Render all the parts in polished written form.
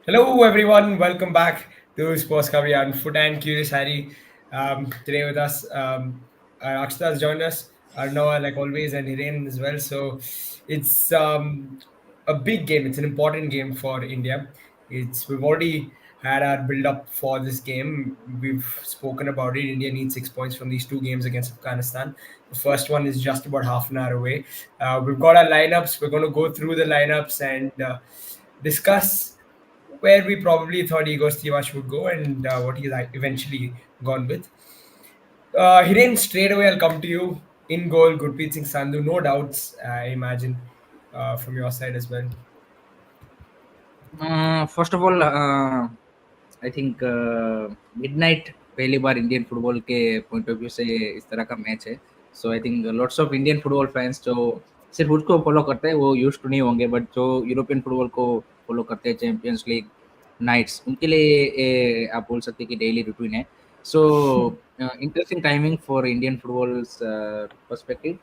Hello, everyone. Welcome back to Sports Coverage on Foot and Curious Harry. Today with us, Akshita has joined us, Arnav, like always, and Hiren as well. So it's a big game. It's an important game for India. We've already had our build up for this game. We've spoken about it. India needs 6 points from these two games against Afghanistan. The first one is just about half an hour away. We've got our lineups. We're going to go through the lineups and discuss where we probably thought Igor Stimac would go and what he's eventually gone with. Hiren, straight away, I'll come to you. In goal, Gurpreet Singh Sandhu, no doubts, I imagine, from your side as well. First of all I think midnight पहली बार Indian football के point of view से इस तरह का match है. So I think lots of Indian football fans जो सिर्फ उसको फॉलो करते हैं वो यूज टू नहीं होंगे, बट जो यूरोपियन फुटबॉल को फॉलो करते हैं, चैंपियंस लीग नाइट्स, उनके लिए आप बोल सकते हैं कि डेली रूटीन है. So interesting timing for Indian football perspective.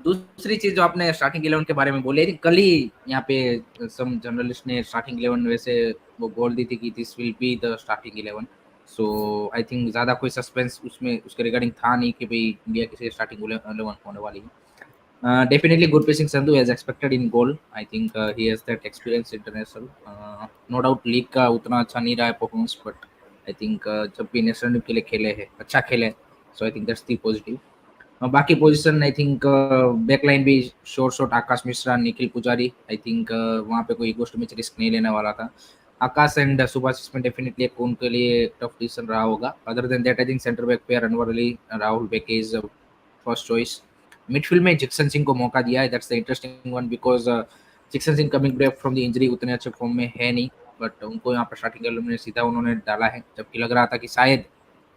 दूसरी चीज जो आपने स्टार्टिंग 11 के बारे में बोली, कल ही यहाँ पे सम जर्नलिस्ट ने स्टार्टिंग 11 वैसे वो बोल दी थी कि this will be the starting 11. So I think ज्यादा कोई सस्पेंस उसमें उसके रिगार्डिंग था नहीं कि भाई इंडिया की स्टार्टिंग 11 होने वाली है. Definitely Gurpreet Singh Sandhu as expected in goal. I think he has that experience international. No doubt league का उतना अच्छा नहीं रहा है परफॉर्मेंस, बट आई थिंक जब भी नेशनल टीम के लिए खेले हैं अच्छा खेले. So I think that's the positive. बाकी पोजीशन आई थिंक बैकलाइन भी short Akash Mishra, Nikhil Pujari. I think वहाँ पे कोई गोस्ट मैच रिस्क नहीं लेने वाला था. आकाश एंड सुभाष में डेफिनेटली एक उनके लिए टफ डिसीजन रहा होगा. Other than that I think centre back pair Anwar Ali, Rahul Bheke is first choice. Midfield में जिक्सन सिंह को मौका दिया है. That's the interesting one because Jeakson Singh coming back from the injury उतने अच्छे फॉर्म में है नहीं, बट उनको यहाँ पर स्टार्टिंग में सीधा उन्होंने डाला है, जबकि लग रहा था कि शायद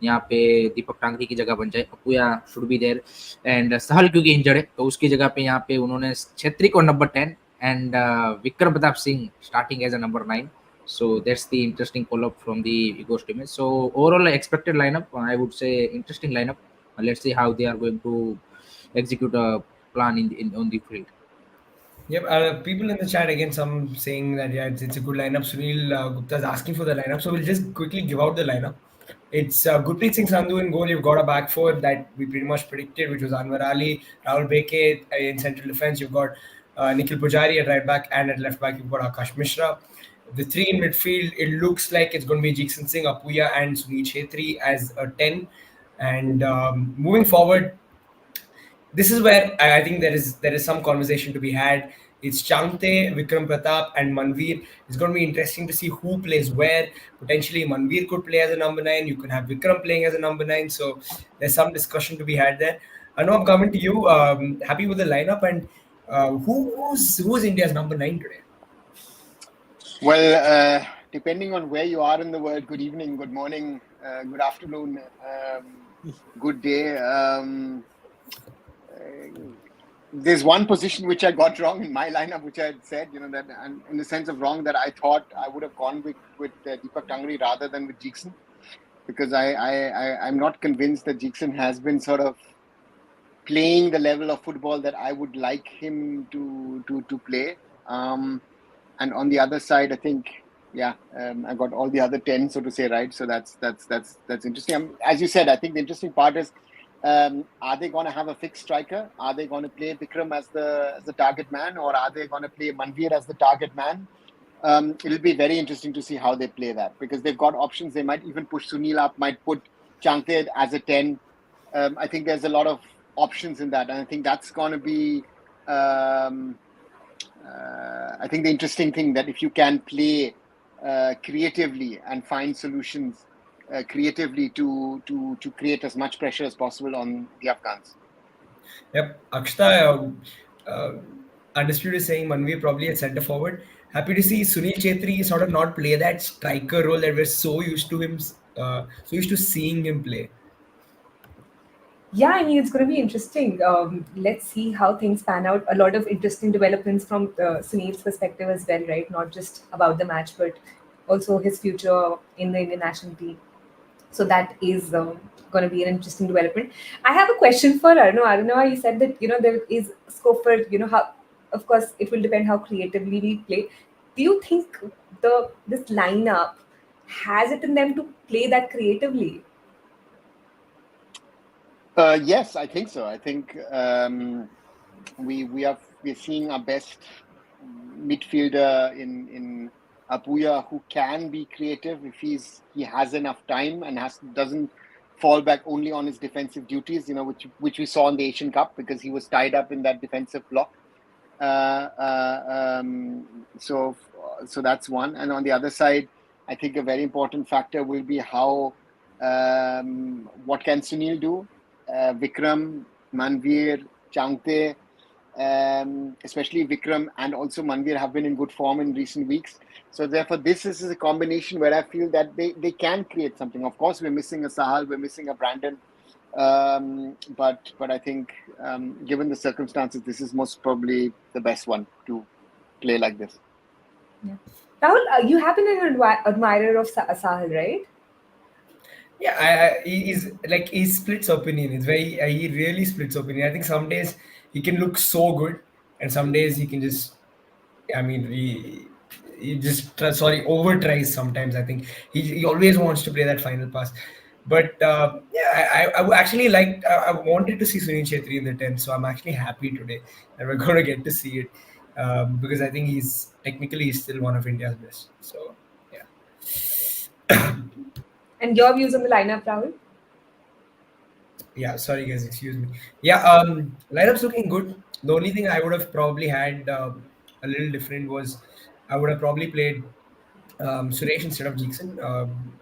यहाँ पे दीपक टांगरी की जगह बन जाए. Apuia should be there and Sahal क्योंकि इंजर्ड है तो उसकी जगह पे यहाँ पे उन्होंने छेत्री को number 10 and Vikram Pratap Singh starting as a number 9. So that's the interesting pull up from the Igor team. So overall expected lineup, I would say interesting lineup. Let's see how they are going to execute a plan on the field. Yep, people in the chat again, some saying that yeah, it's a good lineup. Sunil Gupta is asking for the lineup, so we'll just quickly give out the lineup. It's Gurpreet Singh Sandhu in goal. You've got a back four that we pretty much predicted, which was Anwar Ali, Rahul Beke in central defense. You've got Nikhil Pujari at right back, and at left back you've got Akash Mishra. The three in midfield, it looks like it's going to be Jigsan Singh, Apuya, and Sunil Chhetri as a 10. And moving forward, this is where I think there is some conversation to be had. It's Changte, Vikram Pratap, and Manveer. It's going to be interesting to see who plays where. Potentially, Manveer could play as a number 9. You could have Vikram playing as a number 9. So there's some discussion to be had there. I know I'm coming to you. Happy with the lineup, and who's India's number 9 today? Well, depending on where you are in the world, good evening, good morning, good afternoon, good day. There's one position which I got wrong in my lineup, which I had said, that in the sense of wrong, that I thought I would have gone with Deepak Tangri rather than with Jigsan, because I'm not convinced that Jigsan has been sort of playing the level of football that I would like him to play. And on the other side, I think, I got all the other 10, so to say, right? So that's interesting. As you said, I think the interesting part is, are they going to have a fixed striker? Are they going to play Vikram as the target man, or are they going to play Manveer as the target man? It'll be very interesting to see how they play that, because they've got options. They might even push Sunil up, might put Changte as a 10. I think there's a lot of options in that, and I think that's going to be I think the interesting thing, that if you can play creatively and find solutions creatively to create as much pressure as possible on the Afghans. Yep, Akshita, Undisputed is saying Manveer probably at centre forward. Happy to see Sunil Chhetri sort of not play that striker role that we're so used to him, so used to seeing him play. Yeah, I mean, it's going to be interesting. Let's see how things pan out. A lot of interesting developments from Sunil's perspective as well, right? Not just about the match, but also his future in the Indian national team. So that is going to be an interesting development. I have a question for Arno. Arno, you said that there is scope for how. Of course, it will depend how creatively we play. Do you think this lineup has it in them to play that creatively? Yes, I think so. I think we're seeing our best midfielder in Apuya, who can be creative if he has enough time and doesn't fall back only on his defensive duties. Which we saw in the Asian Cup, because he was tied up in that defensive block. So that's one. And on the other side, I think a very important factor will be how what can Sunil do. Vikram, Manveer, Changte, especially Vikram and also Manveer have been in good form in recent weeks. So therefore, this is a combination where I feel that they can create something. Of course, we're missing a Sahal, we're missing a Brandon. But I think given the circumstances, this is most probably the best one to play like this. Yeah. Rahul, you have been an admirer of Sahal, right? Yeah, he splits opinion. It's very he really splits opinion. I think some days he can look so good, and some days he can just. I mean, he just over tries sometimes. I think he always wants to play that final pass. But yeah, I actually liked. I wanted to see Sunil Chhetri in the 10th, so I'm actually happy today that we're going to get to see it because I think he's still one of India's best. So yeah. And your views on the lineup, Rahul? Yeah, sorry guys, excuse me. Yeah, lineup's looking good. The only thing I would have probably had a little different was I would have probably played Suresh instead of Jeekson.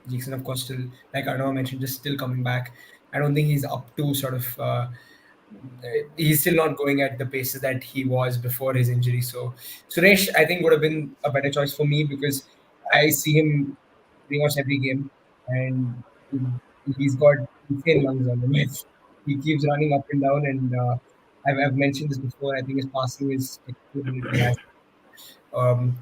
Jeekson, of course, still like Arnav mentioned, just still coming back. I don't think he's up to sort of. He's still not going at the paces that he was before his injury. So Suresh, I think, would have been a better choice for me because I see him pretty much every game, and he's got insane lungs on him. He keeps running up and down, and I've mentioned this before. I think his passing is extraordinary. He has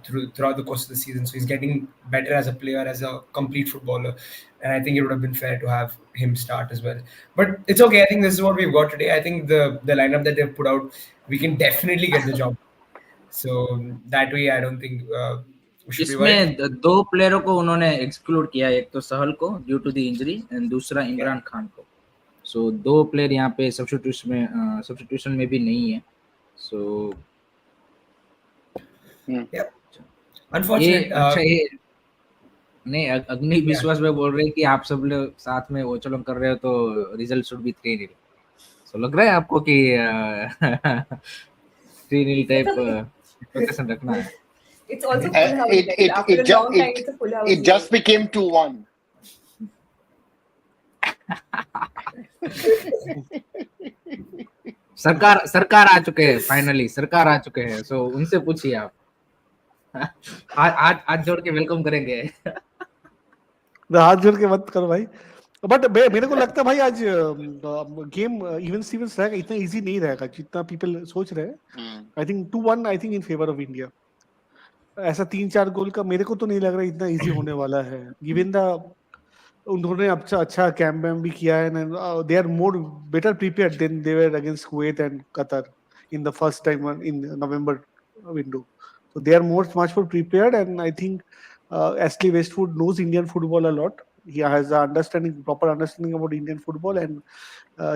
throughout the course of the season. So he's getting better as a player, as a complete footballer. And I think it would have been fair to have him start as well. But it's okay. I think this is what we've got today. I think the lineup that they've put out, we can definitely get the job. So that way, I don't think we should be worried. इसमें दो प्लेयरों को उन्होंने exclude किया, एक तो सहल को due to the injury and दूसरा इमरान खान को. सो दो प्लेयर यहाँ पे सब्स्टिट्यूशन में भी नहीं है. सो अनफॉर्चुनेट. अच्छा ये नहीं, अग्नि विश्वास में बोल रहे हैं कि आप सब लोग साथ में वॉचअलोंग कर रहे हो तो रिजल्ट शुड बी 3-0. सो लग रहा है आपको कि 3-0 टाइप एक्सपेक्टेशन रखना है. It's also full house. After a long time, it's a full house. It just became 2-1. सरकार आ चुके हैं, फाइनली सरकार आ चुके हैं. सो उनसे पूछिए आप. हाथ जोड़ के वेलकम करेंगे. हाथ जोड़ के मत करो भाई. बट मेरे को लगता है भाई आज गेम इवन स्टीवंस रहेगा, इतना इजी नहीं रहेगा जितना पीपल सोच रहे हैं. I think 2-1 I think in favour of India. ऐसा 3-4 गोल का मेरे को तो नहीं लग रहा इतना इजी होने वाला है. गिवन द उन्होंने अच्छा कैंप भी किया है, they are more better prepared than they were against Kuwait and Qatar in the first time in November window. So they are much more prepared, and I think Ashley Westwood knows Indian football a lot. He has proper understanding about Indian football, and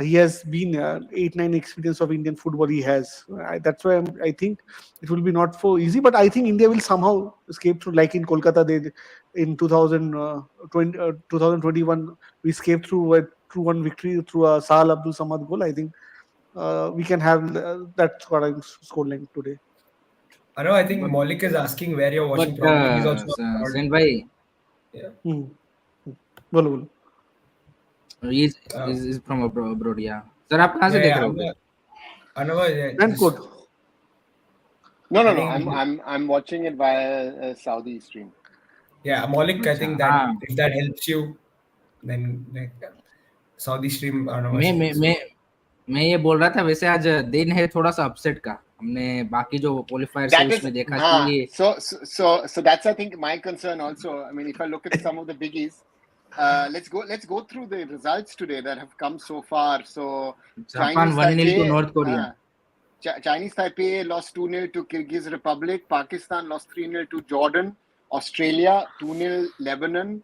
he has been 8-9 experience of Indian football. He has. That's why I think it will be not so easy, but I think India will somehow escape through. Like in Kolkata, they in 2021 we escaped through a 2-1 victory through a Sahal Abdul Samad goal. I think we can have that scoreline today. I know. I think Maulik is asking where you're watching. Probably he's also Sen भाई. Yeah. बोलो. He's from abroad. Yeah. Sir आप कहाँ से देख रहे हो? Code. No. I'm watching it via Saudi stream. Yeah, Maulik, I think that if that helps you, then Saudi stream. मैं ये बोल रहा था, वैसे आज दिन है थोड़ा सा अपसेट का. हमने बाकी जो क्वालिफायर्स है उसमें देखा कि so that's I think my concern also. I mean, if I look at some of the biggies, let's go through the results today that have come so far. So Japan 1-0 to North Korea. Chinese Taipei lost 2-0 to Kyrgyz Republic. Pakistan lost 3-0 to Jordan. Australia 2-0 Lebanon.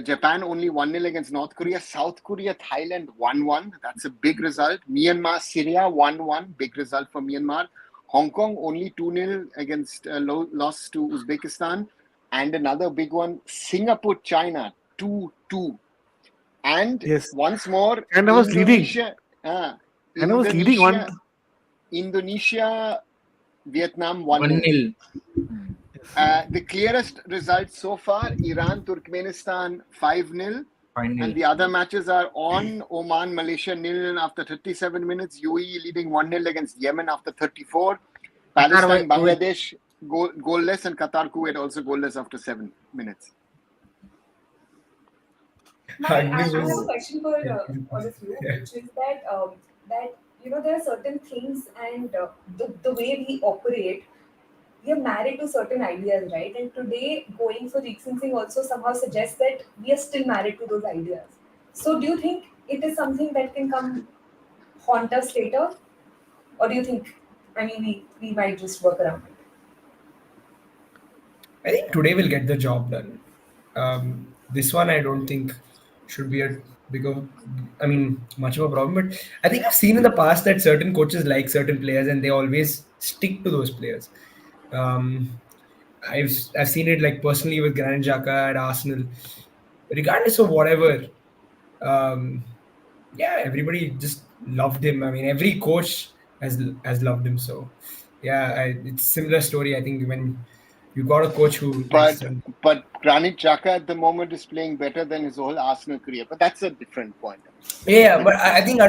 Japan only 1-0 against North Korea. South Korea, Thailand 1-1. That's a big result. Myanmar, Syria 1-1. Big result for Myanmar. Hong Kong only 2-0 against loss to Uzbekistan. And another big one, Singapore, China 2-2. And Yes. once more, And I was leading. Indonesia, Vietnam 1-0. 1-0. The clearest results so far, Iran, Turkmenistan 5-0. And the other matches are on. Oman, Malaysia 0-0 after 37 minutes. UAE leading 1-0 against Yemen after 34. Palestine, Bangladesh goalless, and Qatar, Kuwait also goalless after 7 minutes. I have a question for all of you, which is that there are certain things and the way we operate, we are married to certain ideas, right? And today, going for Jeekson Singh also somehow suggests that we are still married to those ideas. So, do you think it is something that can come haunt us later, or do you think, we might just work around it? I think today we'll get the job done. This one I don't think should be a much of a problem. But I think I've seen in the past that certain coaches like certain players and they always stick to those players. I've seen it like personally with Granit Xhaka at Arsenal. Regardless of whatever, everybody just loved him. I mean, every coach has loved him. So, it's similar story. I think when you got a coach who likes him. But Granit Xhaka at the moment is playing better than his whole Arsenal career. But that's a different point. Yeah, but I think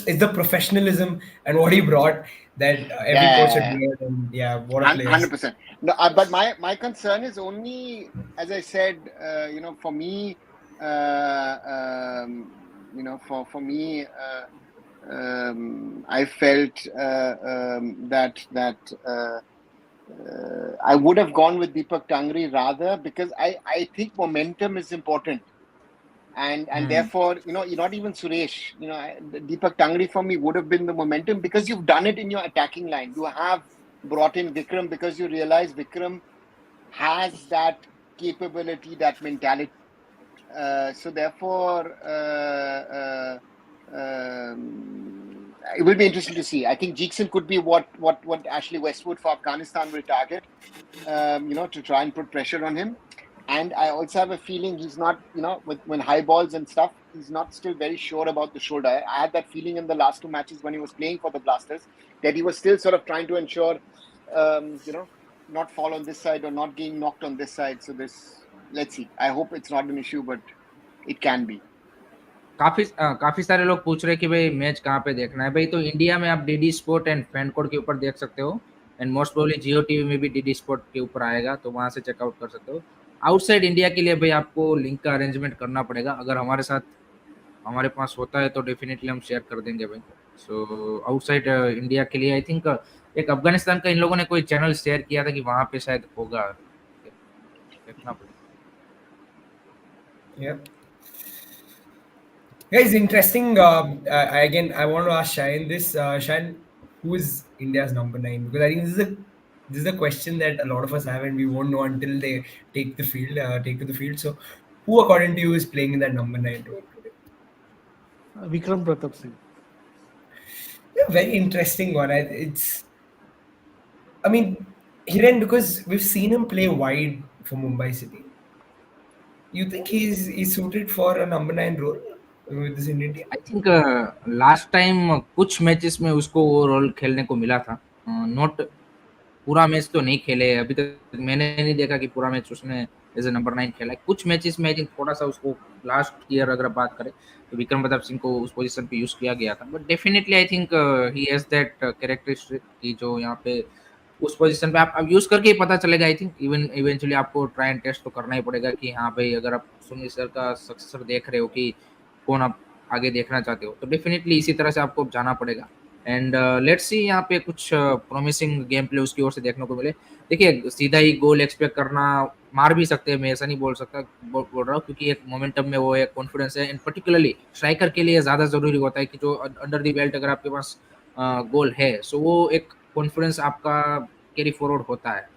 it's the professionalism and what he brought that every coach admired. And what a player. 100%. No, but my concern is only, as I said, for me, for me, I felt that I would have gone with Deepak Tangri rather, because I think momentum is important. And therefore, not even Suresh, Deepak Tangri for me would have been the momentum, because you've done it in your attacking line. You have brought in Vikram because you realize Vikram has that capability, that mentality. So therefore, it will be interesting to see. I think Jeekson could be what Ashley Westwood for Afghanistan will target, to try and put pressure on him. And I also have a feeling he's not, when high balls and stuff, he's not still very sure about the shoulder. I had that feeling in the last two matches when he was playing for the Blasters, that he was still sort of trying to ensure, not fall on this side or not getting knocked on this side. So let's see. I hope it's not an issue, but it can be. काफी सारे लोग पूछ रहे हैं कि भाई match कहाँ पे देखना है। भाई तो इंडिया में आप DD sport and fan code के ऊपर देख सकते हो, and most probably Jio TV में भी डीडी स्पोर्ट के ऊपर आएगा, तो वहां से चेकआउट कर सकते हो। आउटसाइड इंडिया के लिए भाई आपको लिंक का अरेंजमेंट करना पड़ेगा। अगर हमारे पास होता है तो डेफिनेटली हम शेयर कर देंगे भाई। सो आउटसाइड इंडिया के लिए आई थिंक एक अफगानिस्तान का इन लोगों ने कोई चैनल शेयर किया था कि वहां पे शायद होगा, देखना पड़ेगा। It's interesting. Again, I want to ask Shayan this. Shayan, who is India's number 9? Because I think this is a question that a lot of us have, and we won't know until they take to the field. So, who, according to you, is playing in that number 9 role today? Vikram Pratap Singh. Very interesting one. Hiren, because we've seen him play wide for Mumbai City. You think he's suited for a number 9 role with this Indian team? I think last time कुछ matches में उसको वो role खेलने को मिला था, not पूरा match तो नहीं खेले अभी तक। मैंने नहीं देखा कि पूरा मैच उसने एज ए नंबर 9 खेला है। कुछ मैचेस में आई थिंक थोड़ा सा उसको लास्ट ईयर अगर बात करें तो विक्रम प्रताप सिंह को उस पोजीशन पे यूज किया गया था, but definitely I think he has that characteristic की जो यहाँ पे उस पोजीशन पे आप यूज करके ही पता चलेगा। आई थिंक इवेंचुअली आपको ट्राई एंड टेस्ट तो करना ही पड़ेगा कि हाँ भाई, अगर आप सुनील सर का सक्सेसर देख रहे हो कि कौन आप आगे देखना चाहते हो, तो डेफिनेटली इसी तरह से आपको जाना पड़ेगा। एंड लेट्स सी यहाँ पे कुछ प्रॉमिसिंग गेम प्ले उसकी ओर से देखने को मिले। देखिए, सीधा ही गोल एक्सपेक्ट करना, मार भी सकते हैं, मैं ऐसा नहीं बोल रहा हूँ, क्योंकि एक मोमेंटम में वो एक कॉन्फिडेंस है, एंड पर्टिकुलरली स्ट्राइकर के लिए ज़्यादा ज़रूरी होता है कि जो अंडर दी बेल्ट अगर आपके पास गोल है, सो वो एक कॉन्फिडेंस आपका कैरी फॉरवर्ड होता है।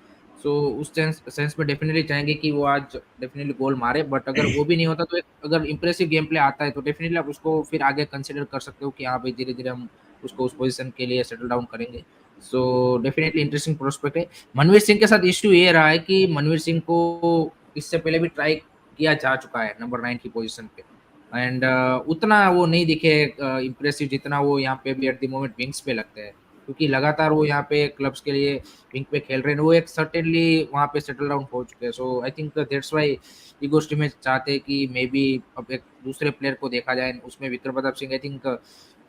सो उस सेंस में डेफिनेटली चाहेंगे कि वो आज डेफिनेटली गोल मारे, बट अगर वो भी नहीं होता तो एक अगर इंप्रेसिव गेम प्ले आता है तो डेफिनेटली आप उसको फिर आगे कंसिडर कर सकते हो कि हाँ भाई धीरे धीरे हम उसको उस पोजीशन के लिए सेटल डाउन करेंगे। सो डेफिनेटली इंटरेस्टिंग प्रोस्पेक्ट है। मनवीर सिंह के साथ इश्यू ये रहा है कि मनवीर सिंह को इससे पहले भी ट्राई किया जा चुका है नंबर 9 की पोजीशन पे, एंड उतना वो नहीं दिखे इम्प्रेसिव जितना वो यहाँ पे भी एट द मोमेंट विंग्स पे लगते हैं, क्योंकि लगातार वो यहाँ पे क्लब्स के लिए विंग पे खेल रहे हैं। वो एक सर्टेनली वहाँ पे सेटल डाउन हो चुके हैं। सो आई थिंक दैट्स व्हाई ईगोस्ट में चाहते हैं कि मे बी अब एक दूसरे प्लेयर को देखा जाए, उसमें Vikram Pratap Singh I think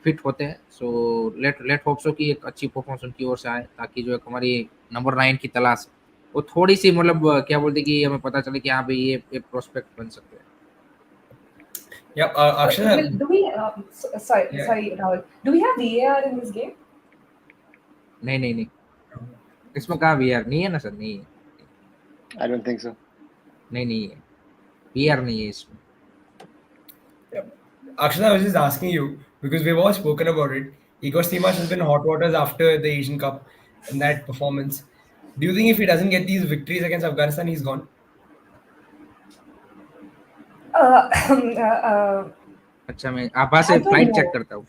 fit होते हैं। So let let hope so कि एक अच्छी परफॉर्मेंस उनकी ओर से आए, ताकि जो एक हमारी नंबर 9 की तलाश वो थोड़ी सी मतलब क्या बोलते कि हमें पता चले कि हाँ भाई ये एक प्रोस्पेक्ट बन सकते हैं। Yeah, Do we? Sorry, Yeah. sorry, Rahul. Do we have VAR in this game? नहीं नहीं नहीं, इसमें कहाँ वीआर नहीं है ना सर, नहीं है, I don't think so. नहीं है, वीआर नहीं है इसमें। Akshata, I was just asking you because we've all spoken about it. Igor Stimac has been hot waters after the Asian Cup and that performance. Do you think if he doesn't get these victories against Afghanistan, he's gone? Uh, uh, अच्छा, मैं आभा से I don't flight check know. करता हूँ।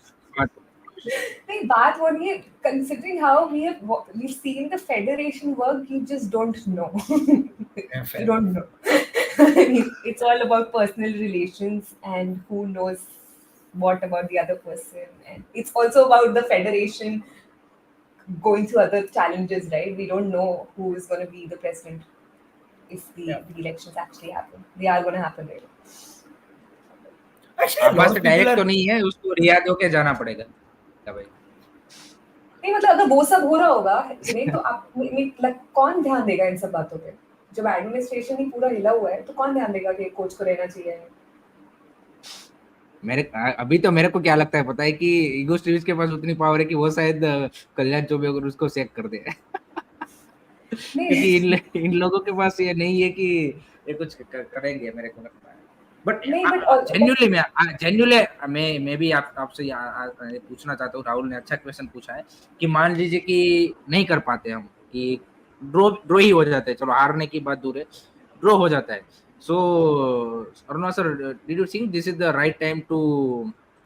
नहीं, बात वो नहीं है, considering how we've seen the federation work, you just don't know. Yeah, fair. You don't know. I mean, it's all about personal relations and who knows what about the other person, and it's also about the federation going through other challenges, right? We don't know who is going to be the president if Yeah. the elections actually happen. They are going to happen, right? Actually, a Abha lot से of people direct तो are. नहीं है, उसको Riyadh होके जाना पड़ेगा। क्या भाई, नहीं, मतलब अगर वो सब हो रहा होगा नहीं तो आप कौन ध्यान देगा इन सब बातों पे? जब एडमिनिस्ट्रेशन ही पूरा हिला हुआ है तो कौन ध्यान देगा कि कोच को रहना चाहिए? मेरे अभी तो मेरे को क्या लगता है पता है कि ईगो स्टीव्स के पास उतनी पावर है कि वो शायद कल्याण चौबे अगर उसको सेक कर दे। नहीं क्योंकि इन लोगों के पास ये नहीं है कि ये कुछ करेंगे, मेरे को लगता है। बट नहीं, but जेन्युइनली मैं भी आपसे ये पूछना चाहता हूँ। राहुल ने अच्छा क्वेश्चन पूछा है कि मान लीजिए कि नहीं कर पाते हम, कि ड्रॉ ही हो जाता है, चलो हारने की बात दूर है, ड्रॉ हो जाता है। So Aruna sir, did you think this is the right time to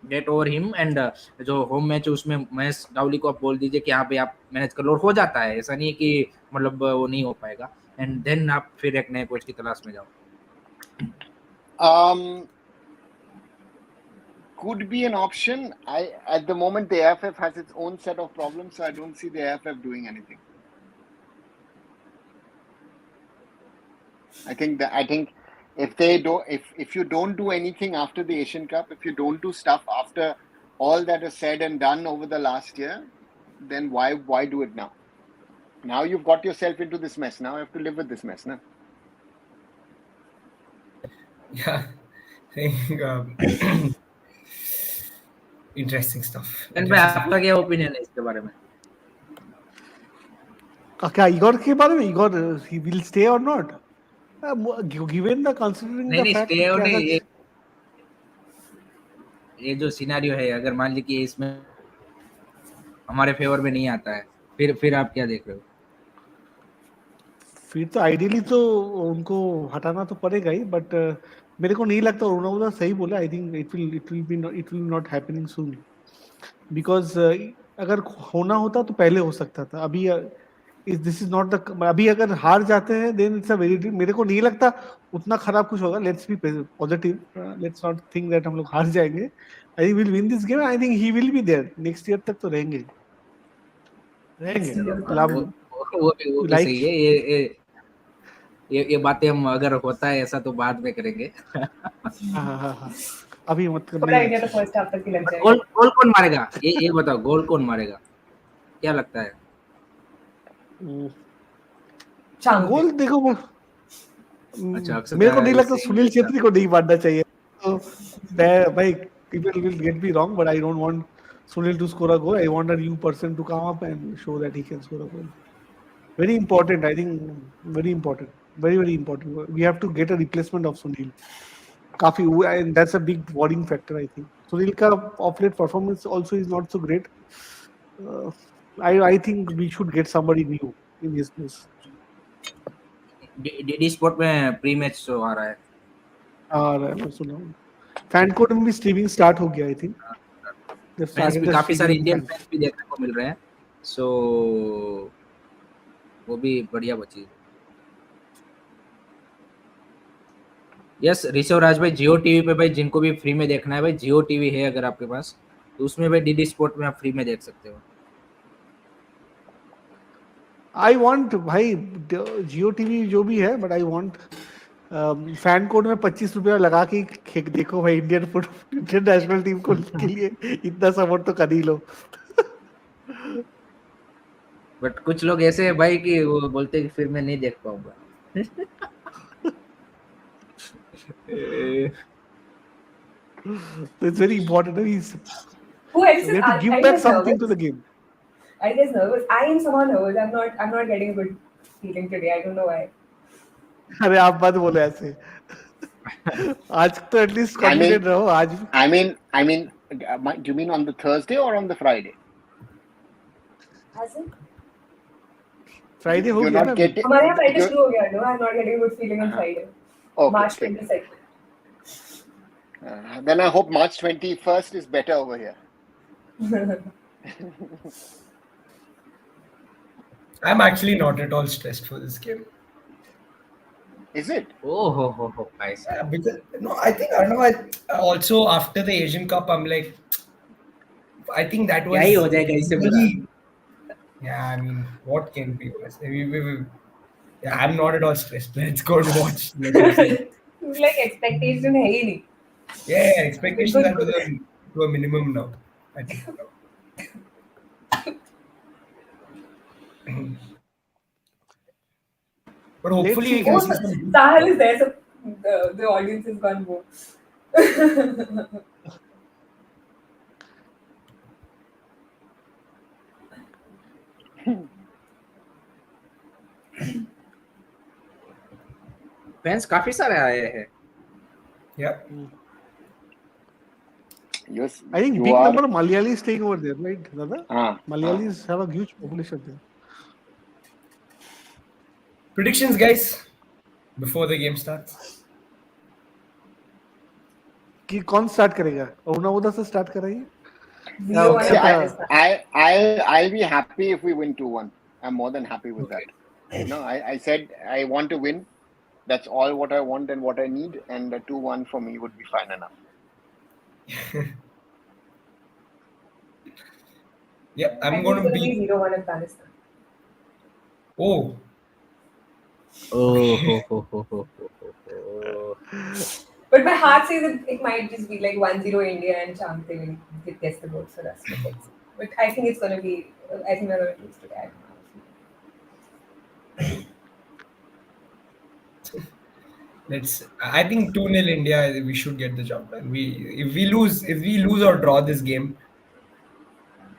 get over him? And जो होम मैच है उसमें महेश डावली को आप बोल दीजिए कि हाँ भाई आप मैनेज कर लो, और हो जाता है, ऐसा नहीं है कि मतलब वो नहीं हो पाएगा, एंड देन आप फिर एक नए कोच की तलाश में जाओ। Could be an option. At the moment the AFF has its own set of problems, so I don't see the AFF doing anything. I think if you don't do anything after the Asian Cup, if you don't do stuff after all that is said and done over the last year, then why do it now? Now you've got yourself into this mess. Now you have to live with this mess, no? Yeah, I think interesting stuff. And भाई आपका क्या opinion है इसके बारे में? क्या Igor के बारे में? Igor he will stay or not? Given the considering नहीं the नहीं, fact स्टे और कि नहीं, अगर ये जो सिनेरियो है, अगर मान लीजिए कि इसमें हमारे फेवर में नहीं आता है, फिर आप क्या देख रहे हो? फिर तो आइडियली तो उनको हटाना तो पड़ेगा ही, बट मेरे को नहीं लगता, उन्होंने सही बोला। I think it will not happening soon, because अगर होना होता तो पहले हो सकता था। अभी दिस इज नॉट द, अभी अगर हार जाते हैं देन इट्स अ वेरी, मेरे को नहीं लगता उतना खराब कुछ होगा। Let's be positive, let's not think that हम लोग हार जाएंगे। I think will win this game. I think he will be there next year तक, तो रहेंगे। वो भी लाइक सही है। ये बातें हम अगर होता है ऐसा तो बाद में करेंगे। हाँ, अभी मत करना थोड़ा है। इंडिया तो फर्स्ट हाफ तक ही लग जाएगा। गोल कौन मारेगा? ये बताओ, गोल कौन मारेगा, क्या लगता है? गोल देखो, अच्छा, अक्षर मेरे को नहीं लगता सही सुनील है। छेत्री को नहीं मारना चाहिए। तो भाई, people will get me wrong, but I don't want Sunil to score a goal. I want a new person to come up and show that he can score a goal. Very important, I think, very important, very very important. We have to get a replacement of Sunil. काफी, and that's a big worrying factor. I think Sunil का off late performance also is not so great. I think we should get somebody new in his place. DD sport में pre match show आ रहा है. और मैं सुना हूँ fan code में भी स्ट्रीमिंग स्टार्ट हो गया. आई थिंक फैंस भी काफी सारे इंडियन फैंस भी देखने को मिल रहे हैं, सो वो भी बढ़िया बची. यस ऋषभ राज भाई, जियो टीवी पे भाई जिनको भी फ्री में देखना है भाई, जियो टीवी है अगर आपके पास तो उसमें भाई डीडी स्पोर्ट में आप फ्री में देख सकते हो. आई वांट भाई जियो टीवी जो भी है, but I want fan code में 25 रुपया लगा के देखो भाई. इंडियन नेशनल टीम को के लिए इतना सपोर्ट तो कर ही लो. बट कुछ लोग ऐसे हैं भाई कि वो बोलते हैं कि फिर मैं नहीं देख पाऊंगा. So it's very important. Who else We is? have to give Are you back guys something to nervous? the game. Are you guys nervous? I am somehow nervous. I'm not getting a good feeling today. I don't know why. अरे आप मत बोलो ऐसे. आज तो at least confident रहो. आज I mean, do you mean on the Thursday or on the Friday? Has it? Friday हो You're गया not ना. getting. हमारे यहाँ Friday you're- शुरू हो गया. No, I'm not getting a good feeling on Friday. Okay, March okay. 22nd. Then I hope March 21st is better over here. I'm actually not at all stressed for this game. Is it? Oh ho, guys. Because no, I think I don't know. Also after the Asian Cup, I'm like, I think that was. क्या ही हो जाएगा इससे बुरा. Yeah, I mean, what can be worse? Yeah, I'm not at all stressed. Let's go and watch. Like expectation है ही नहीं. Yeah, expectations are Good. to a minimum now. I think. But hopefully we Let's can see. see some. Sahil is there, so the audience is gone more. Fans काफी सारे आए हैं. Yeah. Yes. I think you big are. number of Malayalis staying over there, right, Dada? Malayalis have a huge population there. Predictions, guys, before the game starts. कि कौन start करेगा? उधर से start कराइए. 0-1 Okay, Afghanistan. I'll be happy if we win 2-1. I'm more than happy with that. No, I said I want to win. That's all what I want and what I need, and 2-1 for me would be fine enough. Yeah, I I'm think going to it's be. 0-1 Afghanistan. Oh, Oh. But my heart says it might just be like 1-0 India and Chante will gets the goal for us. But I think it's going to be. I think we're going to lose today. I don't know. let's. I think 2-0 India. We should get the job done. If we lose or draw this game,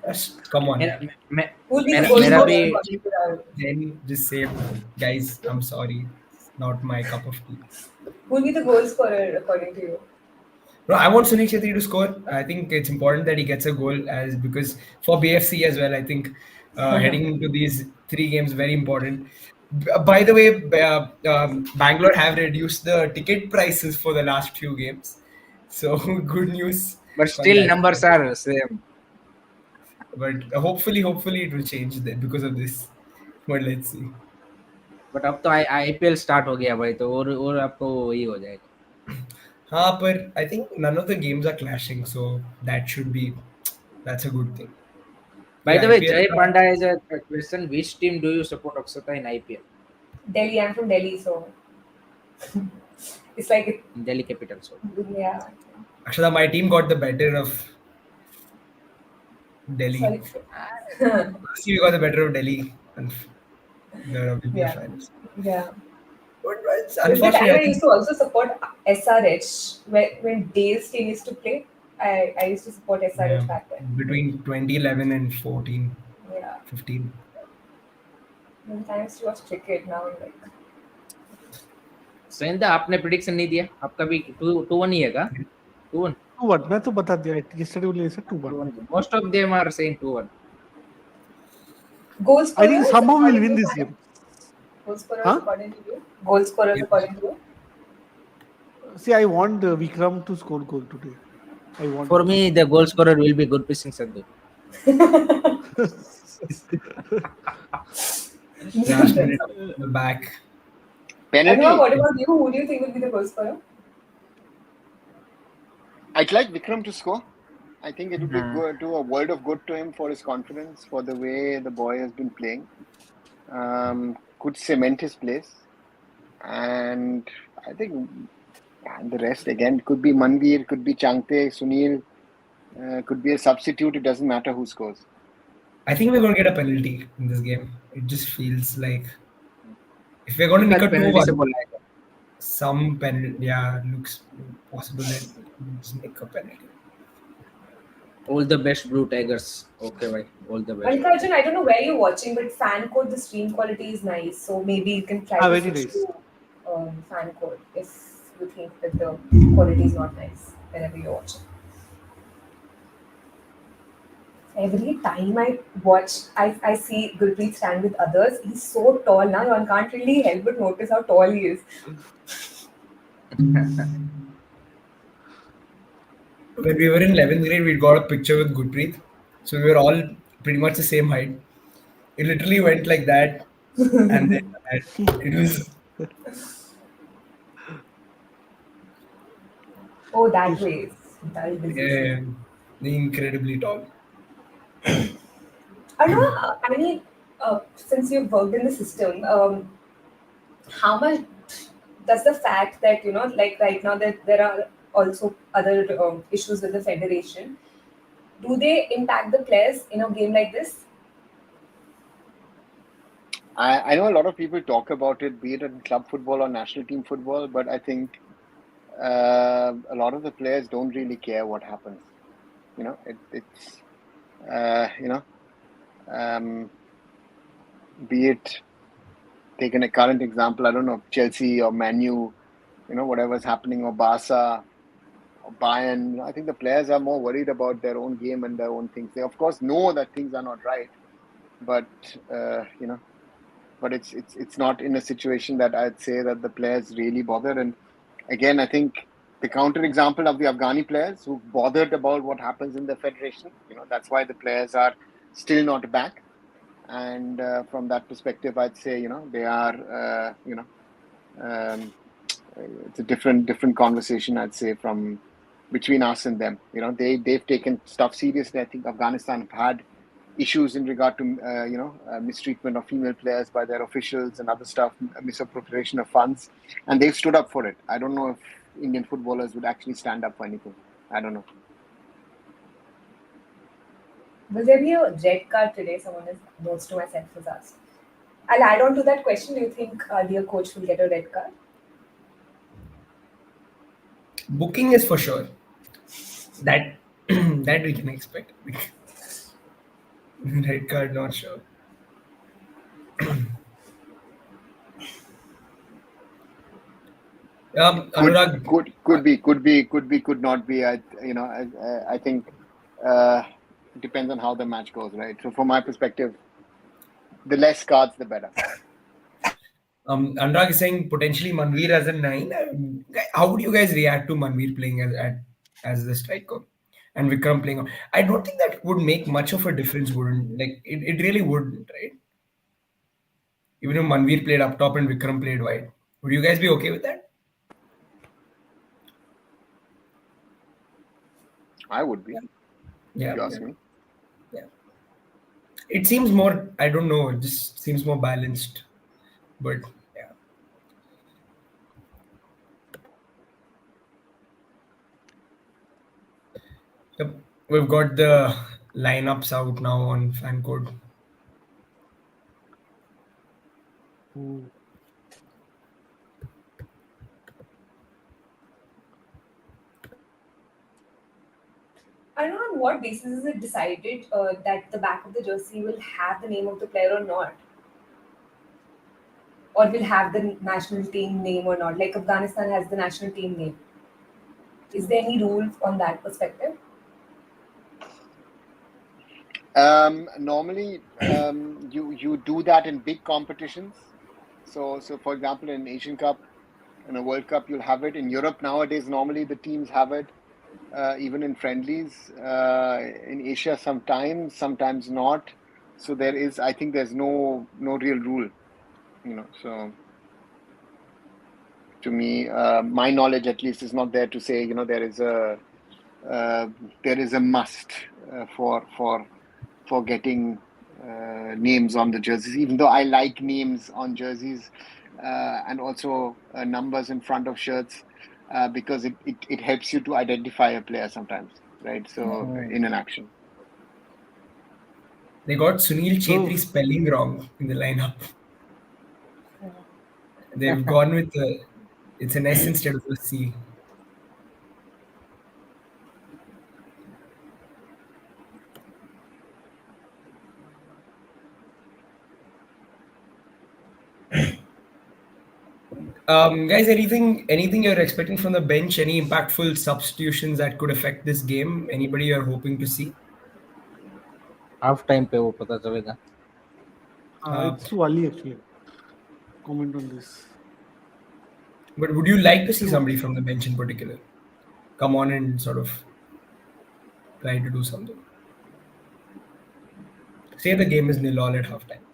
just come on. Who'll be the मेरा goal मेरा scorer भी according to Rahul? Then just say, guys, I'm sorry, it's not my cup of tea. Who'll be the goal scorer according to you? No, I want Sunil Chhetri to score. I think it's important that he gets a goal, because for BFC as well. I think heading into these 3 games very important. By the way, Bangalore have reduced the ticket prices for the last few games, so good news. but on still that. numbers are same. But hopefully it will change because of this. But let's see. But अब तो IPL start हो गया भाई, तो और आपको वही हो जाएगा. हाँ, but I think none of the games are clashing, so that's a good thing. By Yeah, the way, IPL Jay Panda has a question. Which team do you support, Akshata, in IPL? Delhi. I'm from Delhi, so it's like Delhi Capitals. yeah. Akshata, my team got the better of Delhi. Sorry. See, we got the better of Delhi and the WBL Yeah. finals. Yeah. But it's There was the time unfortunate. I used to also support SRH when Dale's team used to play. I used to support SRH back then. Between 2011 and 14, Yeah. 15. When times to watch cricket now, like सैंदा, आपने prediction नहीं दिया. आपका भी 2-1 ही है का? 2-1. 2-1 मैं तो बता दिया. Yesterday only said 2-1. Most of them are saying 2-1. Goal I scorers. think somehow we'll according win to this you? game. Goal scorers Huh? according to you? Goal scorers Yep. according to you? See, I want Vikram to score goal today. I want For him. me, the goal scorer will be Gurpreet Singh Sandhu. Last minute back. Anurag, what Penalty. about you? Who do you think will be the goal scorer? I'd like Vikram to score. I think it would be Hmm. good, do a world of good to him for his confidence, for the way the boy has been playing. Could cement his place, and I think and the rest again could be Manveer, could be Changte, Sunil, could be a substitute. It doesn't matter who scores. I think we're going to get a penalty in this game. It just feels like if we're going to nick a penalty se 2-1, bola hai. some penalty, yeah, looks possible that we just nick a penalty. All the best, Blue Tigers. Okay, bhai. All the best. Mallikarjun, I don't know where you're watching, but fan code, the stream quality is nice. So maybe you can try to Very switch nice. to fan code if you think that the quality is not nice whenever you're watching. Every time I watch, I see Gurpreet stand with others. He's so tall now. One can't really help but notice how tall he is. When we were in 11th grade, we got a picture with Gurpreet. So we were all pretty much the same height. It literally went like that, and then that. It was Oh, that way. That is busy. uh, incredibly tall. Arnav, I mean, since you've worked in the system, how much does the fact that, like right now that there are also other issues with the federation, do they impact the players in a game like this? I know a lot of people talk about it, be it in club football or national team football, but I think a lot of the players don't really care what happens. It's be it taken a current example, I don't know, Chelsea or Manu, whatever's happening, or Barca or Bayern. I think the players are more worried about their own game and their own things. They of course know that things are not right, but but it's not in a situation that I'd say that the players really bother. And again, I think the counter example of the Afghani players who bothered about what happens in the federation, that's why the players are still not back. And from that perspective, I'd say they are it's a different conversation, I'd say, from between us and them. They've taken stuff seriously. I think Afghanistan have had issues in regard to mistreatment of female players by their officials and other stuff, misappropriation of funds, and they've stood up for it. I don't know if Indian footballers would actually stand up for anything. I don't know. Will there be a red card today? Someone is notes to myself was asked. I'll add on to that question. Do you think our dear coach will get a red card? Booking is for sure. That that we can expect. Red card, not sure. Anurag, Could not be. I think it depends on how the match goes, right? So from my perspective, the less cards, the better. Anurag is saying potentially Manveer as a 9. How would you guys react to Manveer playing as the striker and Vikram playing? I don't think that would make much of a difference, wouldn't like it really wouldn't, right? Even if Manveer played up top and Vikram played wide, would you guys be okay with that? I would be, if Yeah, you ask me. yeah. It seems more. I don't know. It just seems more balanced, but yeah. Yep. We've got the lineups out now on fan code. Hmm. I don't know on what basis is it decided that the back of the jersey will have the name of the player or not, or will have the national team name or not. Like Afghanistan has the national team name. Is there any rule on that perspective? Normally, you do that in big competitions. So for example, in Asian Cup, in a World Cup, you'll have it. In Europe nowadays, normally the teams have it. Even in friendlies, in Asia sometimes not. So I think there's no real rule, So to me, my knowledge at least is not there to say, there is a must for getting names on the jerseys. Even though I like names on jerseys and also numbers in front of shirts. Because it helps you to identify a player sometimes, right? So in an action. They got Sunil So Chetri spelling wrong in the lineup. They've gone with it's an S instead of a C. Guys, anything you're expecting from the bench? Any impactful substitutions that could affect this game? Anybody you're hoping to see? Half time पे वो पता चलेगा. Uh, it's too early actually. Comment on this. but would you like to see True. somebody from the bench in particular come on and sort of try to do something? Say the game is 0-0 at halftime.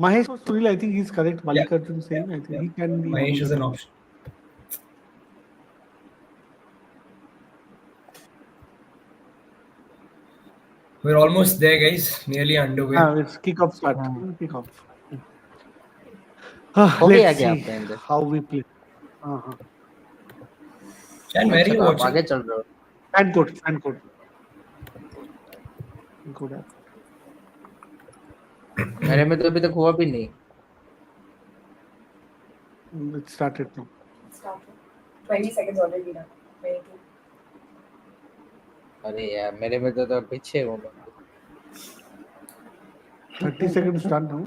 Mahesh or Sunil, I think he's correct. Yeah, Mallikarjun yeah, saying, I think yeah. he can be one Mahesh of is the an two. option. We're almost there, guys. Nearly underway. It's kickoff start. Kickoff. हो गया Let's क्या see आपका अंदर? how we play. Uh-huh. Chan, where are अच्छा you तो आप watching? आगे चल रहे हो. Fan code. Good app. मेरे में तो अभी तक हुआ भी नहीं. It started now. Started. 20 seconds already done. 22. अरे यार मेरे में तो पीछे हूँ मैं. 30 seconds done now.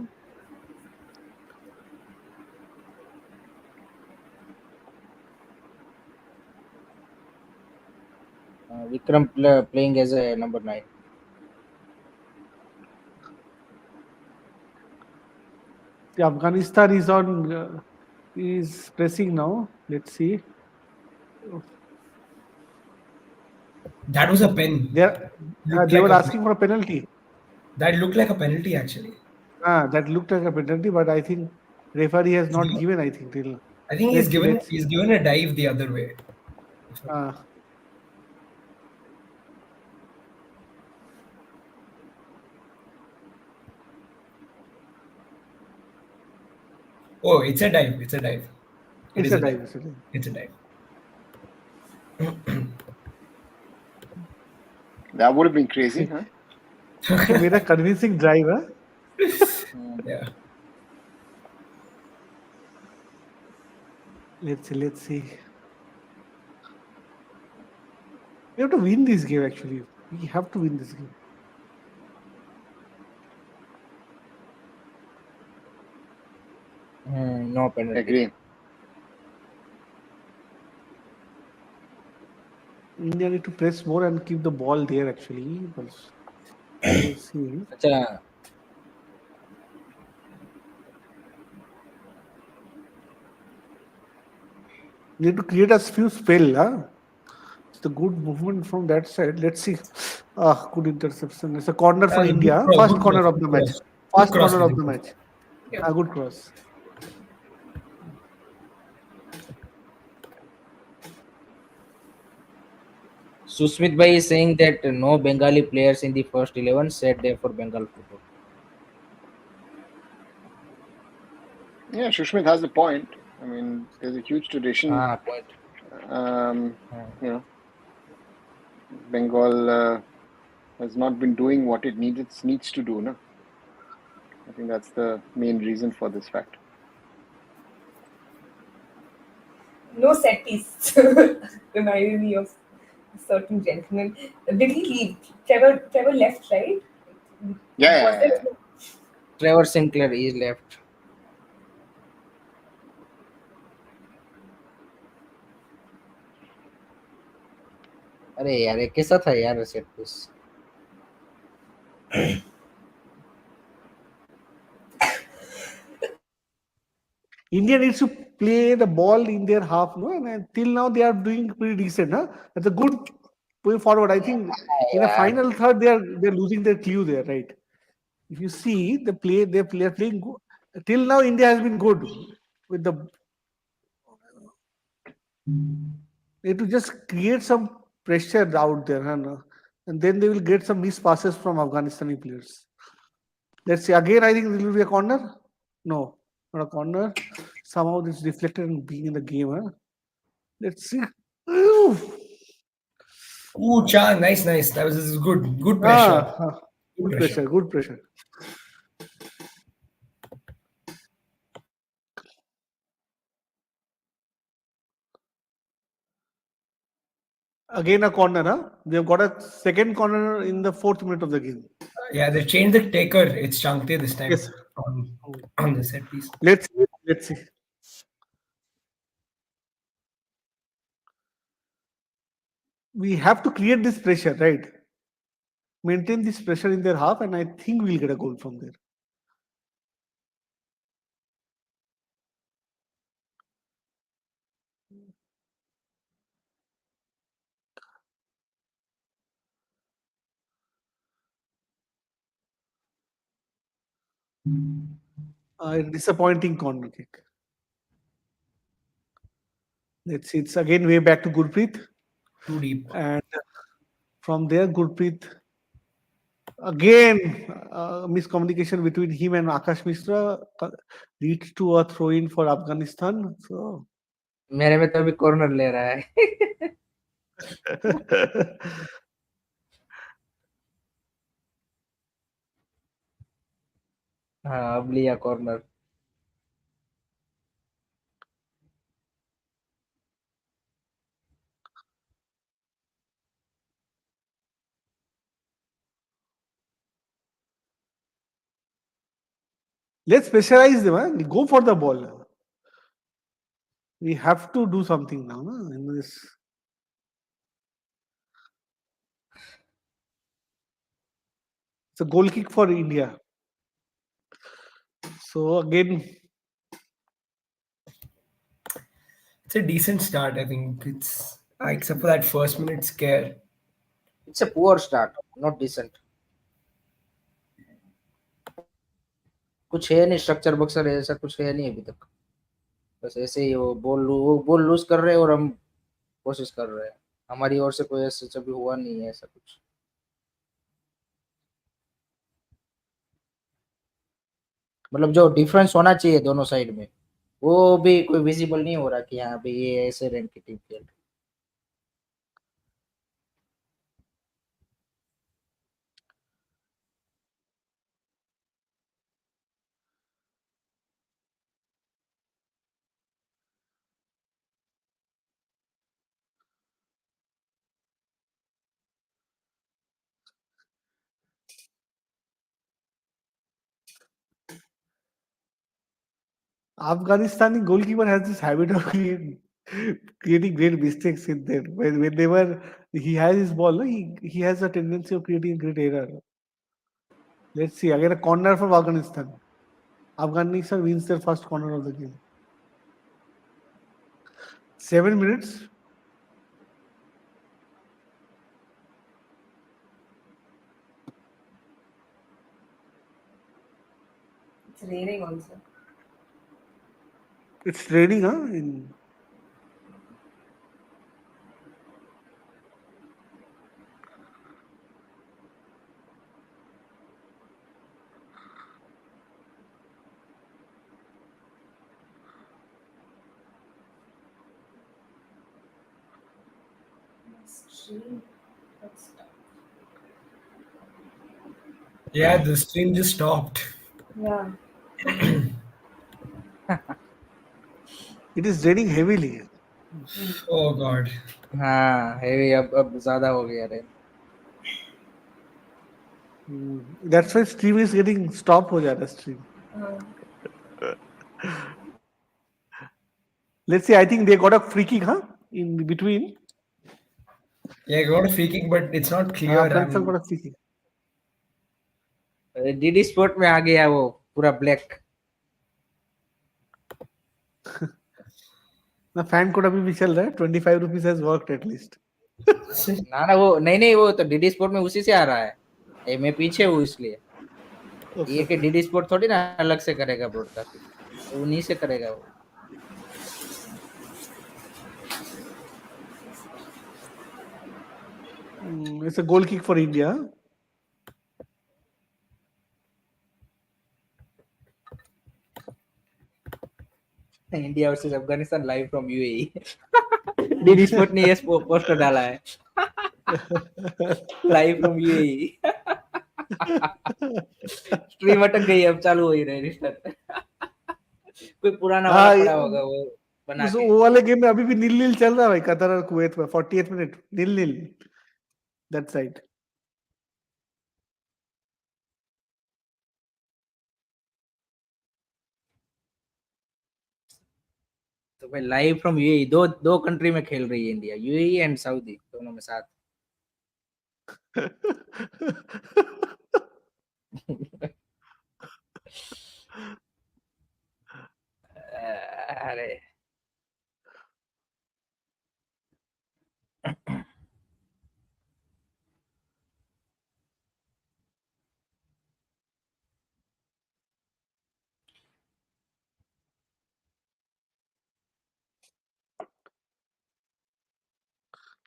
Vikram playing as a number 9. The Afghanistan is on. Is pressing now. Let's see. That was a pen. They Looked they like were a asking for a penalty. That looked like a penalty actually. That looked like a penalty, but I think referee has not given. I think till. I think Let's see. Let's see. he's given a dive the other way. Oh, it's a dive. It's a dive. It It's is a a dive. dive. It's a dive. It's a dive. That would have been crazy, huh? He made a convincing drive, huh? Yeah. Let's see. We have to win this game. Actually, we have to win this game. No penalty. Agree. India need to press more and keep the ball there. Actually, but we'll see. अच्छा Need to create a few spell, huh? It's a good movement from that side. Let's see. Good interception. It's a corner for India. Good cross, First good corner cross, of the good match. cross. First Good cross corner for of the them. match. Yeah. Good cross. Susmit Bhai is saying that no Bengali players in the first 11 said they for Bengal football. Yeah, Shushmit has a point. I mean, there's a huge tradition. Point. Bengal has not been doing what it needs to do. No, I think that's the main reason for this fact. No set piece. Reminded me of a certain gentleman. Did he leave? Trevor left, right? Yeah, Was yeah, there- yeah. Trevor Sinclair is left. अरे यार ये कैसा था यार set piece. India needs to play the ball in their half, no? And till now they are doing pretty decent, huh? That's a good way forward. I think in a यार final third they're losing their clue there, right? If you see the play, they're playing good. Till now India has been good with the. They have to just create some pressure out there, huh? No? And then they will get some missed passes from Afghanistani players. Let's see. Again, I think it will be a corner. No, not a corner. Somehow this reflected in being in the game, huh? Let's see. Ooh. Ooh, Chan, nice, nice. That was this is good. Good pressure. Ah, Good good pressure. pressure, good pressure. Again a corner, huh? They've got a second corner in the 4th minute of the game. Yeah, they changed the taker. It's Changte this time Yes. on the set piece. Let's see. Let's see. We have to create this pressure, right? Maintain this pressure in their half, and I think we'll get a goal from there. Disappointing corner kick. Let's see. It's again way back to Gurpreet. Too deep. And from there, Gurpreet again miscommunication between him and Akash Mishra leads to a throw in for Afghanistan. So मेरे में तो अभी corner ले रहा है. हाँ अब लिया corner. let's pressurize them. Huh? Go for the ball. We have to do something now. No? In this. It's a goal kick for India. So again, It's a decent start, I think. It's except for that first minute scare. It's a poor start, not decent. कुछ है नहीं structure Buxar ऐसा कुछ है नहीं अभी तक. बस ऐसे ही वो बॉल लूज कर रहे हैं और हम कोशिश कर रहे हैं. हमारी ओर से कोई ऐसा भी हुआ नहीं है ऐसा कुछ. मतलब जो डिफरेंस होना चाहिए दोनों साइड में वो भी कोई विजिबल नहीं हो रहा कि हाँ भाई ये ऐसे रैंक की टीम खेल रही है. Afghanistani goalkeeper has this habit of creating great mistakes in there. Whenever he has his ball, no, he has a tendency of creating great error. Let's see. Again, a corner from Afghanistan. Afghanistan wins their first corner of the game. 7 minutes. It's raining also. It's raining, huh? In Stream. That's tough. Yeah, the stream just stopped. Yeah. it is raining heavily. Oh god. हाँ heavy अब ज्यादा हो गया रे. That's why stream is getting stopped. हो जा रहा है stream. Let's see. I think they got a free kick, huh? In between. Yeah, got a free kick, but it's not clear. Afghanistan को फ्री किक डीडी स्पोर्ट में आ गया वो पूरा black. ना फैन कोड अभी भी चल रहा है, 25 रुपीस हैज वर्कड एटलीस्ट। ना ना वो नहीं वो तो डीडी स्पोर्ट में उसी से आ रहा है, ये मैं पीछे हूँ इसलिए। ये कि डीडी स्पोर्ट थोड़ी ना अलग से करेगा ब्रॉडकास्ट, वो उन्हीं से करेगा वो। It's a goal kick for India. India versus Afghanistan live from UAE. DD sport ने ये पोस्टर डाला है, लाइव फ्रॉम यूएई। स्ट्रीम अटक गई, अब चालू हो ही रही रिस्टार्ट। कोई पुराना वाला पड़ा होगा वो बना के। वो वाले गेम में अभी भी 0-0 चल रहा है भाई, कतर और कुवैत में 48 मिनट 0-0 दैट साइड। तो भाई लाइव फ्रॉम यूएई, दो कंट्री में खेल रही है इंडिया, यूएई एंड सऊदी, दोनों में साथ। अरे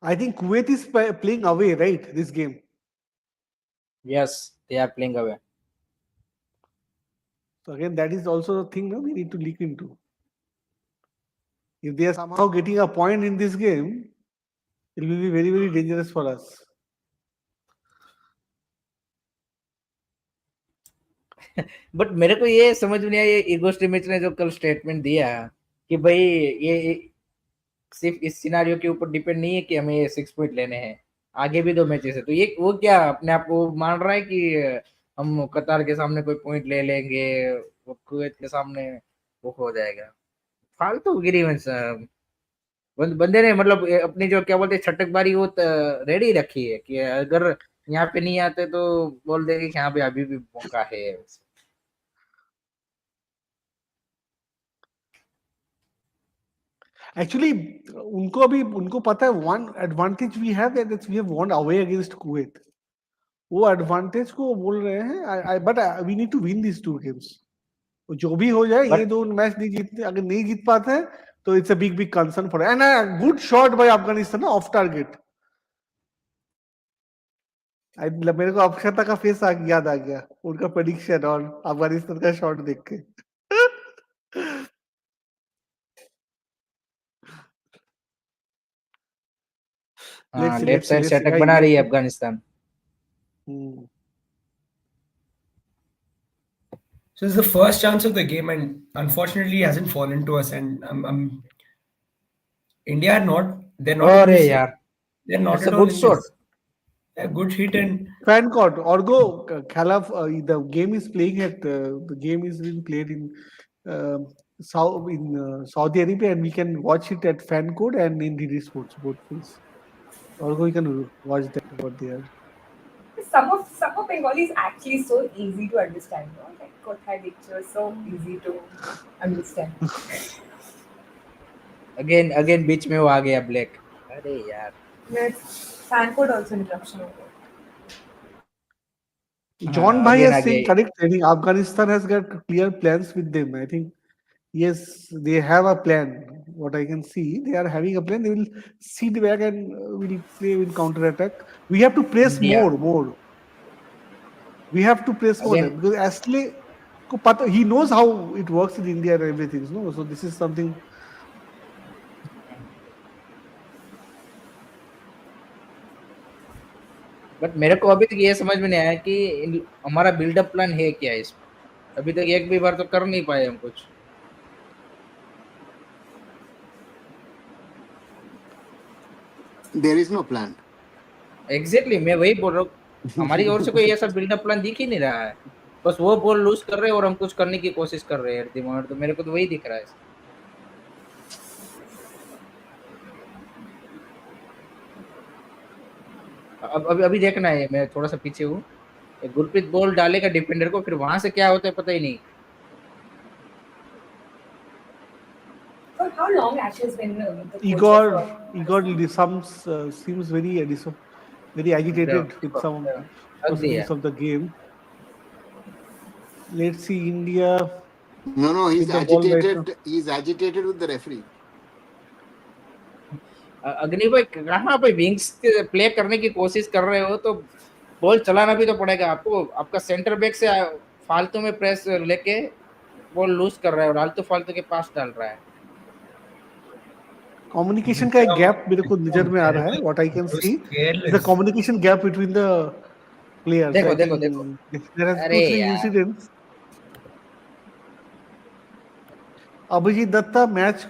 I think Kuwait is playing away, right? This game. yes, they are playing away. So again, that is also a thing, no, we need to look into. If they are somehow getting a point in this game, it will be very, very dangerous for us. But मेरे को ये समझ में नहीं आया, ये ego स्ट्रीमिच ने जो कल स्टेटमेंट दिया कि भाई ये सिर्फ इस सिनारियो के ऊपर डिपेंड नहीं है कि हमें ये 6 पॉइंट लेने हैं, आगे भी 2 मैचेस है, तो ये वो क्या अपने आप को मान रहा है कि हम कतार के सामने कोई पॉइंट ले लेंगे, वो कुवैत के सामने वो हो जाएगा। फालतू गिरी में बंदे ने मतलब अपनी जो क्या बोलते छटकबारी वो रेडी रखी है कि अगर यहाँ पे नहीं आते तो बोल देंगे कि यहाँ पे अभी भी मौका है। Actually, उनको पता है one advantage we have that we have won away against Kuwait. वो advantage को बोल रहे हैं, but we need to win these 2 games. जो भी हो जाए, ये 2 मैच नहीं जीतते, अगर नहीं जीत पाते हैं तो it's a big concern for us. And a good shot by Afghanistan off target. मेरे को अक्षता का फेस याद आ गया, उनका प्रेडिक्शन और अफगानिस्तान का शॉट देख के। लेफ्ट साइड से अटैक बना रही है Afghanistan. So it's the first chance of the game, and unfortunately hasn't fallen to us. And India are not. They're not. अरे यार, they're not it's at a all good in shot. this. A good hit and fan court or go Khalaf. The game is playing at the game is being played in Saudi Arabia, and we can watch it at fan court and in DD Sports both ways. Or go, you can watch that what they are. Some of Bengali is actually so easy to understand, no? Like Kothai lecture, so easy to understand. Again बीच में वो आ गया black. अरे यार, fan code also interruption हो गया। John Bhai is saying correct. I think Afghanistan has got clear plans with them. I think yes, they have a plan. What I can see, they are having a plan. They will sit back and will play with counter attack. We have to press more. We have to press more because Ashley, he knows how it works in India and everything. No, so this is something. But मेरे को अभी तक ये समझ में नहीं आया कि हमारा बिल्डअप प्लान है क्या इसमें, अभी तक एक भी बार तो कर नहीं पाए हम कुछ। There is no plan. Exactly, मैं वही बोल रहा हूँ, हमारी ओर से कोई ऐसा बिल्डअप प्लान दिख ही नहीं रहा है, बस वो बॉल लूज कर रहे हैं और हम कुछ करने की कोशिश कर रहे हैं दिमाग, तो मेरे को तो वही दिख रहा है। अब अभी अभी देखना है, मैं थोड़ा सा पीछे हूँ। गुरप्रीत बॉल डालेगा डिफेंडर को, फिर वहां से क्या होता है पता ही नहीं। For how long Ash has been the coach of Igor Afghanistan? seems very agitated with देखो, some अग्री है। proceedings of the game. Let's see India No, he's with the ball right now. agitated. He's agitated with the referee. अग्नि भाई कहाँ पे wings play करने की कोशिश कर रहे हो तो बॉल चलाना भी तो पड़ेगा आपको। आपका सेंटर बैक से फालतू में प्रेस लेके बॉल लूज कर रहा है और आलतू फालतू के पास डाल रहा है। Communication का एक gap मेरे को नजर में आ रहा है. What I can He was see is a careless. communication gap between the players. देखो I देखो think देखो, there has अरे 2-3 यार incidents. अभिजीत दत्ता मैच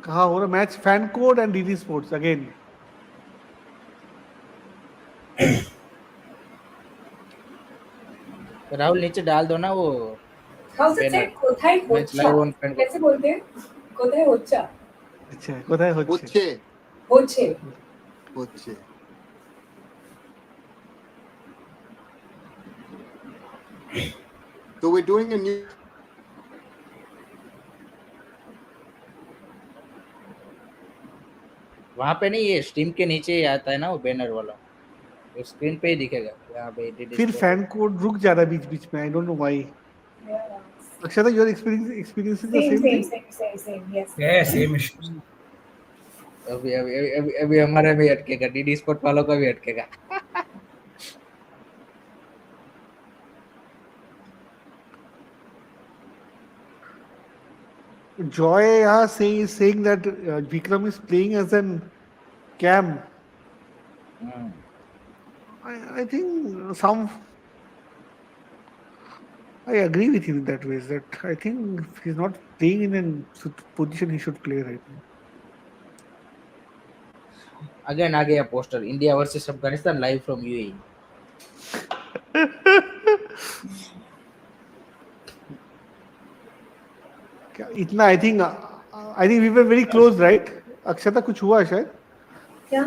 कहाँ हो रहा? Match FanCode and DD sports again. Rahul नीचे डाल दो ना वो How's it बैनर, said? कोथाई मैच लाइव होच्छा. On fan. कैसे बोलते हैं? कोथाई होच्छा. अच्छा कोথায় হচ্ছে? Poche. होच्छे. Poche. So we're doing a new. वहां पे नहीं, ये स्ट्रीम के नीचे ही आता है ना वो बैनर वाला, तो स्क्रीन पे ही दिखेगा यहाँ पे डीडी फिर स्पोर्ट। फैन कोड रुक जा रहा है बीच बीच में. I don't know why. Yeah. Akshata you are experiencing the Same, same same, thing. same, same, same. Yes. Yeah, same issues. अभी अभी अभी अभी हमारा भी अटकेगा, डीडी स्पोर्ट वालों का भी अटकेगा। Joy saying that Vikram is playing as an cam. I think I agree with him in that way. That I think if he's not playing in a position he should play right now. Again आ गया poster, India versus Afghanistan live from UAE. इतना I think we were very close, right? Akshata कुछ हुआ शायद? क्या?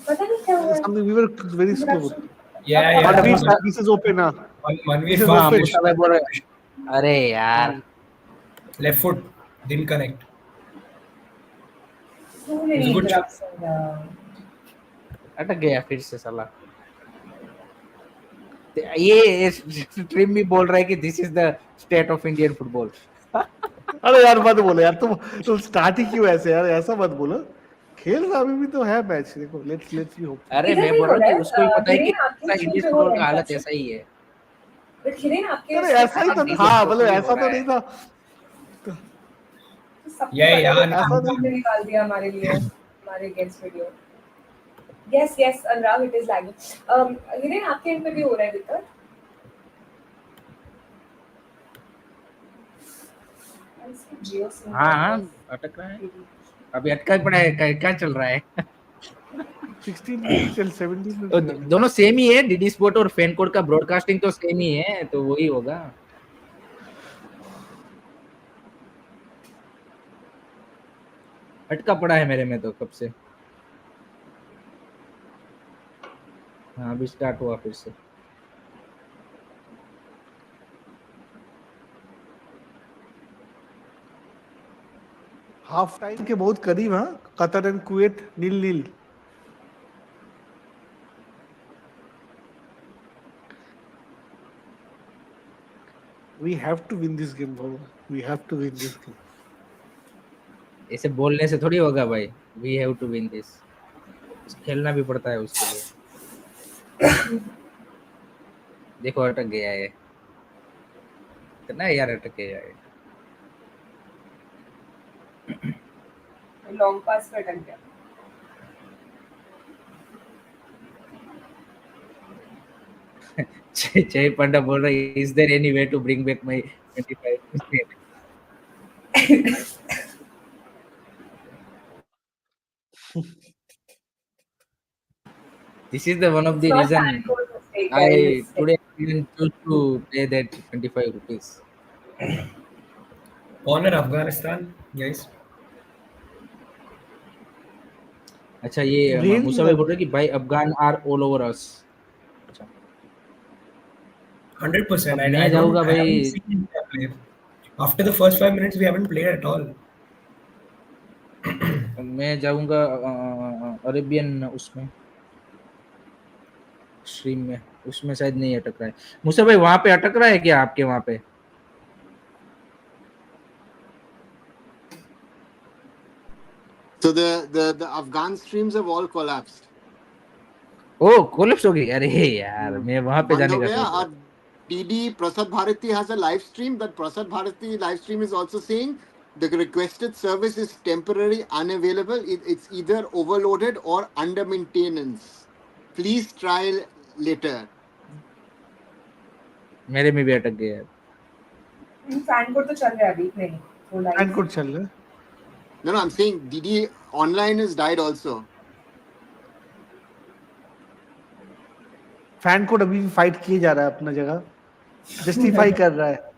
पता नहीं क्या हुआ. Something we were very close. Yeah, Manveer, yeah. this is open now. Manveer This is first open. position. बोल रहे, अरे यार Left foot didn't connect. So many It's a good shot. interruptions. अटक गया फिर से साला। ये स्ट्रीम भी बोल रहा है कि this is the state of Indian football. अरे यार मत बोलो यार, तुम स्टार्ट ही क्यों ऐसे यार, ऐसा मत बोलो. खेल रहा अभी भी तो है मैच. देखो लेट्स सी होप. अरे इधर मैं भी बोल हो रहा रहा हूँ है. कि उसको भी पता है कि हिरेन आपके स्क्रीन इंडियन पे हो फुटबॉल रहा का है हालत इंटरप्शन. ऐसा ही है। बट हिरेन आपके अरे ऐसा ही तो था, मतलब ऐसा तो नहीं था. Yeah. ऐसा नहीं. हमने निकाल दिया हमारे लिए हमारे against video. Yes, Anurag, it is lagging. Hiren आपके एंड पे भी हो रहा है दिक्कत. जियो सिम. हाँ अटक रहा है, अभी अटका ही पड़ा है, क्या चल रहा है। 16 minutes till 17 minutes. दोनों सेम ही है, डीडी स्पोर्ट और फैन कोड का ब्रॉडकास्टिंग तो सेम ही है, तो वही होगा। अटका पड़ा है मेरे में तो कब से। हाँ अभी स्टार्ट हुआ फिर से। हाफ टाइम के बहुत करीब. हाँ, Qatar and Kuwait 0-0. We have to win this game, bro. We have to win this game. ऐसे बोलने से थोड़ी होगा भाई, we have to win this, खेलना भी पड़ता है उसके लिए। देखो अटक गया है, इतना यार अटक गया है। लॉन्ग पास पे अटक गया. जय पंडा बोल रहा है, is there any way to bring back my 25? This is the one of the It's not reason Fanco's mistake, I guys. today didn't choose to pay that 25 rupees. Corner Afghanistan, guys. अच्छा ये rain मूसा भाई बोल रहे हैं कि भाई Afghan are all over us. अच्छा 100%. अब I मैं don't. जाऊंगा I haven't भाई, seen India play. After the first 5 minutes, we haven't played at all. मैं जाऊंगा अरेबियन उसमें स्ट्रीम में, उसमें शायद नहीं अटक रहा है। मूसा भाई वहां पे अटक रहा है क्या आपके वहां पे? So the Afghan streams have all collapsed. Oh collapse हो गई, अरे यार मैं वहां पे बंद जाने हो का गया सोच रहा और DD Prasad Bharati has a live stream. That Prasad Bharati live stream is also saying the requested service is temporarily unavailable. It's either overloaded or under maintenance. Please try later. था, मेरे में भी अटक गया यार। फैन कोड तो चल रहा है अभी नहीं, वो फैन लाइव कोड चल रहा है। No, no, I'm saying DD online has died also. Fan code अभी भी फाइट किए जा रहा है अपना जगह, जस्टिफाई कर रहा है।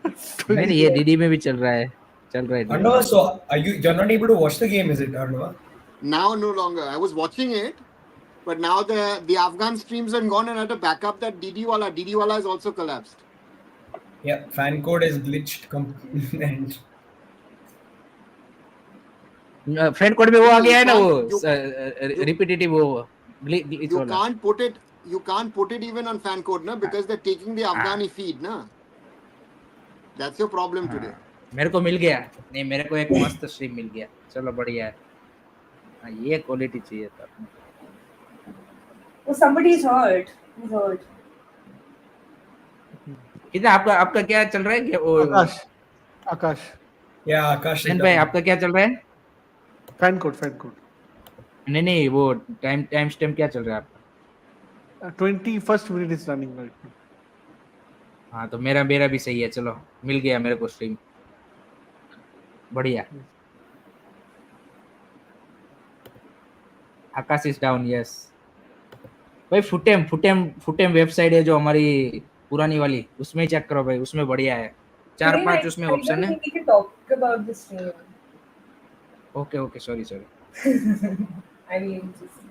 नहीं नहीं, ये डीडी में भी चल रहा है, चल रहा है डीडी Arnava, में। so are you? You're not able to watch the game, is it, Arnava? Now no longer. I was watching it, but now the Afghan streams are gone, and I had to back up that DD wala has also collapsed. Yeah, fan code is glitched. And friend code में वो आ No, गया you है ना, वो can't. You repetitive वो glitch you वाला। can't put it. You can't put it even on fan code, na, because they're taking the Afghani feed, na. That's your problem today. मेरे को मिल गया, नहीं मेरे को एक मस्त स्ट्रीम मिल गया, चलो बढ़िया है। हाँ, ये क्वालिटी चाहिए था। Oh, somebody is hurt. He's hurt. कितना आपका आपका क्या चल रहा है क्या वो आकाश, आकाश yeah, Akash is सैन भाई, down. आपका क्या चल रहा है? फैन कोड, फैन कोड नहीं नहीं, वो टाइम स्टैम्प क्या चल रहा है आपका? 21st minute is running right now. हाँ तो मेरा मेरा भी सही है, चलो मिल गया मेरे को स्ट्रीम, बढ़िया। आकाश इज डाउन, यस भाई। फुटेम वेबसाइट है जो हमारी पुरानी वाली, उसमें चेक करो भाई, उसमें बढ़िया है, चार Today, पांच उसमें I ऑप्शन don't है। think we can talk about this stream. Okay okay, sorry sorry. I mean, just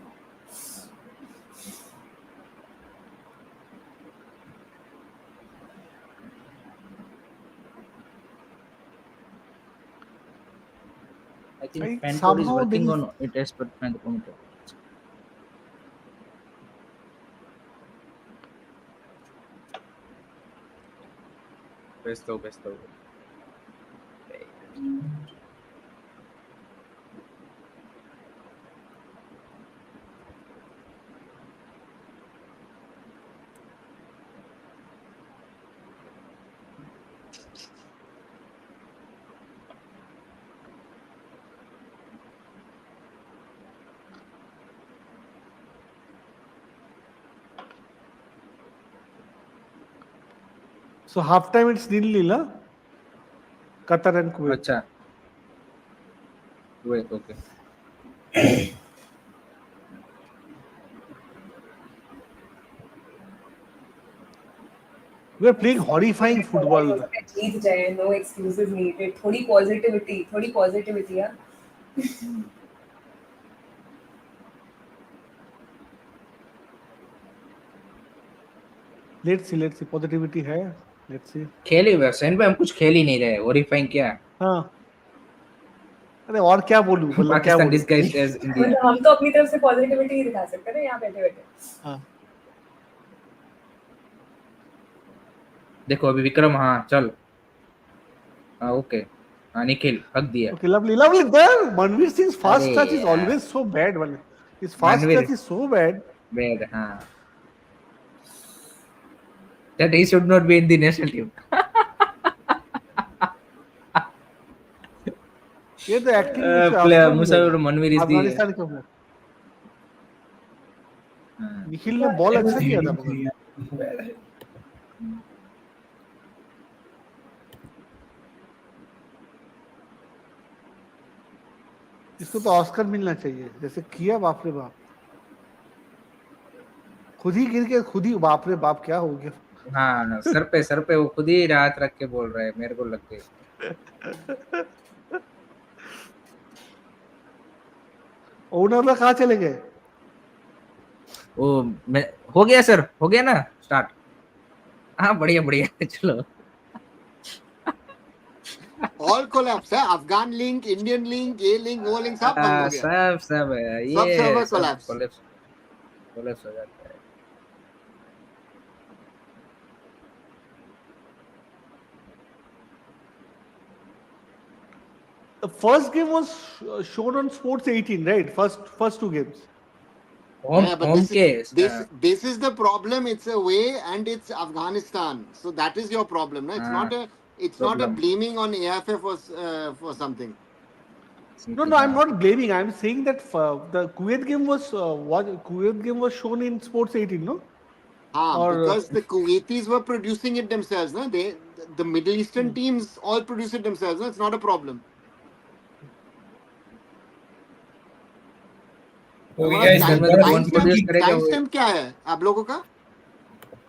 I think Like, fan code is somehow working there is- on it as per fan code. Besto. So half time it's nil-nil, huh? Qatar and Kuwait. अच्छा, wait, okay. We are playing horrifying football. जीत जाए, no excuses needed. थोड़ी positivity, yeah. Let's see. Positivity है. Let's see. खेल ही San भाई, हम कुछ खेल ही नहीं रहे, horrifying क्या? हाँ. अरे और क्या बोलूं, मतलब क्या पाकिस्तान बोलूं? disguised as India. मतलब हम तो अपनी तरफ से पॉजिटिविटी ही दिखा सकते हैं ना यहाँ बैठे। हाँ. देखो अभी विक्रम, हाँ चल, हाँ ओके, हाँ निखिल हक दिया। Okay, lovely there. Manveer Singh's fast अरे touch is यार। always so bad. His fast Manveer. touch is so bad. Bad, हाँ, that he should not be in the national team. ये तो acting Player Musa Manveer is the Afghanistan का player. Nikhil ने ball अच्छा किया था मगर इसको तो ऑस्कर मिलना चाहिए, जैसे किया, बाप रे बाप, खुद ही गिर के खुद ही, बाप रे बाप क्या हो गया। हाँ, सर पे वो खुद ही हाथ रख के बोल रहा है, मेरे को लग गई। ओनर लोग कहाँ चले गए? वो हो गया सर, हो गया ना स्टार्ट? हाँ बढ़िया बढ़िया चलो। All collapse है, अफगान लिंक, इंडियन लिंक, ये लिंक, वो लिंक सब बंद हो गया, सब सब ये सर्वर सब कोलैप्स। कोलैप्स हो जाता है। The first game was shown on Sports 18, right? First two games. Home Yeah, but home के this is the problem. It's away and it's Afghanistan, so that is your problem. No? It's not a problem blaming on AFF for something. No, I'm not blaming. I'm saying that the Kuwait game was Kuwait game was shown in Sports 18, no? Or Because the Kuwaitis were producing it themselves. No? The Middle Eastern teams all produce it themselves. No? It's not a problem. Oh, हमारा guys, घर there's में a तो lot of कौन free produce kicks. करेगा time वो? Stamp क्या है आप लोगों का?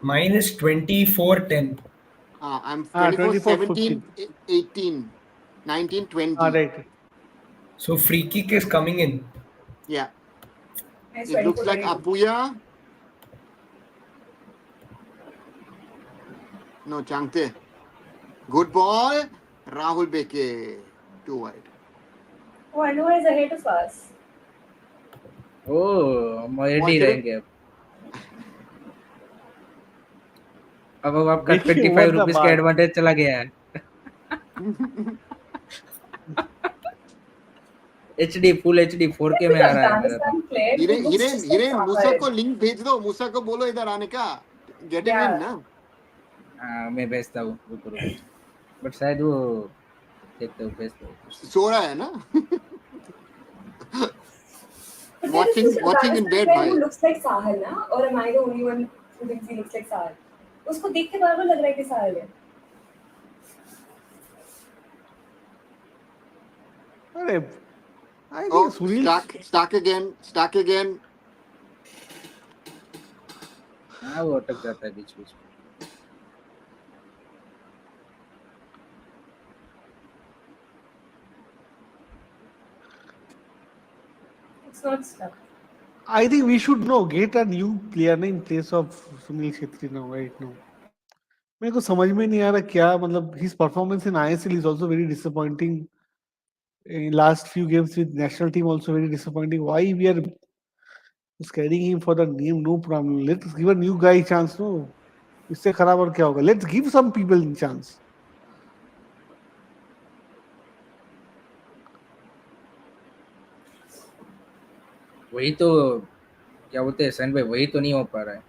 Mine is 24-10. I'm 24, 17, 24-15. 18, 19, 20. Right. So free kick is coming in. Yeah. Nice It looks like 24-22. Apuya. No, Changte. Good ball. Rahul Beke. Too wide. Oh, I know he's ahead of us. Oh ready Wanted it. रहेंगे अब आपका Beke 25 won the rupees का bar. Advantage चला गया है। HD full HD 4K में आ रहा है मेरा तो। Afghanistan player who looks just like Hiren Musa Sahar. को लिंक भेज दो, मूसा को बोलो इधर आने का, गेट हिम इन Yeah. ना। मैं भेजता हूँ रुको बट शायद वो देखते हो भेजता हूँ। सो रहा है ना। But there is this watching in Afghanistan bed player who भाई। looks like Sahar, na? Or am I the only one who thinks he looks like Sahar? उसको देख के बार-बार लग रहा है कि साहल है। अरे, I Oh, think Sunil. stuck again. हाँ वो अटक जाता है बीच बीच में। It's not stuck. I think we should get a new player in place of Sunil Chhetri now, right now. मेरे को समझ में नहीं आ रहा क्या मतलब his performance in ISL is also very disappointing. In last few games with national team also very disappointing. Why we are carrying him for the name? No problem. Let's give a new guy chance. No, इससे खराब और क्या होगा? Let's give some people chance. वही तो क्या बोलते हैं सैन भाई, वही तो नहीं हो पा रहा है।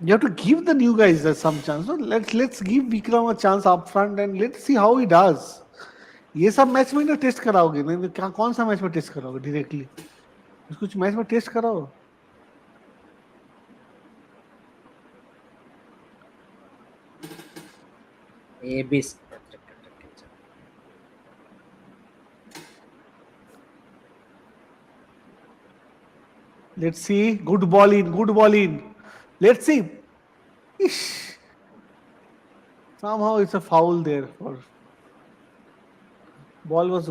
You have to give the new guys some chance. No? Let's give Vikram a chance up front and let's see how he does. ये सब मैच में ना टेस्ट कराओगे नहीं क्या? कौन सा मैच में टेस्ट कराओगे डायरेक्टली? कुछ मैच में टेस्ट कराओ। ये भी Let's see. Good ball in. Good ball in. Let's see. Ish. Somehow it's a foul there. For ball was.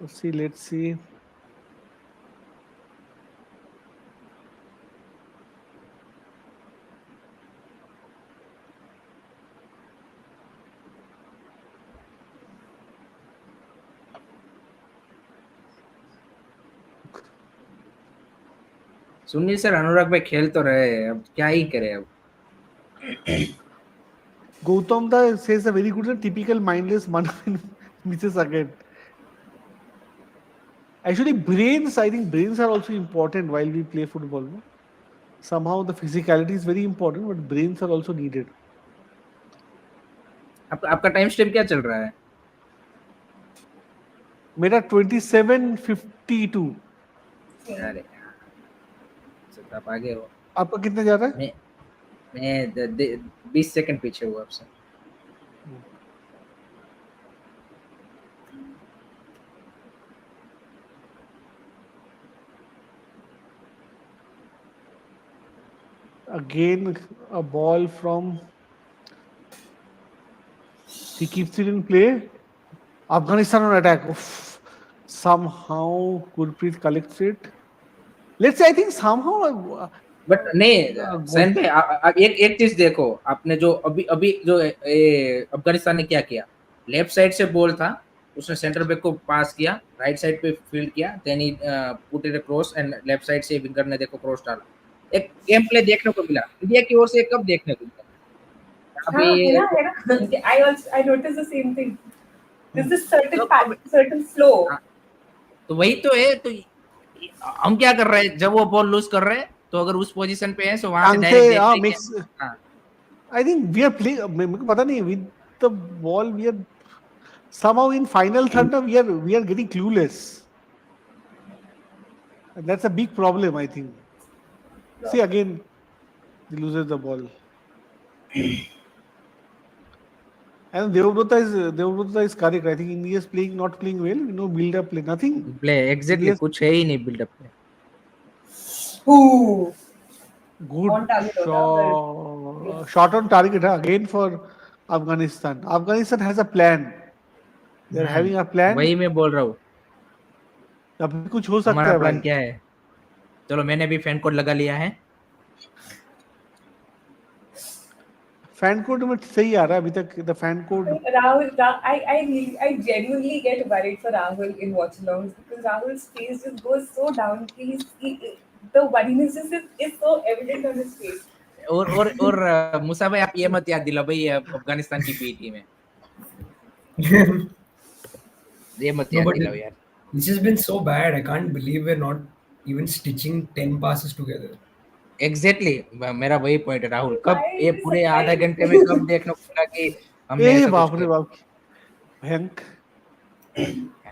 Let's see. Let's see. Sunil sir Anurag भाई खेल तो रहे हैं, अब क्या ही करे अब। Gautam da says a very good typical mindless man misses again. Actually, brains. I think brains are also important while we play football. No? Somehow the physicality is very important, but brains are also needed. आपका time step क्या चल रहा है? मेरा 27:52. अरे आप आगे हो। आपका कितना जा रहा है? मैं 20 सेकंड पीछे हूँ आपसे। Again, a ball from. He keeps it in play. Afghanistan on attack. Oof. Somehow Gurpreet collects it. Let's say I think somehow but नहीं good. सैन भाई एक एक चीज देखो, आपने जो अभी अभी जो अफगानिस्तान ने क्या किया, लेफ्ट साइड से बॉल था, उसने सेंटर बैक को पास किया, राइट साइड पे फील्ड किया, then he put it cross and left side से विंगर ने देखो क्रॉस डाला। एक गेम प्ले देखने को मिला इंडिया की ओर से, कब देखने को मिला हाँ, अभी? है ना? I noticed the same thing. There's this certain तो pattern, certain flow. हाँ, तो वही तो है। तो हम क्या कर रहे हैं, जब वो बॉल लूज कर रहे हैं, तो अगर उस पोजीशन पे है तो वहां से डायरेक्ट देख रहे makes. हैं। हाँ, I think we are playing. मेरे को पता नहीं with the ball we are somehow in final third we are getting clueless. And that's a big problem, I think. See again, he loses the ball. And Devrata is correct. I think India is not playing well. Build up play, nothing. Play exactly India's कुछ है ही नहीं buildup में। Ooh, good on target होगा, shot on target again for Afghanistan. Afghanistan has a plan. They are having a plan. वही मैं बोल रहा हूँ, अभी कुछ हो सकता हमारा है प्लान भाई। क्या है। चलो मैंने भी फैन कोड लगा लिया है। फैन कोड में सही आ रहा है अभी तक the fan code. I genuinely get worried for Rahul in Watchalongs because Rahul's face just goes so down. The worriness is so evident on his face. और मूसा भाई, आप ये मत याद दिला भाई अफगानिस्तान की बी टीम है, ये मत No, याद but दिलाओ यार। this has been so bad. I can't believe we're not even stitching 10 passes together. Exactly मेरा वही पॉइंट है राहुल, कब Why ये is पूरे it आधा like घंटे में कब देखने को मिला कि हमने ए ऐसा कुछ बाप रे किया। बाप भयंकर।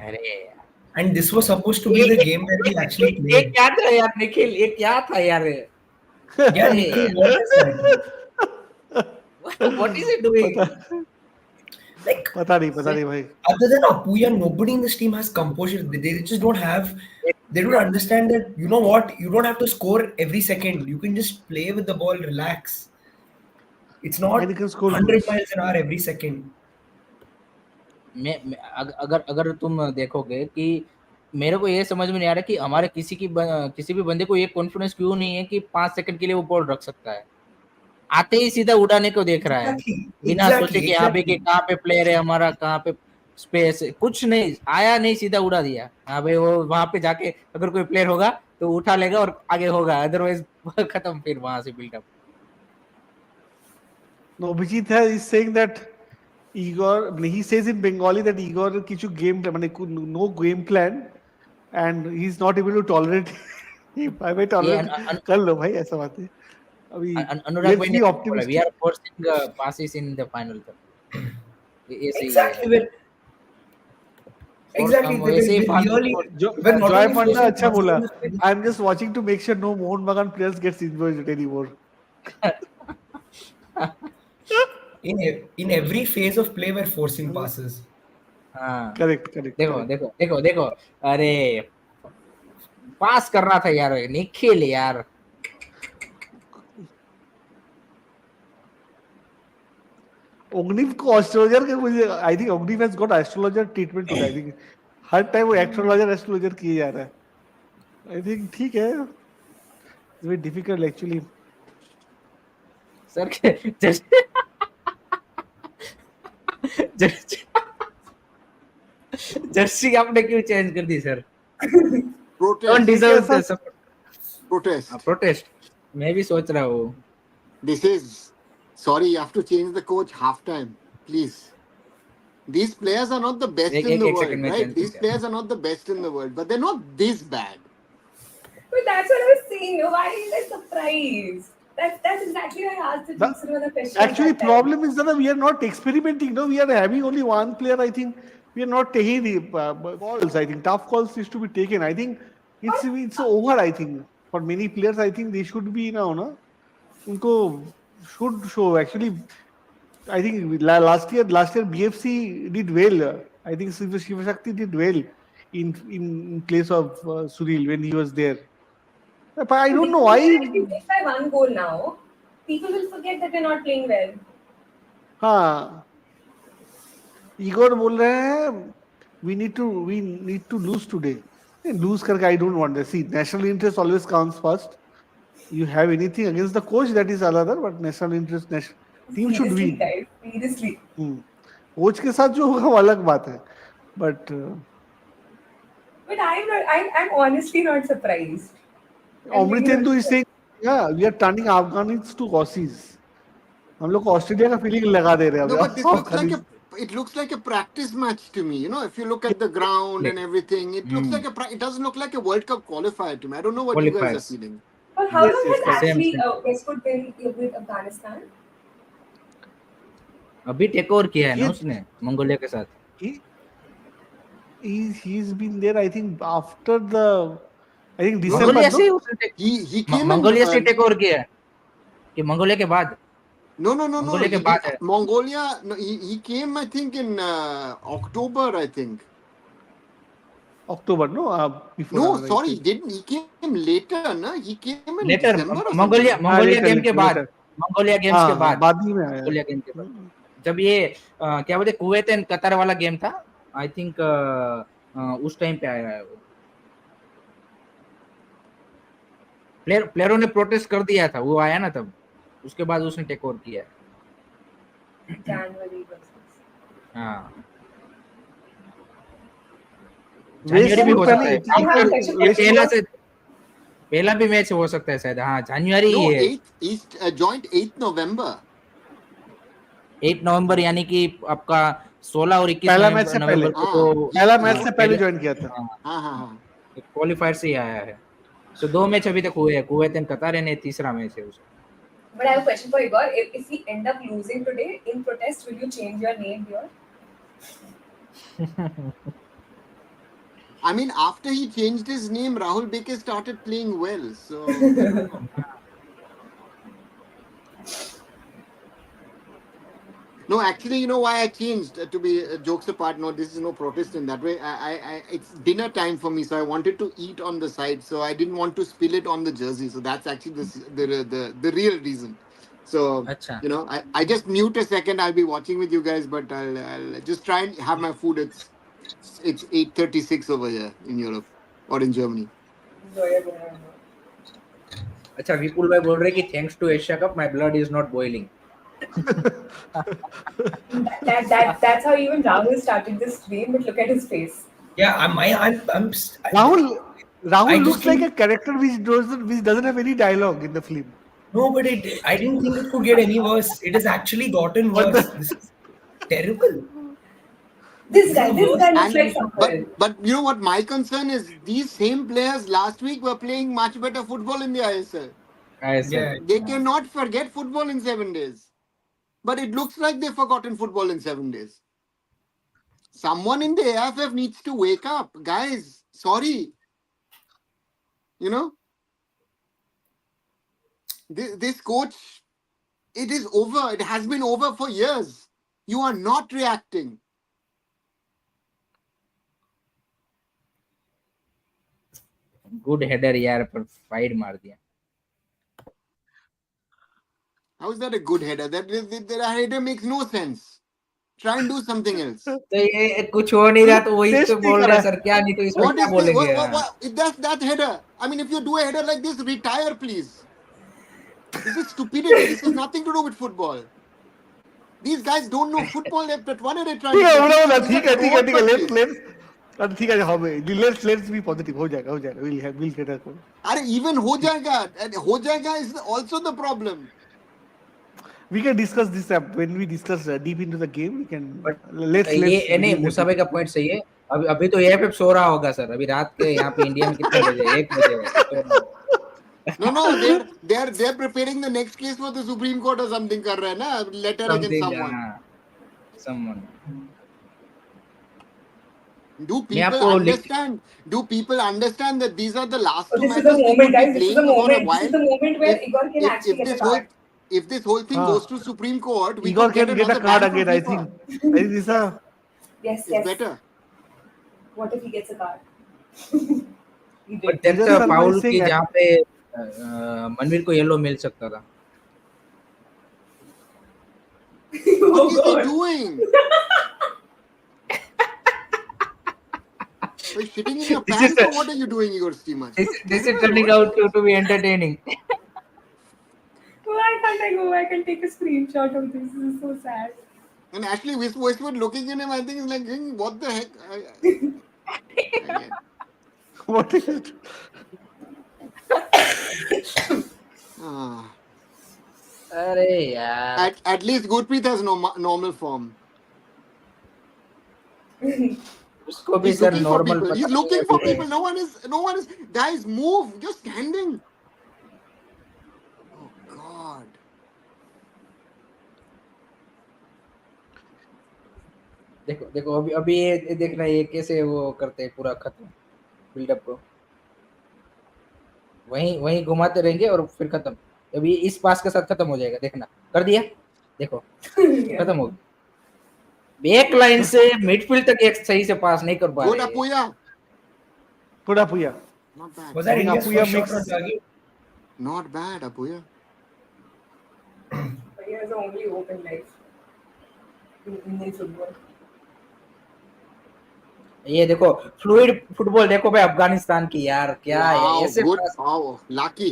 अरे यार, And this was supposed to be the game where we actually ये played. क्या था यार निखिल, ये क्या था यार? Yeah, अरे Nikhil, यार, what is that? what is it doing? Like, पता नहीं भाई। other than Apuya, nobody in this team has composure. They just don't have. They don't understand that. You know what? You don't have to score every second. You can just play with the ball, relax. It's not And you can score 100 goals. miles an hour every second. अगर तुम देखोगे कि मेरे को ये समझ में नहीं आ रहा कि हमारे किसी भी बंदे को ये कॉन्फिडेंस क्यों नहीं है कि 5 सेकंड के लिए वो बॉल रख सकता है। आते ही सीधा उड़ाने को देख रहा है, Exactly. बिना सोचे कि यहाँ पे कि Exactly. कहाँ पे प्लेयर है हमारा, कहाँ पे स्पेस है, कुछ नहीं आया, नहीं सीधा उड़ा दिया। हाँ भाई, वो वहां पे जाके अगर कोई प्लेयर होगा तो उठा लेगा और आगे होगा, अदरवाइज खत्म फिर वहां से buildup. No, Vijit is saying that Igor, he says in Bengali that Igor কিছু game no game plan and he's not able to tolerate. I may tolerate कर लो भाई ऐसा बात है। अभी अनुराग भाई let's ने be बोला we optimistic. Are forcing passes in the final तक, ये सही है। Exactly. Exactly. हम ऐसे ही फालतू Really, we're not Joy only Panda forcing अच्छा बोला। passes, I'm just watching to make sure no Mohan Bagan players gets injured anymore. in every phase of play, we're forcing passes. हाँ, Correct. देखो, अरे पास कर रहा था यार निखिल यार। Ogniv को astrologer के मुझे I think Ogniv has got astrologer treatment today. I think her time वो astrologer किए जा रहा है। I think ठीक है। It's very difficult actually. Sir Jersey आपने क्यों चेंज कर दी sir? Don't deserve the support. Protest. मैं भी सोच रहा हूँ। This is sorry. You have to change the coach half time, please. These players are not the best in the world, right? These players are not the best in the world, but they're not this bad. But that's what I was saying. No, why are you guys surprised? That's exactly why I asked the Jinxer question. Actually, problem is that we are not experimenting. No, we are having only one player. I think we are not taking the calls. I think tough calls is to be taken. I think it's over. I think for many players, I think they should be now. No, उनको should show actually. I think last year BFC did well. I think Shiva Shakti did well in place of Suril when he was there. But I don't know why. They beat by 1 goal now. People will forget that we're not playing well. हाँ, Igor बोल रहे हैं we need to lose today. Lose करके I don't want that. See, national interest always comes first. You have anything against the coach, that is another, but national interest, team should Seriously, win. guys. Seriously. Coach के साथ जो होगा वो अलग बात है, but But I'm honestly not surprised. I'm really Amritendu not is saying, yeah, we are turning Afghans to Aussies. हम लोग को ऑस्ट्रेलिया का फीलिंग लगा दे रहे हैं. No, but this looks like a practice match to me. You know, if you look at the ground and everything, it looks like it doesn't look like a World Cup qualifier to me. I don't know what you guys are Qualifiers. feeling. But how Yes, long yes, has yes. actually Same. Westwood been with Afghanistan? अभी take over किया है ना ये- उसने Mongolia के साथ. he's been there, I think, after the, I think December. Mongolia से No? उसने He came मंगोलिया से in. टेक ओवर किया है कि मंगोलिया के बाद. No. Mongolia के बाद है. Mongolia. No, he came, I think, in October. I think. October, no? Before. No, sorry, he didn't. He came later, no? He came in later December or Mongolia something. Mongolia later, game के बाद. later. Mongolia games के बाद. बाद ही में आया. Mongolia game के बाद. जब ये क्या बोलते कुवैत एंड कतर वाला गेम था, आई थिंक उस टाइम पे आया है वो. प्लेयरों ने प्रोटेस्ट कर दिया था, वो आया ना तब, उसके बाद उसने टेक ओवर किया. January versus. हाँ, West जनवरी भी हो Wood सकता है. पहले- पहला भी मैच हो सकता है शायद. हाँ, जनवरी No, है. 8th November. 8 नवंबर यानी कि आपका 16 और 21 पहला मैच से नवंबर पहले. को तो पहला मैच से पहले ज्वाइन किया था. हाँ. क्वालिफायर से ही आया है. सो 2 मैच अभी तक हुए हैं, कुवैत एंड कतर, ने तीसरा मैच है उसका. But I have a question for Igor. If we end up losing today in protest, will you change your name here? I mean, after he changed his name, Rahul Beke started playing well. So. No, actually, you know why I changed? To be jokes apart, no, this is no protest in that way. It's dinner time for me, so I wanted to eat on the side, so I didn't want to spill it on the jersey. So that's actually the real reason. So अच्छा. you know, I just mute a second. I'll be watching with you guys, but I'll just try and have my food. It's 8:36 over here in Europe or in Germany. अच्छा, विपुल भाई बोल रहे कि thanks to Asia cup my blood is not boiling. That's how even Rahul started this stream, but look at his face. Yeah, I'm Rahul I just looks like a think- character which doesn't have any dialogue in the film. No, but I didn't think it could get any worse. It has actually gotten What worse. This is terrible. This guy looks And, like someone. but you know what my concern is? These same players last week were playing much better football in the ISL. Yeah. They cannot forget football in 7 days. But it looks like they've forgotten football in 7 days. Someone in the AFF needs to wake up. Guys, sorry. You know? This coach, it is over. It has been over for years. You are not reacting. Good header यार, पर FIDE मार दिया. How is that a good header? That header makes no sense. Try and do something else. तो ये कुछ हो नहीं रहा तो वही तो बोल रहे हैं सर, क्या नहीं तो इसमें What क्या is बोलेंगे. what, that header? I mean, if you do a header like this, retire, please. This is stupidity. This has nothing to do with football. These guys don't know football. What are they trying to do? ठीक है. Let's be positive. हो जाएगा. We'll get a goal. अरे even हो जाएगा is also the problem. We can discuss this when we discuss deep into the game. We can. Let's. ये नहीं, मूसा भाई का पॉइंट सही है. अभी तो एएफएफ सो रहा होगा सर. अभी रात के यहाँ पे इंडिया में कितने बजे? 1 बजे. No, they're preparing the next case for the Supreme Court or something कर रहे हैं ना, letter against someone. Do people understand that these are the last two This is matches the they moment, could guys. be This is playing the for a moment. This while? is the moment where Igor can actually get a card. If this whole thing goes to Supreme Court, we Igor could can get a another card ban from again. I FIFA. think this is Yes. It's better. What if he gets a card? He But did. that's a foul की जहाँ पे मनवीर को yellow मिल सकता था. What is he God. doing? Are you shitting in your This pants is- or what are you doing, Igor Steamers? This is turning out to be entertaining. Why can't I go back and take a screenshot of this? This is so sad. And Ashley Westwood looking at him, I think he's like, what the heck? Again. What is it? Ah. अरे यार At least Gurpreet has normal form. उसको भी He's sir looking for normal people. पता He's नहीं looking है for अभी people. No one is. Guys, move. You're standing. Oh God. देखो देखो अभी अभी ये देखना ये कैसे वो करते हैं पूरा खत्म बिल्डअप को वहीं वहीं घुमाते रहेंगे और फिर खत्म अभी इस पास के साथ खत्म हो जाएगा देखना कर दिया देखो Yeah. खत्म हो गया बैक लाइन से मिडफील्ड तक एक सही से पास नहीं कर पा Good रहे Apuya. Put Apuya. Not bad. Was that think India's Apuya first shot makes- on target? Not bad, Apuya. But he has the only hope in life in Indian football. ये देखो फ्लूइड फुटबॉल देखो भाई अफगानिस्तान की यार क्या है Wow, ऐसे good. पास Wow, lucky.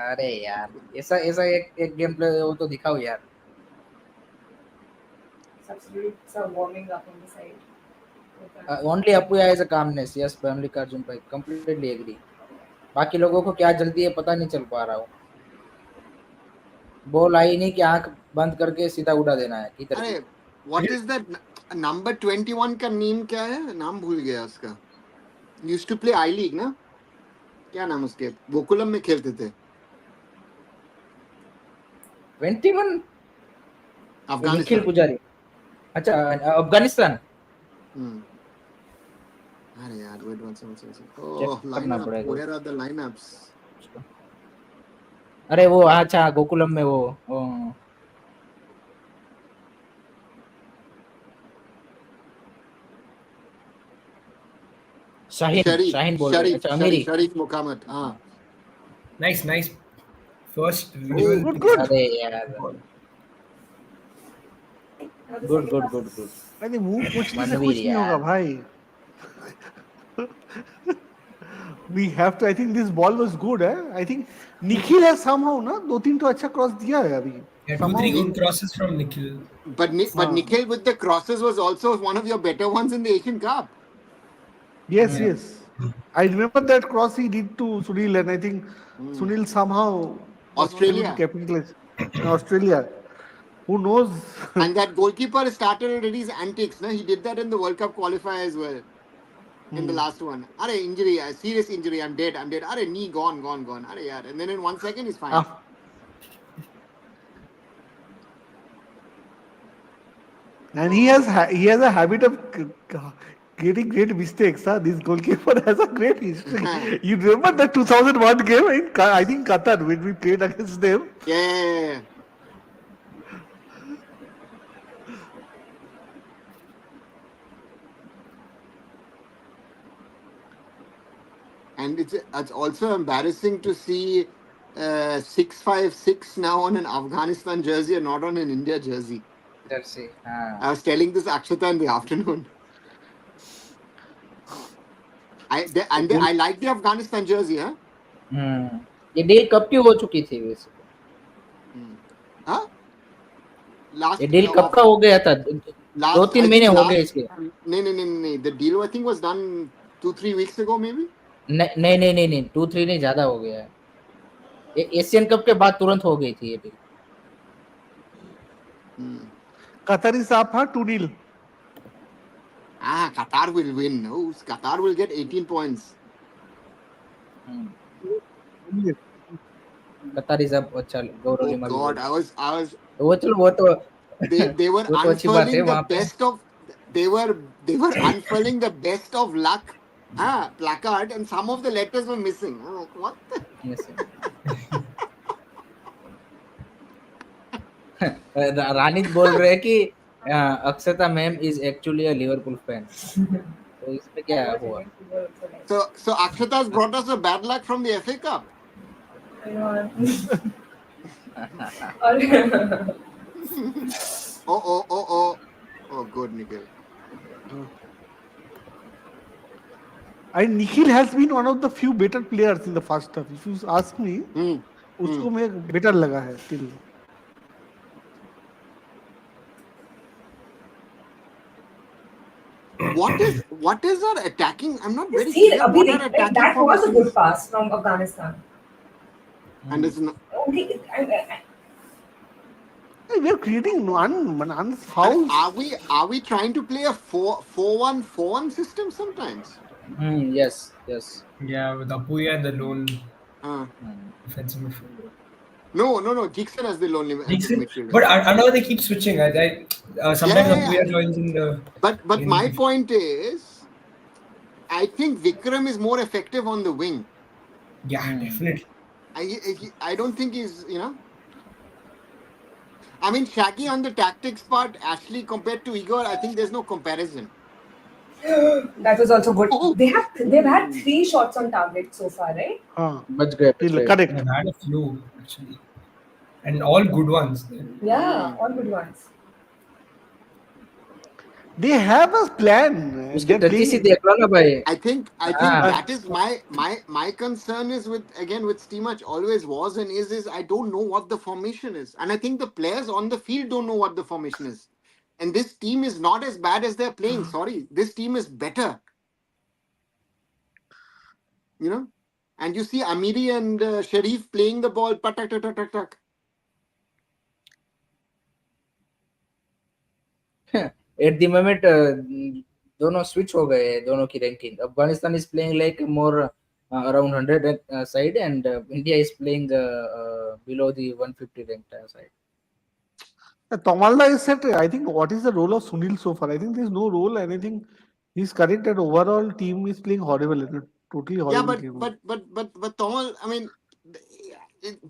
अरे यार ऐसा ऐसा एक गेम प्ले वो तो दिखाओ यार Substitutes are warming up on the side. Only Apuia as a कामनेस यस फैमिली कार्जुन भाई कंप्लीटली एग्री बाकी लोगों को क्या जल्दी है पता नहीं चल पा रहा हो बॉल आई नहीं कि आंख बंद करके सीधा उड़ा देना है किधर भी अरे what is that number 21 का नेम क्या है नाम भूल गया उसका used to play I League ना क्या नाम उसके गोकुलम में खेलते थे 21 निखिल अफगानिस्तान पुजारी अच्छा अफगानिस्तान अरे यार wait one second Check oh करना lineup पड़ेगा। where are the lineups अरे वो अच्छा गोकुलम में वो शाहीन बोल रहे हैं अच्छा अमीरी शरीफ मुकामत हाँ Nice. First visual. Good. अरे यार गुड अरे मुंह पोछने से मनवीर कुछ नहीं होगा यार। भाई we have to I think this ball was good I think Nikhil has somehow ना दो तीन तो अच्छा क्रॉस दिया है अभी Yeah, 2-3 good crosses from Nikhil. but Nikhil with the crosses was also one of your better ones in the Asian Cup. yes I remember that cross he did to Sunil and I think Sunil somehow was not able to Australia. capitalize in Australia who knows And that goalkeeper started already his antics. No? He did that in the World Cup qualifier as well. In the last one. Are injury, serious injury. I'm dead. Are knee gone. Are yaar. And then in 1 second he's fine. and he has a habit of getting great mistakes. This goalkeeper has a great history. You remember the 2001 game in I think Qatar when we played against them? Yeah. And it's also embarrassing to see 656 now on an Afghanistan jersey and not on an India jersey. Jersey हाँ I was telling this Akshata in the afternoon. I like the Afghanistan jersey, huh? ये deal कब की हो चुकी थी वैसे Huh? Last ये deal कब का हो गया था last, 2-3 I महीने think हो last- गए इसके नहीं. The deal I think was done 2-3 weeks ago maybe. नहीं 2-3 नहीं ज्यादा हो गया है ये एशियन कप के बाद तुरंत हो गई थी ये deal Qatar is up 2-0. Qatar will win. Oh, Qatar will get 18 points. कतार इज अब अच्छा गौरव Oh लिमल God, I was. वो चलो वो तो They were वो तो अच्छी बात है unfurling the वहाँ पे best of. They were unfurling the best of luck. Placard, and some of the letters were missing. I'm like, what? रानित बोल रहे हैं कि Akshata ma'am is actually a Liverpool fan तो इसमें क्या हुआ So Akshata's brought us a bad luck from the FA Cup. Oh, good, Nikhil. And Nikhil has been one of the few better players in the first half. If you ask me, उसको मैं better लगा है till. What is our attacking? I'm not very See, clear what our attacking that was a formation good is. pass from Afghanistan. And it's not. Only, We are creating one how. Are we trying to play a 4-1-4-1 system sometimes? Yes. Yeah, with Apuya and the lone defensive midfielder. No. Gixon as the lonely midfielder. But I know they keep switching. Sometimes Apuya joins in the. But my point is, I think Vikram is more effective on the wing. Yeah, definitely. I don't think he's, I mean, Shaggy on the tactics part, Ashley compared to Igor, I think there's no comparison. that was also good. They've had 3 shots on target so far, right? Much great. Correct. They've had a few actually, and all good ones. Yeah, all good ones. They have a plan. उसकी धरती सीधी अकलाना भाई. I think that is my concern is with Steamach always was and is I don't know what the formation is, and I think the players on the field don't know what the formation is, and this team is not as bad as they're playing. Sorry, this team is better. And you see Amiri and Sharif playing the ball, tak. At the moment, दोनों switch हो गए दोनों की ranking. Afghanistan is playing like more around 100 side, and India is playing below the 150 ranked side. Tomalda is set. I think what is the role of Sunil so far? I think there's no role, and I think he's correct that overall team is playing horrible. Totally horrible. Yeah, but Tomal, I mean,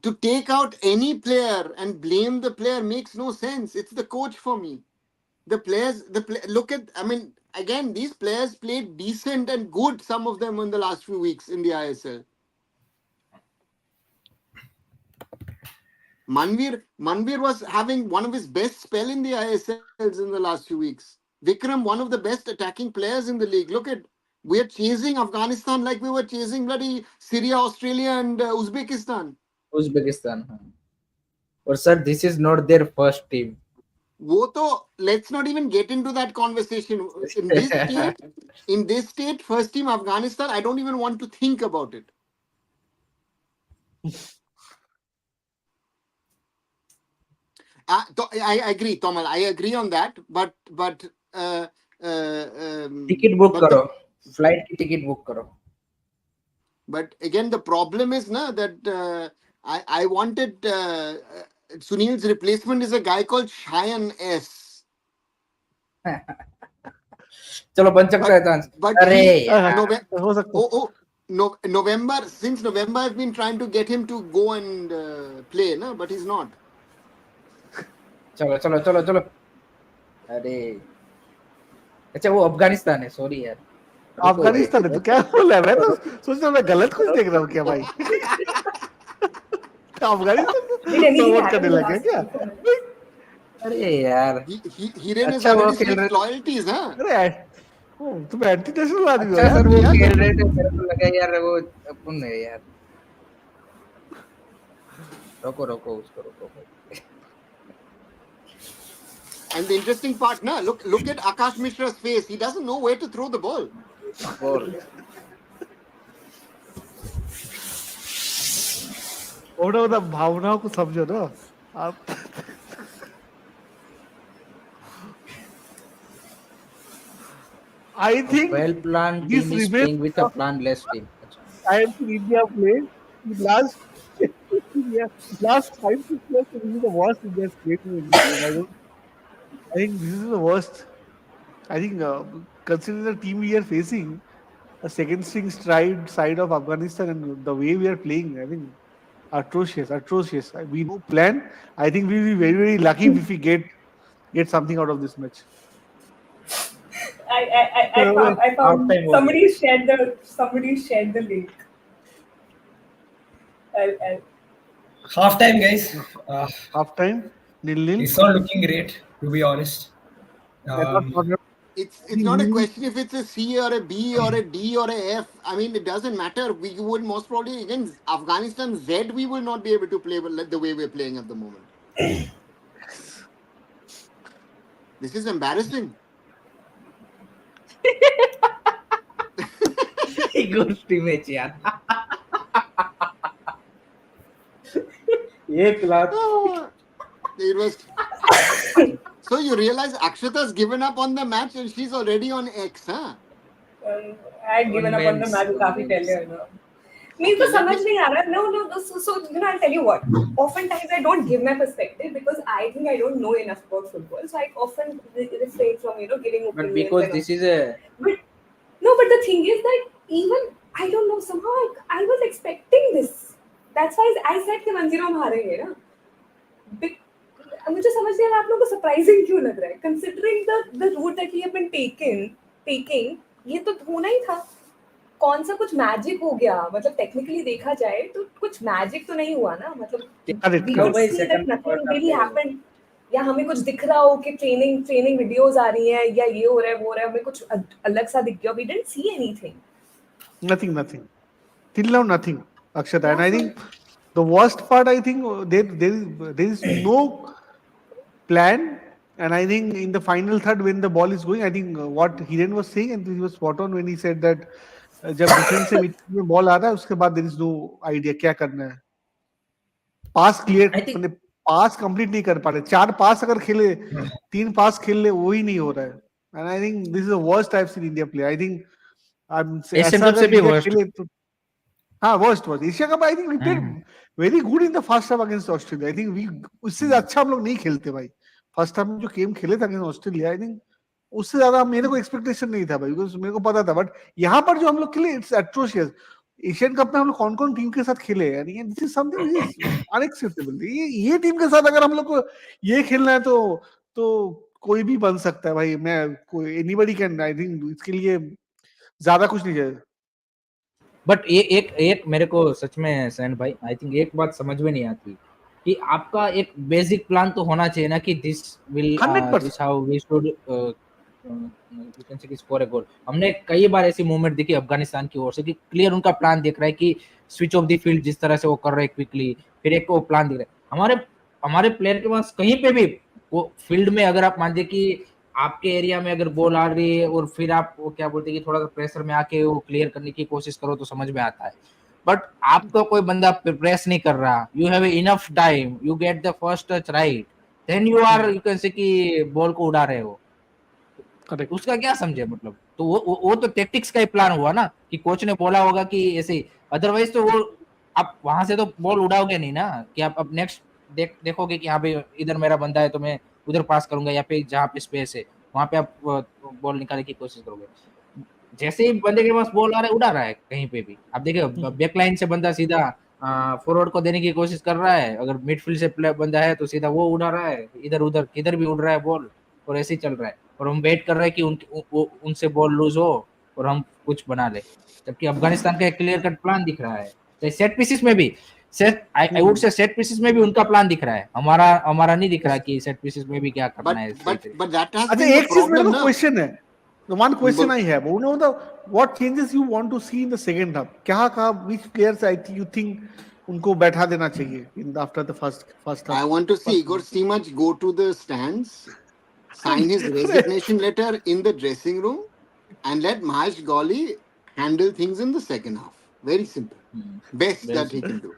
to take out any player and blame the player makes no sense. It's the coach for me. The players, look at, I mean, again, these players played decent and good, some of them in the last few weeks in the ISL. Manvir was having one of his best spell in the ISLs in the last few weeks. Vikram, one of the best attacking players in the league. Look at, we're chasing Afghanistan like we were chasing bloody Syria, Australia and Uzbekistan. Or sir, this is not their first team. Let's not even get into that conversation. In this state, first team Afghanistan, I don't even want to think about it. I agree, Tomal. I agree on that. But ticket book karo. Flight ki ticket book karo. But again, the problem is that I wanted Sunil's replacement is a guy called Shayan S. चलो बन सकता है chance. अरे November, since November I've been trying to get him to go and play, but he's not. चलो. अरे अच्छा वो अफगानिस्तान है. सॉरी यार. अफगानिस्तान है तो क्या बोला मैं तो सोच रहा मैं गलत कुछ देख रहा हूँ क्या भाई. अफगानिस्तान करने लगा क्या. अरे यार हीरे ने सारे लॉयल्टीज हैं. अरे तुम एंटी नेशनल आदमी हो यार. सर वो खेल रहे थे मेरे को लगा यार वो अपन है यार. रोको उसको. And the interesting part, look at Akash Mishra's face. He doesn't know where to throw the ball. और भावनाओं को समझो ना आप. I think well-planned team is playing with a planless team. I think India played last 5-6 years. This is the worst India's played. I think this is the worst. I think considering the team we are facing, a second string side of Afghanistan and the way we are playing, I think atrocious. We no plan. I think we'll be very, very lucky if we get something out of this match. I found somebody shared the link. Half time, guys. Half time, 0-0. It's not looking great. to be honest. Um, It's not a question if it's a C or a B or a D or a F. I mean, it doesn't matter. We would most probably against Afghanistan Z, we will not be able to play the way we're playing at the moment. This is embarrassing. गोष्टी में यार एक lakh Oh, it was. So you realize Akshata's given up on the match and she's already on X, huh? I had given up on the match काफी पहले है ना. नहीं तो समझ नहीं आ रहा. No. So you know, I'll tell you what. Oftentimes I don't give my perspective because I think I don't know enough about football. So I often refrain from giving but opinions. because this is a But no, but the thing is that even I don't know, somehow I was expecting this. That's why I said कि 1-0 हम हारेंगे ना. मुझे समझ नहीं आ रहा आप लोगों को सरप्राइजिंग क्यों लग रहा है considering the route that we have been taking. ये तो होना ही था. कौन सा कुछ मैजिक हो गया मतलब टेक्निकली देखा जाए तो कुछ मैजिक तो नहीं हुआ ना मतलब Correct, we correct. could see that nothing really happened. या हमें कुछ दिख रहा हो कि ट्रेनिंग वीडियोस आ रही हैं या ये हो रहा है वो हो रहा है हमें कुछ अलग सा दिख गया. We didn't see anything. Nothing. Till now, nothing, Akshata. And I Yeah, think the worst part, I think there is no plan. And I think in the final third, when the ball is going, I think what Hiren was saying, and he was spot on when he said that जब defence से mid में ball आ रहा है उसके बाद there is no idea क्या करना है. पास क्लियर I think मतलब पास कंप्लीट नहीं कर पा रहे. 4 पास अगर खेले 3 पास खेल ले वो ही नहीं हो रहा है. And I think this is the worst type scene India play. I think Asian ऐसा कप से अगर भी इंडिया वर्स्ट. खेले तो हाँ worst Asia cup. I think we played very good in the first half against Australia. I think we उससे अच्छा हम लोग नहीं खेलते भाई. फर्स्ट हाफ में जो गेम खेले थे अगेंस्ट ऑस्ट्रेलिया आई थिंक उससे ज्यादा मेरे को एक्सपेक्टेशन नहीं था भाई. बिकॉज मेरे को पता था. बट यहाँ पर जो हम लोग खेले इट्स एट्रोशियस. एशियन कप में हम लोग कौन कौन टीम के साथ खेले यार. This is something which is unacceptable. ये टीम के साथ अगर हम लोग को ये खेलना है तो कोई भी बन सकता है भाई. मैं कोई एनीबॉडी कैन. आई थिंक इसके लिए ज्यादा कुछ नहीं चाहिए. बट ये एक मेरे को सच में सैन भाई आई थिंक एक बात समझ में नहीं आती कि आपका एक बेसिक प्लान तो होना चाहिए ना कि this will 100%. This how we should you can say score a goal. हमने कई बार ऐसी मूवमेंट देखी अफगानिस्तान की ओर से कि क्लियर उनका प्लान दिख रहा है कि स्विच ऑफ द फील्ड जिस तरह से वो कर रहे हैं क्विकली. फिर एक वो प्लान दिख रहा है हमारे प्लेयर के पास कहीं पे भी वो फील्ड में. अगर आप मान लीजिए कि आपके एरिया में अगर बॉल आ रही है और फिर आप वो क्या बोलते हैं कि थोड़ा सा प्रेशर में आके वो क्लियर करने की कोशिश करो तो समझ में आता है. बट आपको कोई बंदा प्रेस नहीं कर रहा. You have enough time. You get the first touch right. Then you are you can say कि बॉल को उड़ा रहे हो. करेक्ट. उसका क्या समझे मतलब. तो वो तो टैक्टिक्स का ही प्लान हुआ ना कि कोच ने बोला होगा कि ऐसे. अदरवाइज तो वो आप वहां से तो बॉल उड़ाओगे नहीं ना कि आप अब नेक्स्ट देखोगे कि हाँ भाई इधर मेरा बंदा है तो मैं उधर पास करूंगा या फिर जहाँ पे स्पेस है वहां पे आप बॉल निकालने की कोशिश करोगे. जैसे ही बंदे के पास बॉल आ रहा है उड़ा रहा है कहीं पे भी. आप देखिए बैक लाइन से बंदा सीधा फॉरवर्ड को देने की कोशिश कर रहा है. अगर मिडफील्ड से बंदा है तो सीधा वो उड़ा रहा है. इधर उधर किधर भी उड़ रहा है बॉल और ऐसे ही चल रहा है. और हम वेट कर रहे हैं कि उनसे बॉल लूज हो और हम कुछ बना ले. जबकि अफगानिस्तान का एक क्लियर कट प्लान दिख रहा है. सेट पीसेस में भी I would say set pieces में भी उनका प्लान दिख रहा है. हमारा नहीं दिख रहा कि सेट पीसेस में भी क्या करना है. But that has अच्छा been the एक चीज मेरे problem, को na? क्वेश्चन है. The one question I have, you know, what changes you want to see in the second half? क्या कहा which players you think उनको बैठा देना चाहिए in after the first half? I want to see Igor Stimac go to the stands, sign his resignation letter in the dressing room, and let Mahesh Goli handle things in the second half. Very simple. Best that he can do.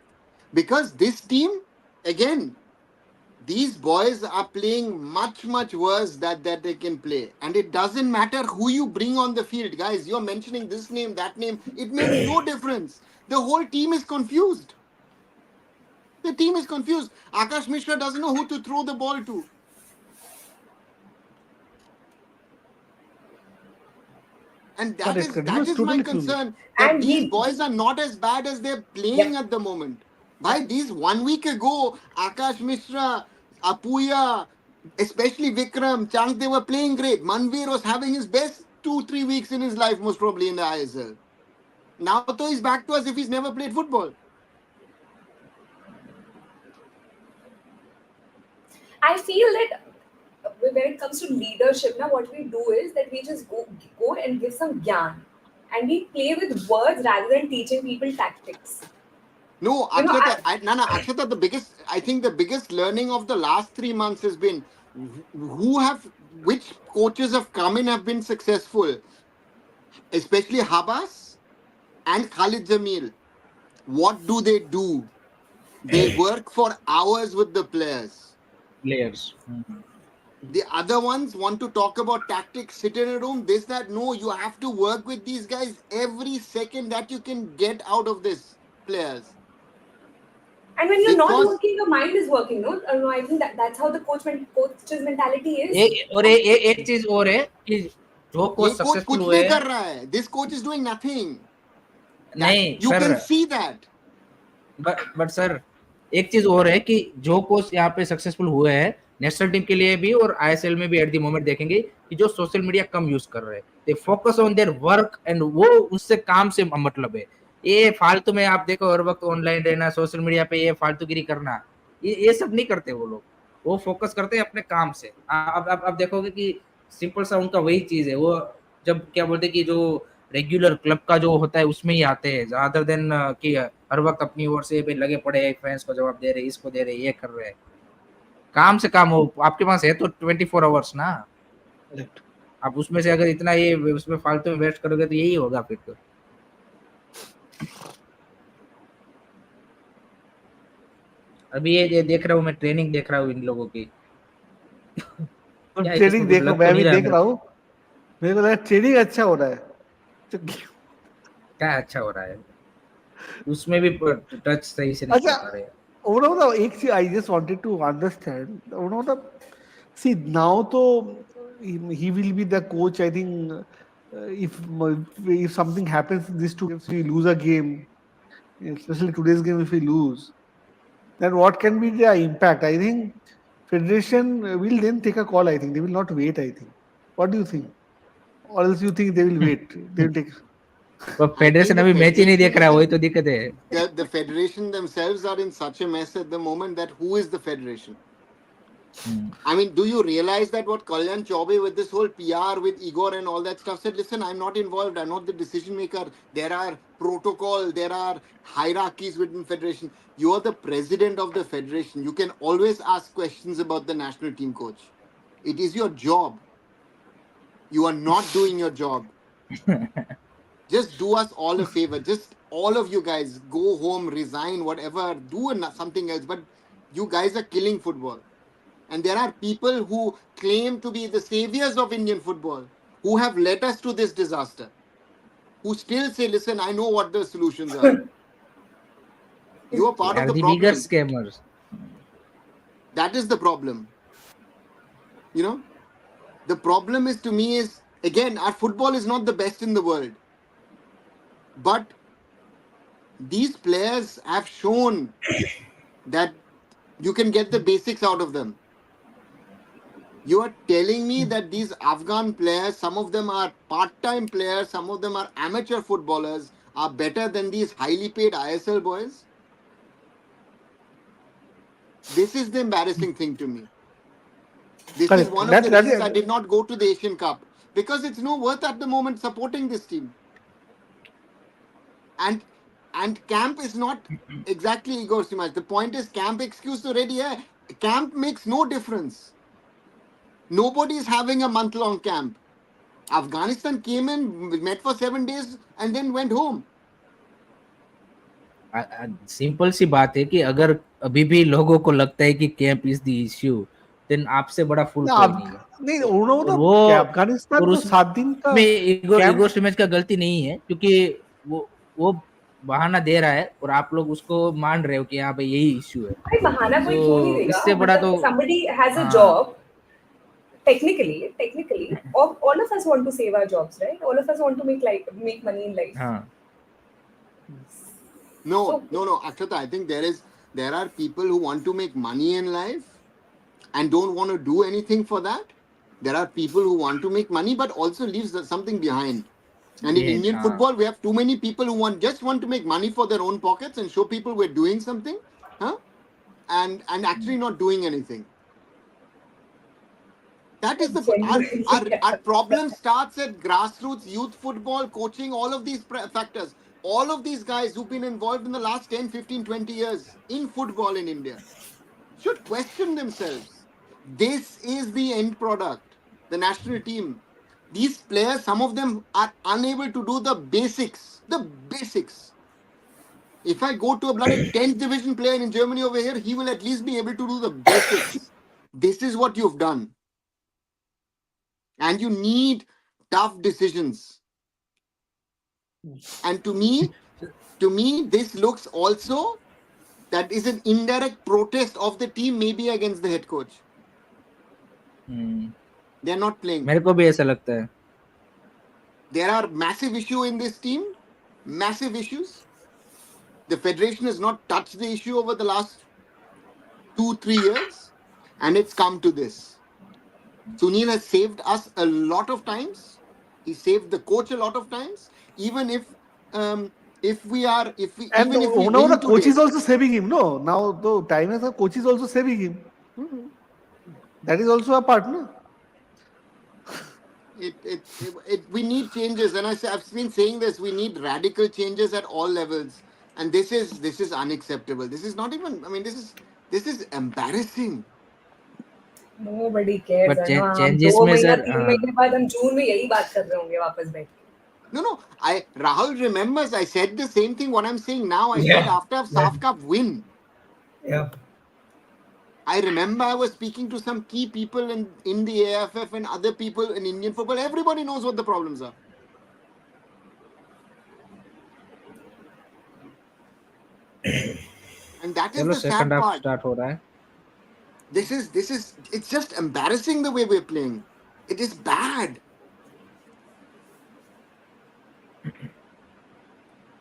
Because this team, again, these boys are playing much worse that they can play. And it doesn't matter who you bring on the field. Guys, you're mentioning this name, that name. It makes no difference. The whole team is confused. The team is confused. Akash Mishra doesn't know who to throw the ball to. And that Correct. is my concern. That And these boys are not as bad as they're playing at the moment. Bhai, these 1 week ago, Akash Mishra, Apuya, especially Vikram, Chang, they were playing great. Manveer was having his best 2-3 weeks in his life, most probably in the ISL. Now though he's back to us if he's never played football. I feel that when it comes to leadership, now what we do is that we just go and give some gyan, and we play with words rather than teaching people tactics. No, You know, Akshata, Akshata, I think the biggest learning of the last 3 months has been which coaches have come in have been successful, especially Habas and Khalid Jamil. What do? They work for hours with the players. players. The other ones want to talk about tactics, sit in a room, this, that. No, you have to work with these guys every second that you can get out of this players. and when you're not Because working, your mind is working. No, I think that's how the coach's mentality is. एक चीज और है कि जो coach ये coach successful कुछ हुए नहीं कर रहा है. This coach is doing nothing. नहीं You sir, can see that. But sir एक चीज और है कि जो कोच यहाँ पे सक्सेसफुल हुए हैं नेशनल टीम के लिए भी और आईएसएल में भी एट द मोमेंट देखेंगे कि जो सोशल मीडिया कम यूज कर रहे हैं, they focus on their work and वो उससे काम से मतलब है. ये फालतू में आप देखो हर वक्त ऑनलाइन रहना, सोशल मीडिया पे ये फालतूगिरी करना, ये सब नहीं करते वो लोग. वो फोकस करते हैं अपने काम से. अब देखोगे कि सिंपल सा उनका वही चीज है. वो जब क्या बोलते हैं कि जो रेगुलर क्लब का जो होता है उसमें ही आते हैं ज्यादा देन कि हर वक्त अपनी ओर से भी लगे पड़े हैं, फैंस को जवाब दे रहे, इसको दे रहे, ये कर रहे हैं. काम से काम हो आपके पास है तो 24 आवर्स ना. आप उसमें से अगर इतना ये उसमें फालतू में वेस्ट करोगे तो यही होगा फिर तो. अभी ये देख रहा हूँ मैं, ट्रेनिंग देख रहा हूँ इन लोगों की. ट्रेनिंग देखो, मैं भी देख रहा हूँ. मेरे को लगा ट्रेनिंग अच्छा हो रहा है. क्या अच्छा हो रहा है उसमें भी टच सही से नहीं कर पा रहे. मतलब एक चीज I just wanted to understand. मतलब see now तो he will be the coach. I think if something happens in these 2 games, we lose a game, especially today's game, if we lose, then what can be the impact? I think Federation will then take a call. I think they will not wait. I think. What do you think? Or else you think they will wait? They will take. Federation अभी match ही नहीं देख रहा, वही तो दिक्कत है. The federation themselves are in such a mess at the moment that who is the federation? I mean, do you realize that what Kalyan Chaube with this whole PR with Igor and all that stuff said, listen, I'm not involved, I'm not the decision maker. There are protocol, there are hierarchies within federation. You are the president of the federation. You can always ask questions about the national team coach. It is your job. You are not doing your job. Just do us all a favor. Just all of you guys go home, resign, whatever, do something else. But you guys are killing football. And there are people who claim to be the saviors of Indian football, who have led us to this disaster, who still say, listen, I know what the solutions are. You are part of the problem. Bigger scammers. That is the problem. You know, the problem is, to me, is, again, our football is not the best in the world. But these players have shown that you can get the basics out of them. You are telling me that these Afghan players, some of them are part-time players, some of them are amateur footballers, are better than these highly paid ISL boys? This is the embarrassing thing to me. This is one of the reasons I did not go to the Asian Cup. Because it's no worth at the moment supporting this team. And camp is not exactly Igor Simas. The point is, camp excuse already hai. Camp makes no difference. Nobody is having a month-long camp. Afghanistan came in, met for 7 days and then went home. Simple सी बात है कि अगर अभी भी लोगों को लगता है कि camp is the issue, then आपसे बड़ा फुल कोई नहीं है. नहीं, वो अफगानिस्तान तो 7 दिन का में इगोर सिमेज का गलती नहीं है, क्योंकि वो बहाना दे रहा है और आप लोग उसको मान रहे हो कि यहाँ पे यही इश्यू है. भाई बहाना कोई क्यों नहीं देगा? इससे बड़ा तो somebody has a job. Technically, all of us want to save our jobs, right? All of us want to make money in life. No, Akshata, I think there are people who want to make money in life and don't want to do anything for that. There are people who want to make money but also leave something behind. And in Indian football, we have too many people who just want to make money for their own pockets and show people we're doing something, and actually not doing anything. That is Genuinely, our problem starts at grassroots, youth football, coaching, all of these factors. All of these guys who've been involved in the last 10, 15, 20 years in football in India should question themselves. This is the end product, the national team. These players, some of them are unable to do the basics. The basics. If I go to a bloody 10th division player in Germany over here, he will at least be able to do the basics. This is what you've done. And you need tough decisions. And to me, this looks also that is an indirect protest of the team, maybe against the head coach. They are not playing. मेरे को भी ऐसा लगता है. There are massive issues in this team. Massive issues. The federation has not touched the issue over the last 2-3 years. And it's come to this. Sunil has saved us a lot of times. He saved the coach a lot of times. Even if we and even if we now win the coach today, is also saving him. No, now the time is the coach is also saving him. That is also a part, no? we need changes, and I've been saying this. We need radical changes at all levels, and this is unacceptable. This is not even. I mean, this is embarrassing. nobody cares. But है ना, हम changes 2 में महीना sir 3 महीने बाद हम जून में यही बात कर रहे होंगे वापस बैठ के. No. Rahul remembers. I said the same thing. What I'm saying now, I Yeah. said after SAF Cup win. Yeah. I remember I was speaking to some key people in the AFF and other people in Indian football. Everybody knows what the problems are. And that is चलो the sad second half part. start हो रहा है. This is it's just embarrassing the way we're playing. It is bad.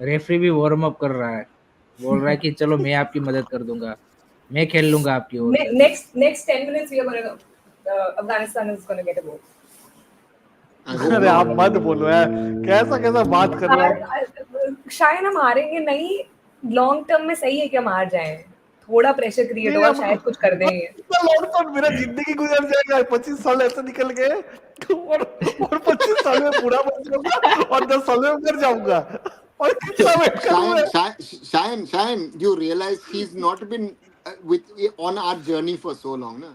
Referee भी warm up कर रहा है, बोल रहा है कि चलो मैं आपकी मदद कर दूंगा, मैं खेल लूंगा आपकी ओर से. Next 10 minutes we are going to Afghanistan is going to get a goal. अरे आप मत बोलो यार, कैसा बात कर रहे हो. शायद हम हारेंगे नहीं, लॉन्ग टर्म में सही है कि हम हार जाएं, थोड़ा प्रेशर क्रिएट होगा, शायद कुछ कर देंगे. इतना लॉन्ग टर्म मेरा जिंदगी गुजर जाएगा. 25 साल ऐसे निकल गए और 25 साल में पूरा बन जाऊंगा और 10 साल में मर जाऊंगा. और कितना वेट करूंगा. Shayan, you realize he's not been on our journey for so long, na?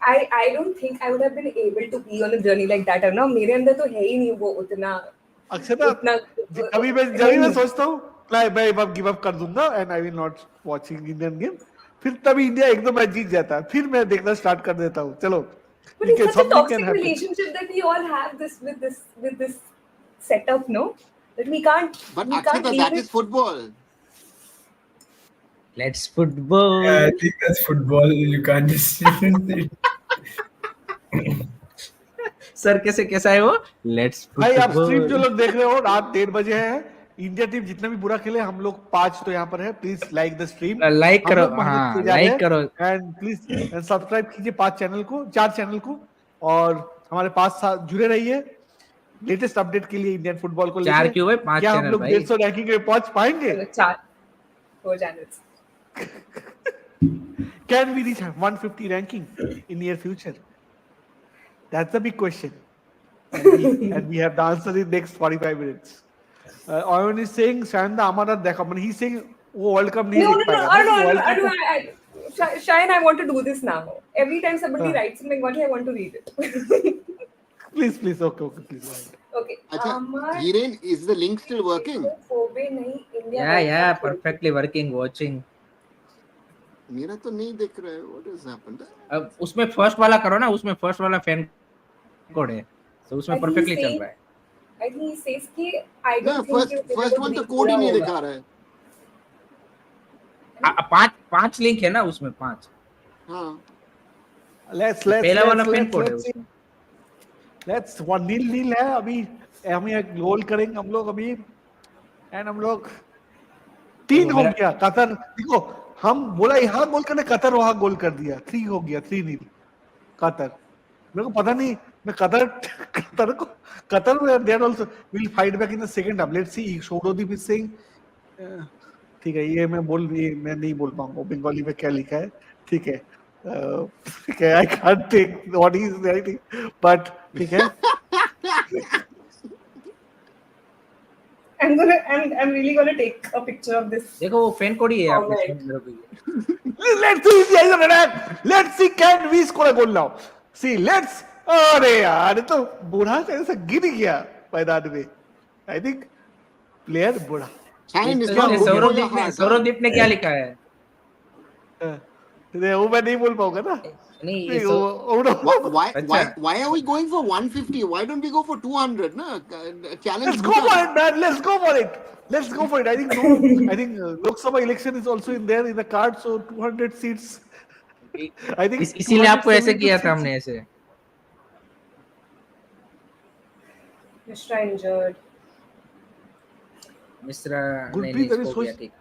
I don't think I would have been able to be on a journey like that. है ना, मेरे अंदर तो है ही नहीं वो उतना. अक्षता, जब मैं सोचता हूँ मैं गिव अप कर दूंगा and I will not watching Indian game, फिर तभी इंडिया एक दो मैच जीत जाता है, फिर मैं देखना स्टार्ट कर देता हूँ. चलो, but it's such a toxic relationship that we all have with this setup, no? That we can't. But we Akshata, can't that is football. Let's football. Yeah, I think that's football. You can't just. Sir कैसा है वो? Let's भाई आप stream जो football. लोग देख रहे हो, रात 1:30 बजे है. इंडिया टीम जितना भी बुरा खेले, हम लोग 5 तो यहाँ पर है. Please like the stream, like करो. हाँ, लाइक करो एंड प्लीज सब्सक्राइब कीजिए 4 चैनल को और हमारे पास जुड़े रहिए लेटेस्ट अपडेट के लिए इंडियन फुटबॉल को लेकर. 4 क्यों है? 5 क्या हम चैनल लोग भाई. 150 रैंकिंग में पहुंच पाएंगे? 4 channels. Can we reach 150 ranking in near future? That's the big question. And we have the answer in next 45 minutes. Owen is saying, Shanda Amara dekha. He's saying, वो World Cup नहीं देख पाएगा. No. Shine, I want to do this now. Every time somebody writes something, I want to read it. Please. Okay, please. Okay. Hiren, is the link still working? Yeah, perfectly working. Watching. मेरा तो नहीं दिख रहा है. What has happened? अब उसमें first वाला करो ना, उसमें फर्स्ट वाला फैन कोड है, तो उसमें परफेक्टली चल रहा है. I think he says कि I don't think first one तो कोड ही नहीं दिखा रहा है. 5 लिंक है ना उसमें, 5. हाँ. Let's पहला वाला फैन कोड है उसमें. Let's 1-0 है अभी. हम एक गोल करेंगे हम लोग अभी, एंड हम लोग 3 हो गया. कतर देखो, हम बोला यहाँ गोल करने, कतर वहां गोल कर दिया. 3 हो गया, 3-0 कतर. मेरे को पता नहीं, मैं कतर में they also will fight back in the second half. Let's see. Shourodip is saying, ठीक है, ये मैं नहीं बोल पाऊंगा बंगाली में क्या लिखा है. ठीक है, Okay, I can't take what he's writing, but okay. I'm really gonna take a picture of this देखो वो फैन कोड ही है आपने comment. मेरे को ये। Let's see India is on attack. Let's see can we score a goal now. See, let's. अरे यार ये तो बूढ़ा कैसे गिर गया मैदान में. I think player बूढ़ा. Shine, it's इसमें not good for your सौरभदीप ने heart. सौरभदीप ने क्या लिखा है? वो मैं नहीं बोल पाऊंगा ना. नहीं नहीं, ये Why are we going for 150? Why don't we go for 200? No? Challenge. Let's go for it, man. Let's go for it. Let's go for it. I think no. I think Lok Sabha election is also in there in the card. So 200 seats. I think इसीलिए आपको ऐसे 272 किया था seats. हमने ऐसे. Mishra injured. Mishra नहीं Gurpreet, अभी इसको सोच- किया ठीक.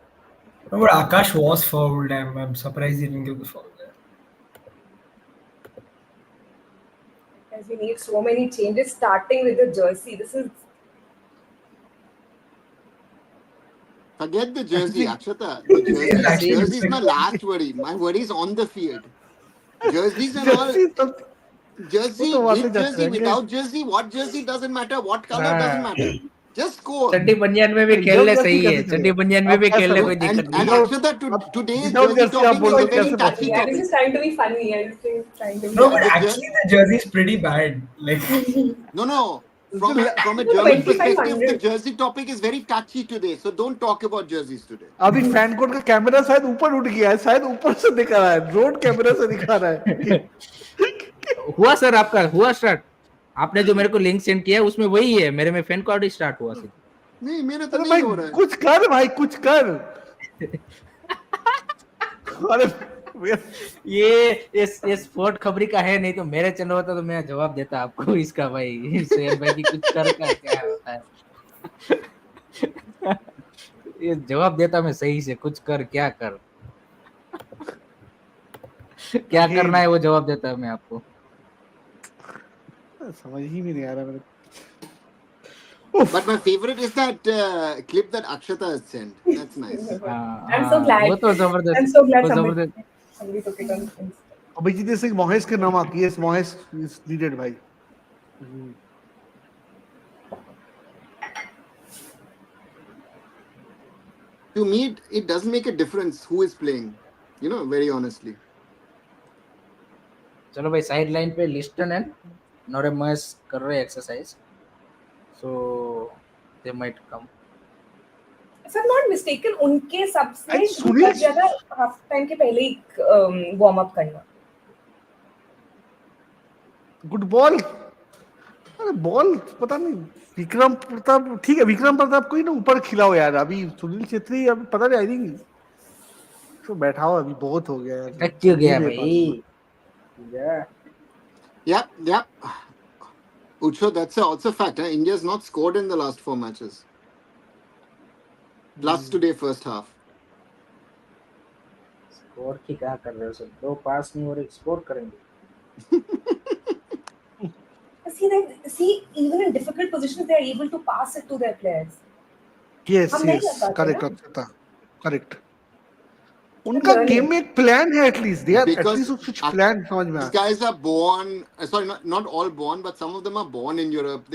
No, but Akash was fouled. I'm surprised he didn't give the foul there. As we need so many changes, starting with the jersey. This is Forget the jersey, Actually- Akshata. The jersey, Actually, jersey is my last worry. My worry is on the field. Jerseys and all. Jersey is something- Jersey, वो तो वहाँ से with जाते jersey, रहेंगे. without jersey, what jersey doesn't matter, what color हाँ. doesn't matter. Just score. चड्डी बनियान में भी Without खेलने jersey सही है. कैसे चड्डी चलेगा? बनियान में आप भी क्या खेलने करो? कोई दिक्कत And नहीं. Without- Akshata, today's without jersey jersey आप topic बोल is रहे a very कैसे touchy पता? yeah, this topic. is trying to be funny. I'm just trying to be No, Yeah, but the actually the jersey is pretty bad. Like, No. From a German 2500. perspective, the jersey topic is very touchy today. So don't talk about jerseys today. अभी fan code का camera शायद ऊपर उठ गया है. शायद ऊपर से दिखा रहा है. ड्रोन कैमरा से दिखा रहा है. हुआ सर आपका हुआ स्टार्ट. आपने जो मेरे को लिंक सेंड किया उसमें वही है. मेरे में फैन कोड ही स्टार्ट हुआ सर. नहीं मेरा तो अरे नहीं भाई हो रहा है. कुछ कर भाई कुछ कर. अरे ये स्पोर्ट खबरी का है. नहीं तो मेरे चैनल होता तो मैं जवाब देता आपको इसका भाई. सोहेल भाई की कुछ कर का क्या होता है. ये जवाब देता मैं सही से. कुछ कर क्या कर क्या करना है वो जवाब देता मैं आपको. समझ ही नहीं आ रहा मेरे. But my favorite is that clip that Akshata has sent. That's nice. I'm so glad. वो तो जबरदस्त. I'm so glad वो somebody, जबरदस्त. somebody took it on Insta. Abhijit Singh Mohesh के नमक. यस मोहेश इज नीडेड भाई. To me, it doesn't make a difference who is playing. Very honestly. चलो भाई साइड लाइन पे लिस्टन एंड नॉरेमस कर रहे exercise. So they might come. If I'm not mistaken, उनके सबसे अरे शुरू सुनील- कर दिया था हाफ टाइम के पहले ही वार्म अप करना. Good ball. अरे बॉल पता नहीं. विक्रम प्रताप ठीक है. विक्रम प्रताप को ही ना ऊपर खिलाओ यार. अभी सुनील छेत्री अभी पता नहीं. आई थिंक तो बैठाओ अभी. बहुत हो गया यार. थक क्यों गया भाई. Yep. Ucho, that's also fact. India's not scored in the last 4 matches. Plus today, first half. Score की क्या कर रहे हो सर. दो पास नहीं हो रहे स्कोर करेंगे. See, even in difficult positions, they are able to pass it to their players. Yes हम नहीं यस कर पाते करेक्ट ना? अक्षता करेक्ट. उनका learning. गेम में एक प्लान है. At least they are Because at least कुछ प्लान समझ में आ. These guys are born. Sorry, not all born, but some of them are born in Europe.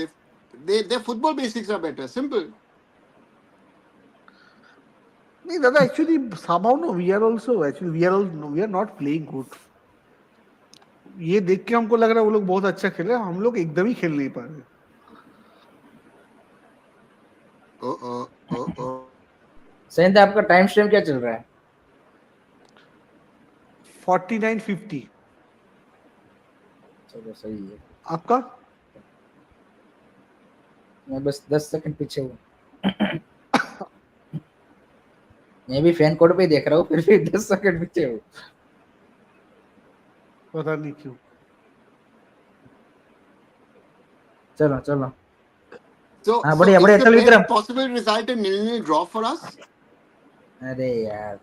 Their football basics are better. Simple. नहीं दादा actually somehow no we are also actually we are not playing good. ये देख के हमको लग रहा है वो लोग बहुत अच्छा खेल रहे हैं. हम लोग एकदम ही खेल नहीं पा रहे. Oh. सैन आपका टाइम स्ट्रीम क्या चल रहा है. 49-50. चलो सही है. आपका मैं बस 10 सेकंड पीछे हूँ. मैं भी फैन कोड पे देख रहा हूँ फिर भी 10 सेकंड पीछे हूँ. पता नहीं क्यों. चलो चलो. So, हाँ, बढ़िया, is the चल Vikram. best possible result a 0-0 draw for us? अरे यार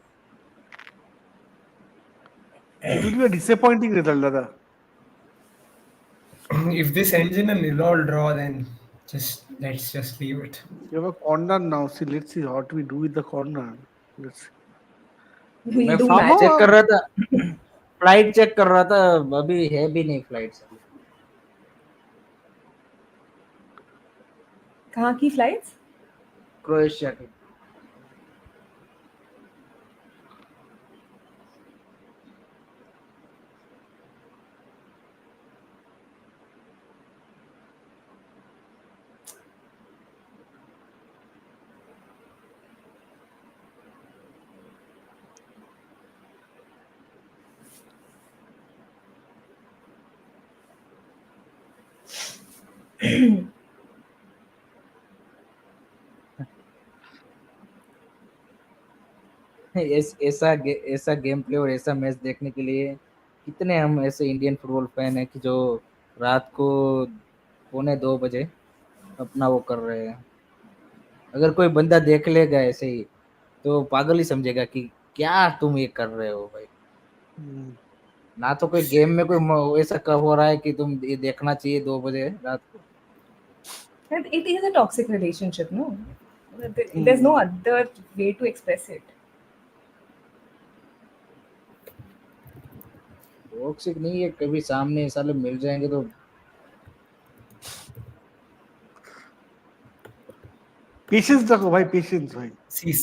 it will be a disappointing result दादा. if this ends in a 0-0 draw, then let's just leave it. You have a corner now. See, let's see what we do with the corner. Let's see. We मैं do Somehow- match. Check कर रहा था. Flight check कर रहा था, अभी है भी नहीं फ्लाइट से। कहाँ की फ्लाइट्स? क्रोएशिया की। ऐसा गेम प्ले और ऐसा मैच देखने के लिए कितने हम ऐसे इंडियन फुटबॉल फैन है कि जो रात को 1:45 अपना वो कर रहे हैं। अगर कोई बंदा देख लेगा ऐसे ही तो पागल ही समझेगा कि क्या तुम ये कर रहे हो भाई। ना तो कोई गेम में कोई ऐसा कब हो रहा है कि तुम ये देखना चाहिए 2 बजे रात को। It is a toxic relationship, no? There's no other way to express it. Toxic नहीं है, कभी सामने साले मिल जाएंगे तो पेशेंस रखो भाई, पेशेंस भाई। See,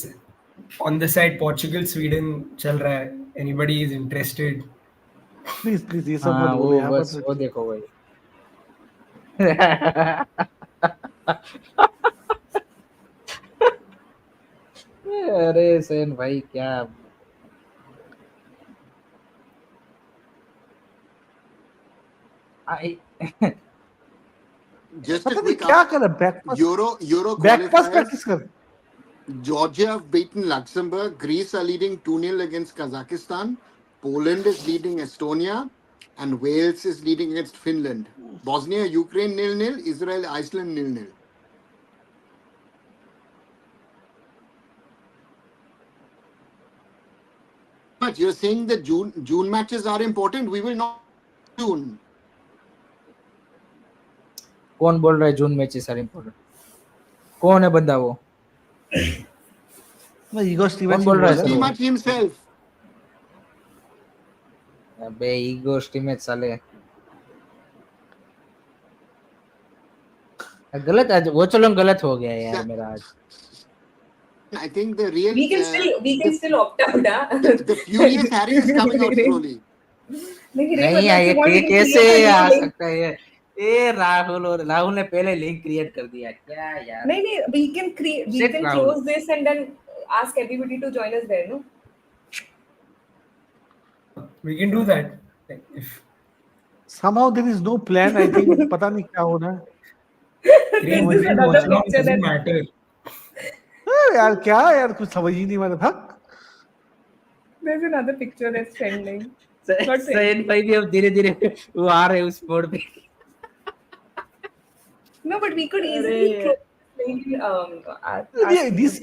on the side Portugal Sweden चल रहा है, anybody is interested? Please please ये सब मत हाँ बोलो वो यहाँ बस पर। वो देखो भाई। अरे सेन भाई क्या आई Just a पता नहीं quick क्या कर बैक Euro बैकपास qualifiers. प्रैक्टिस कर। Georgia have beaten Luxembourg. Greece are leading 2-0 against Kazakhstan. Poland is leading Estonia. And Wales is leading against Finland. Bosnia, Ukraine 0-0. Israel, Iceland 0-0. But you're saying that June matches are important. We will not June. कौन बोल रहा है जून matches are important? कौन है बंदा वो? ना ego कौन स्टीवेंस ही बोल रहा है बोल सर Pretty वो? much himself. अबे ईगो स्टीमेट साले गलत। आज वो चलो गलत हो गया यार मेरा आज। I think the real We can still opt out, huh? the furious Harry is coming out slowly. नहीं मतलब ये you कैसे want to uh create a new सकता है ये राहुल ने पहले लिंक क्रिएट कर दिया क्या यार? नहीं, we Shit, can Rahul. close this and then ask everybody to join us there, no? We can do that. Like, if somehow there is no plan, I think पता नहीं क्या हो रहा है। Green This is Green another Watchalong picture doesn't that matter. यार क्या यार कुछ समझ ही नहीं आ रहा था। there's another picture that's trending. Not सैन भाई भी अब धीरे धीरे वो आ रहे उस मोड पे। No, but we could easily अरे close maybe Yeah, this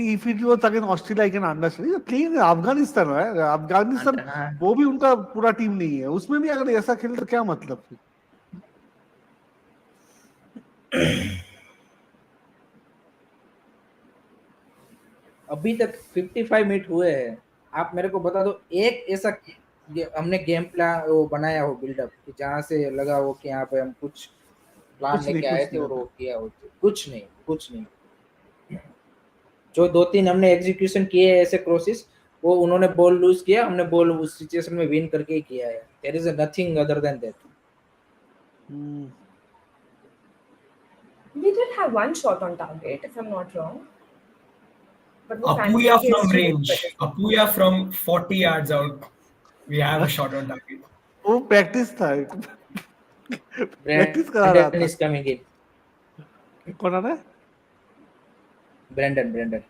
if it was again Australia, I can understand. They're playing in Afghanistan, right? Afghanistan, वो भी उनका पूरा टीम नहीं है, उसमें भी अगर ऐसा खेले तो क्या मतलब फिर? अभी तक 55 मिनट हुए हैं। आप मेरे को बता दो एक ऐसा हमने गेम प्लान वो बनाया हो बिल्डअप कि जहाँ से लगा हो कि यहाँ पे हम कुछ प्लान लेके आए थे और वो किया हो। कुछ नहीं। जो 2-3 हमने एग्जीक्यूशन किए ऐसे क्रॉसेस वो उन्होंने बॉल लूज किया, हमने बॉल उस सिचुएशन में विन करके ही किया है। There is nothing other than that. We did have one shot on target, if I'm not wrong. But वो Apuya fantasy from history range. Apuya from 40 yards out. We have a shot on target. वो practice था, practice करा रहा Brendan था। Is coming in. कौन आ रहा है? Brendan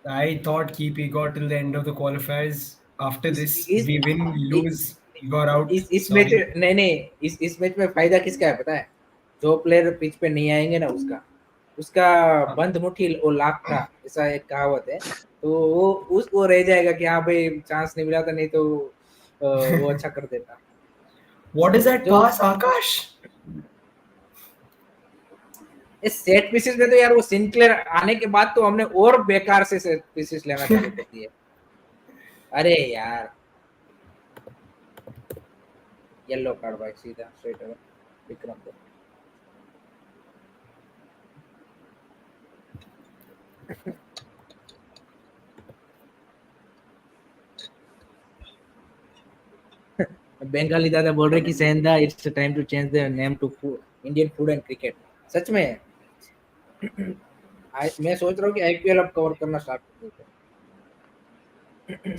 I thought KP got till the end of the qualifiers. After this, इस we win, we lose, he got out. इस मैच Sorry. नहीं इस मैच में फायदा किसका है पता है? जो प्लेयर पिच पे नहीं आएंगे ना उसका बंद मुट्ठी वो लाख का, ऐसा एक कहावत है। तो वो रह जाएगा कि हाँ भाई चांस नहीं मिला था, नहीं तो वो अच्छा कर देता। What is that जो pass, Akash? इस सेट पीसेस में तो यार वो सिंक्लेयर आने के बाद तो हमने और बेकार से सेट पीसेस लेना चालू कर दिए। अरे यार येलो कार्ड भाई सीधा स्ट्रेट अवे विक्रम को। बंगाली दादा बोल रहे कि सेंधा it's time to change the name to Indian food and cricket. सच में मैं सोच रहा हूँ कि आईपीएल अब कवर करना स्टार्ट कर देते हैं।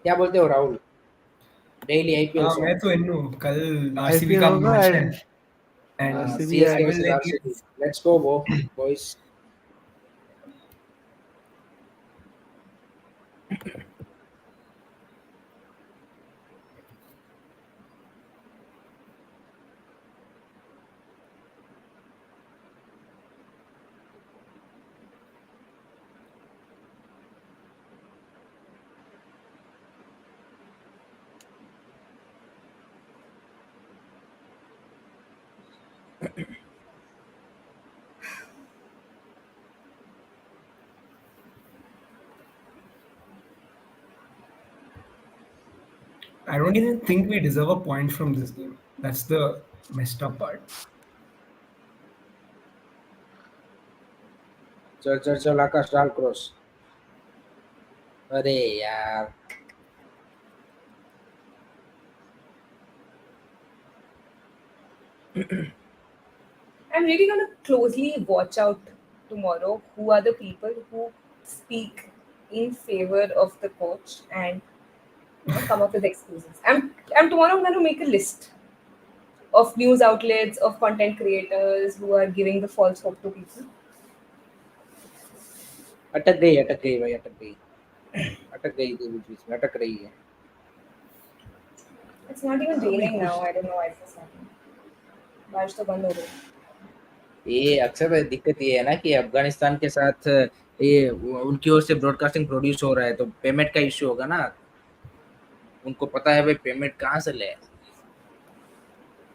क्या बोलते हो राहुल? डेली आईपीएल हाँ, मैं सॉन्ग। तो इन हूँ। कल आरसीबी आईपीएल का होगा मैच है and and RCB CSK and versus RCB. Let's go boys. I don't even think we deserve a point from this game. That's the messed up part. चल चल चल आकाश डाल क्रॉस। अरे यार I'm really gonna closely watch out tomorrow who are the people who speak in favor of the coach and come up with excuses. I'm tomorrow gonna make a list of news outlets, of content creators who are giving the false hope to people. अटक गई भाई अटक गई थी बीच बीच में अटक रही है। It's not even अभी raining कुछ now. I don't know why this happening. बारिश तो बंद हो गई। ये अक्सर दिक्कत ये है ना कि अफगानिस्तान के साथ ये उनकी ओर से ब्रॉडकास्टिंग प्रोड्यूस हो रहा है तो पेमेंट का इश्यू होगा ना। उनको पता है भाई पेमेंट कहाँ से ले।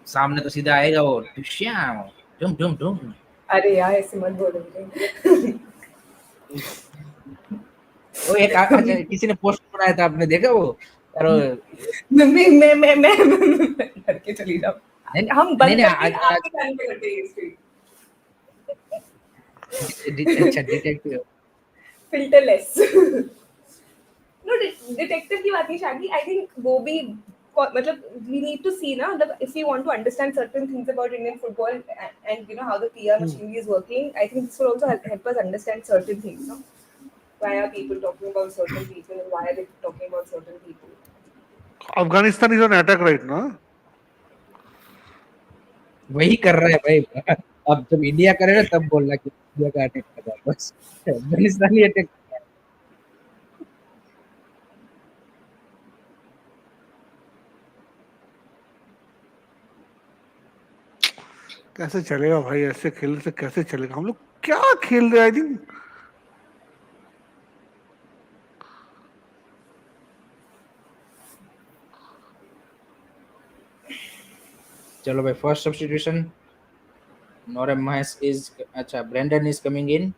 सामने तो सीधा आएगा वो श्याम डुम डुम डुम। अरे यार ऐसे मत बोलो मुझे। वो एक अच्छा किसी ने पोस्ट बनाया था आपने देखा वो यार मैं करके चली जाऊँ। हम नहीं बंद नहीं करके आपके कान पे करते हैं स्ट्रीट अच्छा डिटेक्टिव फिल्टरलेस। नो डिटेक्टिव की बात नहीं शादी आई थिंक वो भी मतलब वी नीड टू सी ना मतलब if you want to understand certain things about Indian football and you know how the PR machinery is working I think this will also help us understand certain things no why are people talking about certain people and why are they talking about certain people. Afghanistan is on attack right ना वही कर रहा है भाई। अब जब India करे ना तब बोलना कि इंडिया का अटैक कर रहा है बस। अफगानिस्तानी अटैक। कैसे चलेगा भाई ऐसे खेलने से कैसे चलेगा हम लोग क्या खेल रहे हैं आई थिंक चलो भाई first substitution Naorem Mahesh is अच्छा Brandon is coming in.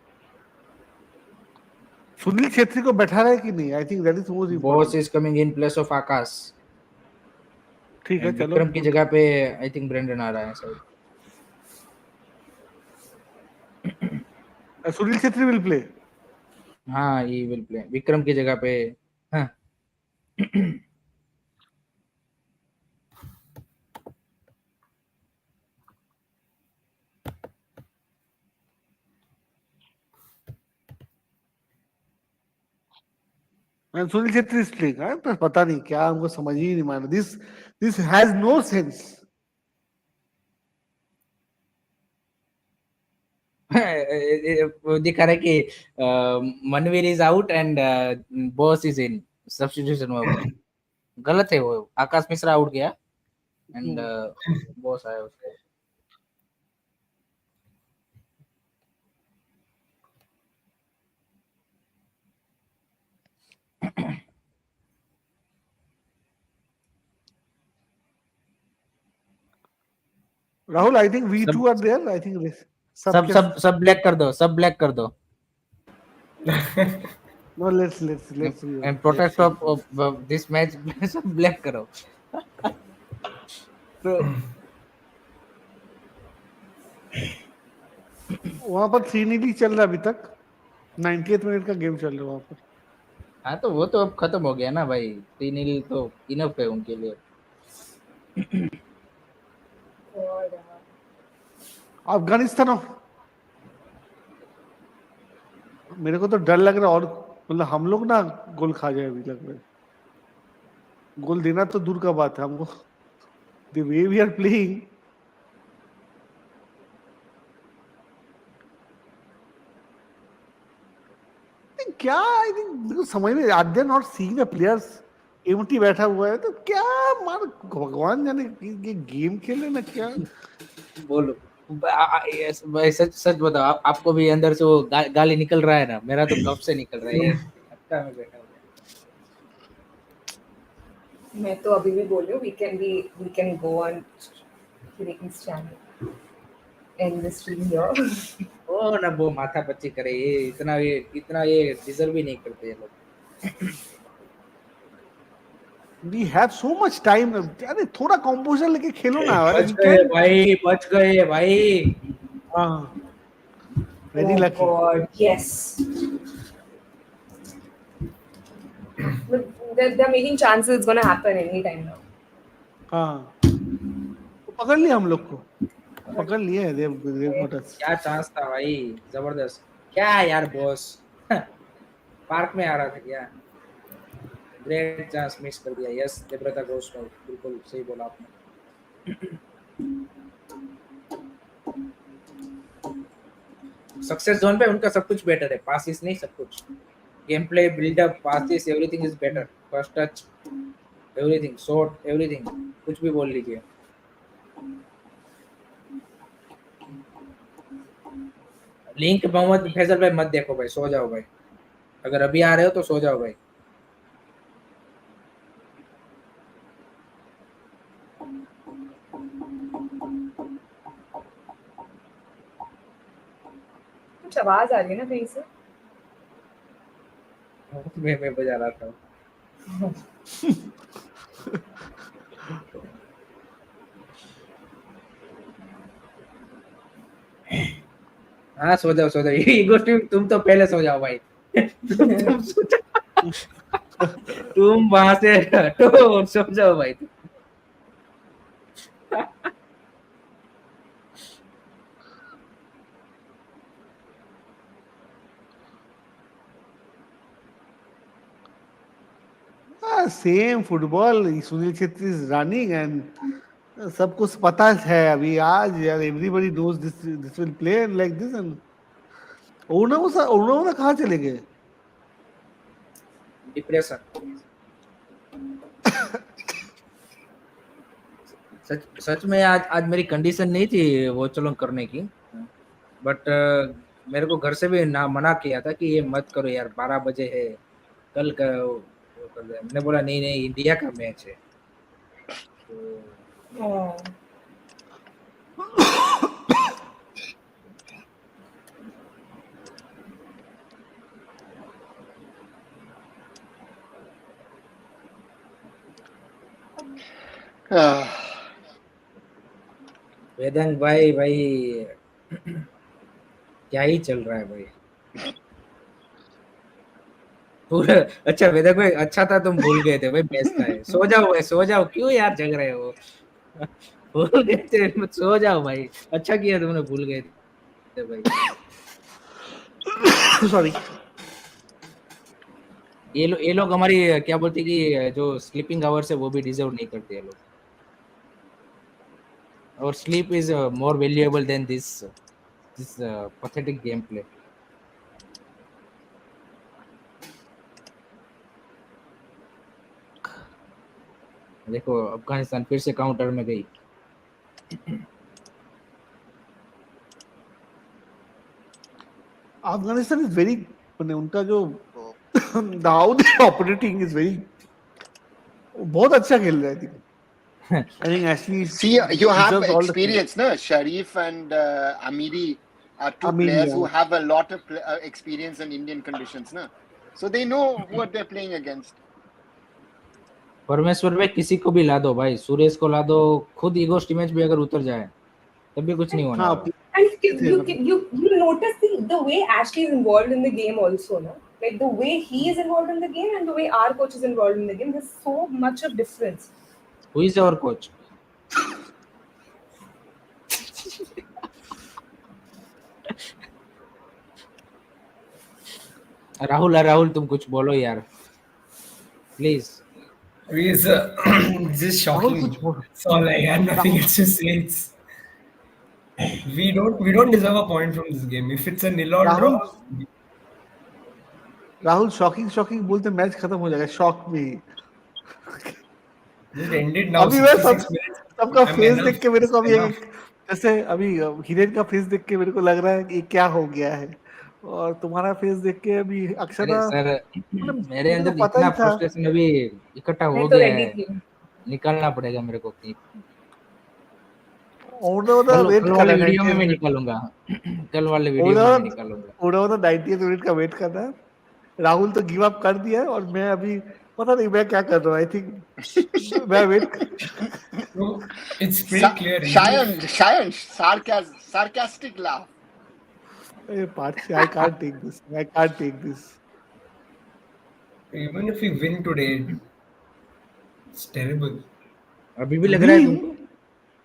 Sunil Chhetri को बैठा रहा है कि नहीं I think that is most boss important is coming in place of Akash ठीक है एंड चलो विक्रम की गुड जगह पे आई थिंक ब्रेंडन आ रहा है शायद। सुनील छेत्री विल प्ले हाँ ये विल प्ले विक्रम की जगह पे। हाँ and Sunil Chhetri is playing पर पता नहीं क्या हमको समझ ही नहीं माना this this has no sense वो दिखा रहा है कि Manvir is out and boss is in substitution हुआ वो। गलत है वो आकाश मिश्रा आउट गया एंड बॉस आया उसको। Rahul, I think we सब two are there. I think सब सबके सब सब ब्लैक कर दो, सब ब्लैक कर दो no, let's and protect of this match सब ब्लैक करो तो वहां पर 3-0 चल रहा है अभी तक, 90th मिनट का गेम चल रहा है वहां पर। हाँ तो वो तो अब खत्म हो गया ना भाई, 3-0 तो इनफ है उनके लिए। और अफगानिस्तान, मेरे को तो डर लग रहा है, और मतलब हम लोग ना गोल खा जाए अभी लग रहा है। गोल देना तो दूर का बात है हमको, the way we are playing. क्या आई थिंक मेरे को समझ में are they not seeing the players, empty बैठा हुआ है तो क्या मार, भगवान जाने ये गेम खेले ना क्या। बोलो yes, भाई सच सच बताओ, आपको भी अंदर से वो गाली निकल रहा है ना? मेरा तो कब से निकल रहा है ये हफ्ता में बैठा हुआ मैं तो अभी भी बोल रही हूँ we can go on Kirek's channel and the stream here. है। ओ ना वो माथा पच्ची करे, ये इतना ये डिजर्व ही नहीं करते ये लोग। We have so much time, अरे थोड़ा कंपोजर लेके खेलो ना। अरे बच गए भाई, बच गए भाई। हाँ, very Oh lucky. God, yes. But they're making chances it's gonna happen anytime now. हाँ, तो पकड़ लिया हम लोग को, पकड़ लिए देव मोटर्स। क्या चांस था भाई, जबरदस्त। क्या यार बॉस, पार्क में आ रहा था क्या? ग्रेट चांस मिस कर दिया। यस देवव्रता घोष, बिल्कुल सही बोला आपने। सक्सेस जोन पे उनका सब कुछ बेटर है, पासिस नहीं सब कुछ, game play, buildup, passes, everything is better, first touch, everything, shot, everything, कुछ भी बोल लीजिए। लिंक मोहम्मद फैजल भाई मत देखो भाई, सो जाओ भाई, अगर अभी आ रहे हो तो सो जाओ भाई। कुछ आवाज आ रही है ना कहीं से? मैं बजा रहा था। हाँ सो जाओ सो जाओ, ईगो टीम तुम तो पहले सो जाओ भाई। तुम सो जाओ, तुम वहां से हटो और सो जाओ भाई। Same football, Sunil Chhetri is running and सबको पता है अभी आज यार, everybody knows this will play like this. And ओना कहाँ चले गए? डिप्रेशन। सच में आज आज मेरी कंडीशन नहीं थी वो चलो करने की, बट मेरे को घर से भी ना मना किया था कि ये मत करो यार, 12 बजे है कल का वो कर दे। मैंने बोला नहीं नहीं, इंडिया का मैच है तो Oh. वेदांत भाई भाई क्या ही चल रहा है भाई पूरा। अच्छा वेदांत भाई, अच्छा था तुम भूल गए थे भाई, बेस्ट है। सो जाओ भाई, सो जाओ, क्यों यार जग रहे हो? भूल गए थे, मत सो जाओ भाई, अच्छा किया तुमने भूल गए थे भाई। सॉरी। ये लोग हमारी क्या बोलते कि जो स्लीपिंग आवर्स है वो भी डिजर्व नहीं करते ये लोग, और sleep is more valuable then this pathetic game play. देखो अफगानिस्तान फिर से काउंटर में गई। अफगानिस्तान इज वेरी, उनका जो how they operating is very, बहुत अच्छा खेल रहे थे। I think Ashley See, you have deserves all the credit. experience, no? Sharif and Amiri are two Amiri, players yeah. who have a lot of experience in Indian conditions, no? So they know what they're playing against. परमेश्वर भाई किसी को भी ला दो भाई, सुरेश को ला दो, खुद ईगोस्ट इमेज भी अगर उतर जाए तब भी कुछ नहीं होने हाँ, वाला। And you notice the way Ashley is involved in the game also, no? Like the way he is involved in the game and the way our coach is involved in the game, there's so much of difference. Who is our coach? Rahul तुम कुछ बोलो यार, please. It's just shocking. So like, I have nothing else to say. We don't deserve a point from this game. If it's a nil or draw, Rahul shocking बोलते match खत्म हो जाएगा, shock में just ended now. अभी मैं 66 minutes. सबका I'm face enough. देख के मेरे को अभी Enough. जैसे अभी हिरेन का फेस देख के मेरे को लग रहा है कि ये क्या हो गया है, और तुम्हारा फेस देख के अभी अरे अक्षरा सर, मतलब मेरे मेरे को अंदर पता इतना ही था। फ्रस्ट्रेशन अभी इकट्ठा हो मैं तो गया ready है, थी। निकालना पड़ेगा मेरे को कहीं। वेट कल कर वाले रहा है, वीडियो में मैं निकालूंगा, कल वाले वीडियो में मैं निकालूंगा। 90th मिनट का वेट करना है। राहुल तो गिव अप कर दिया है, और मैं अभी पता नहीं मैं क्या कर रहा हूँ। आई थिंक मैं wait No, it's pretty clear. Shayan, sarcastic laugh. I can't take this. Even if we win today, it's terrible. अभी भी लग रहा है तुमको?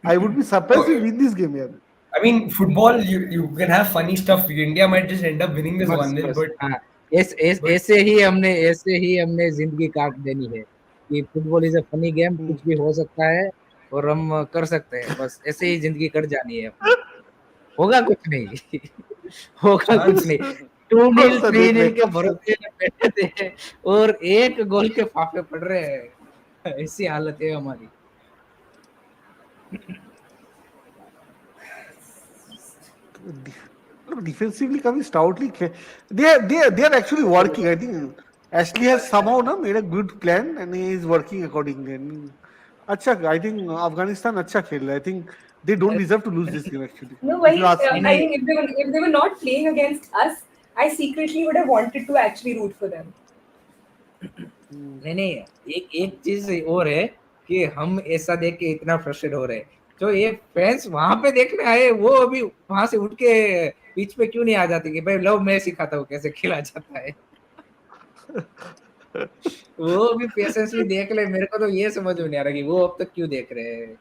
I would be surprised if we win this game, यार. I mean, football, you can have funny stuff. India might just end up winning this 1-0, बस, but हाँ, ऐसे ही हमने जिंदगी काट देनी है कि football is a funny game, कुछ भी हो सकता है और हम कर सकते हैं, बस ऐसे ही जिंदगी कट जानी है अपनी। होगा कुछ नहीं होगा कुछ नहीं। 2-0 3-0 के भरोसे में बैठे थे और एक गोल के फाफे पड़ रहे हैं, ऐसी हालत है हमारी। Defensively काफी stoutly they are actually working. I think Ashley has somehow made a good plan and he is working accordingly. And अच्छा, I think Afghanistan अच्छा खेल रहा है. I think they don't deserve to lose this game actually. No, If you ask me. I think if they were not playing against us, I secretly would have wanted to actually root for them. नहीं, एक चीज और है कि हम ऐसा देख के इतना फ्रस्ट्रेट हो रहे हैं, जो ये फैंस वहां पे देखने आए वो अभी वहां से उठ के पिच पे क्यों नहीं आ जाते कि भाई लो मैं सिखाता हूँ कैसे खेला जाता है। वो भी पेशेंसली देख ले। मेरे को तो ये समझ में नहीं आ रहा कि वो अब तक क्यों देख रहे हैं।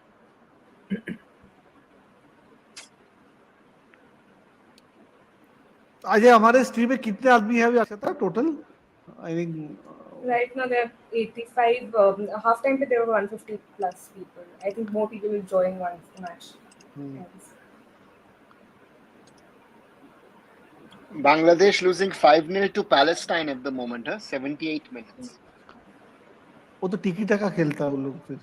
आज हमारे स्ट्रीम में कितने आदमी है अभी total? I think Right now there are 85. Half time there were 150 plus people. I think more people will join once the match ends. Bangladesh losing 5-0 to Palestine at the moment, 78 minutes. वो तो टिकी टका खेलता है वो लोग फिर।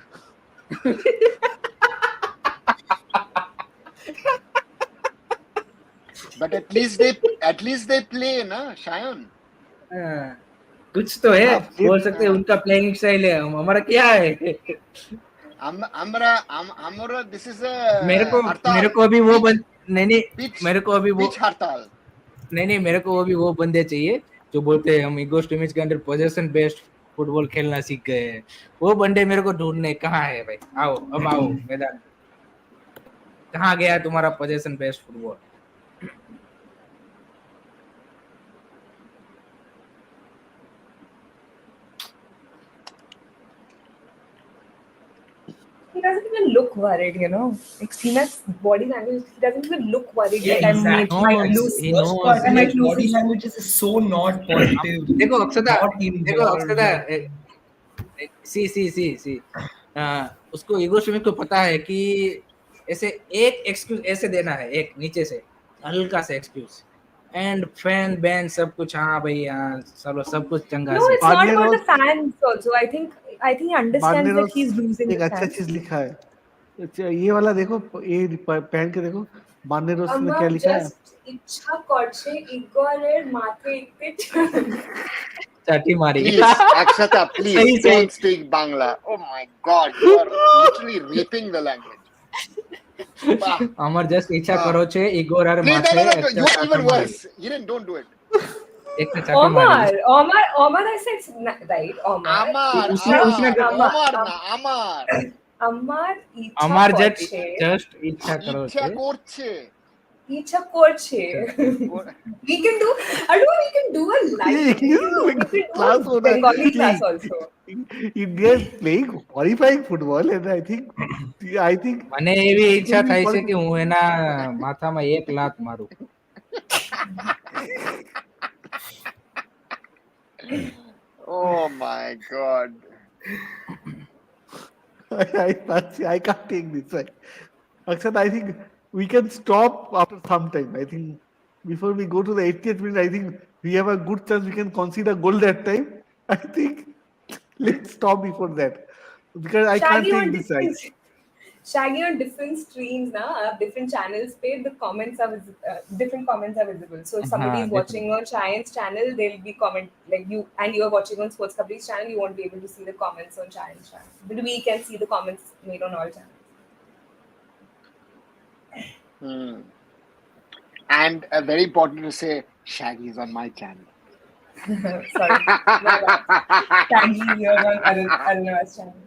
But at least they play, ना Shayan. कुछ तो है, बोल सकते हैं उनका प्लेइंग स्टाइल है, हमारा क्या है? हमारा this is a मेरे को अभी वो मेरे को अभी वो हड़ताल नहीं, मेरे को अभी वो बंदे चाहिए जो बोलते हैं हम इगोस्ट इमेज के अंदर पोजेशन बेस्ड फुटबॉल खेलना सीख गए हैं। वो बंदे मेरे को ढूंढने कहाँ है भाई? आओ मैदान। कहाँ गया तुम्हारा possession based football? He doesn't even look worried, you know. Like Sina's body language, he doesn't even look worried. Yeah, That exactly. I might lose. He knows. His body language is so not positive. देखो अक्षता, सी उसको ईगोस्ट image को पता है कि ऐसे एक excuse ऐसे देना है, एक नीचे से हल्का सा एक्सक्यूज एंड फैन बैन सब कुछ। हाँ भाई, हाँ सब कुछ चंगा। No, it's not about the fans also. I think he understands that he's losing the एक अच्छा fans. चीज लिखा है, ये वाला देखो, ये पहन के देखो, मान्य रोज में क्या लिखा है? इच्छा करছে ইগলের মাঠে একটি चाटी मारी. Please, Akshata, please सही, सही. don't speak Bangla. Oh my God, you are literally raping the language. Bah. আমার জাস্ট ইচ্ছা করো છે ইগোর আর Please, মাঠে no. একটা You're চাটা even মারি. worse. Hiren, don't do it. একটা চাটি মারি. Omar, I said right. Omar. Amar, Amar. Amar আমার ইচ্ছা জাস্ট ইচ্ছা করো ইচ্ছা છે. করছে। ইচ্ছা করছে. We can do a live. We can do class a Bengali class also. India is playing qualifying football, and I think મને એવી ઈચ્છા થાય છે કે હું એના માથામાં એક લાત મારું. Oh my God. I can't take this. Akshat, I think we can stop after some time. I think before we go to the 80th minute, I think we have a good chance we can concede a goal that time. I think let's stop before that because I can't take this side. Shaggy on different streams, different channels. The comments are different comments are visible. So if somebody is watching on Giant's channel, they'll be comment like you, and you are watching on Sports Coverage channel. You won't be able to see the comments on Giant's channel, but we can see the comments made on all channels. And very important to say, Shaggy is on my channel. Sorry, my bad. Shaggy, you're on Arunava's channel.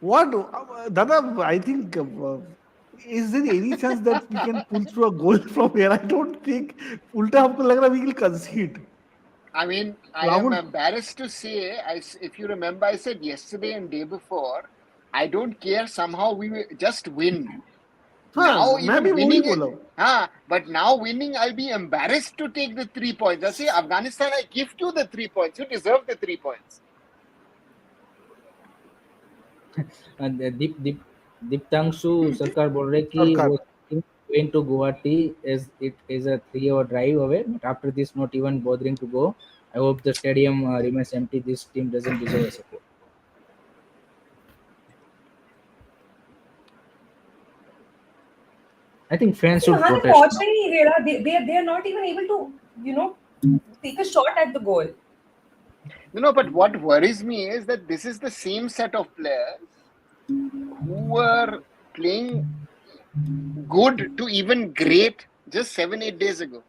What, Dada? I think is there any chance that we can pull through a goal from here? I don't think. Ulta, हमको लग रहा we will concede. I mean, I am embarrassed to say, if you remember, I said yesterday and day before, I don't care. Somehow we will just win. Now even winning, but now winning, I'll be embarrassed to take the 3 points. I say, Afghanistan, I give you the 3 points. You deserve the 3 points. And Diptanshu सरकार बोल रहे कि वो going to Guwahati as it is a 3-hour drive away, but after this not even bothering to go. I hope the stadium remains empty. This team doesn't deserve a support. I think fans should protest. They are not even able to, take a shot at the goal. No, but what worries me is that this is the same set of players who were playing good to even great just 7-8 days ago.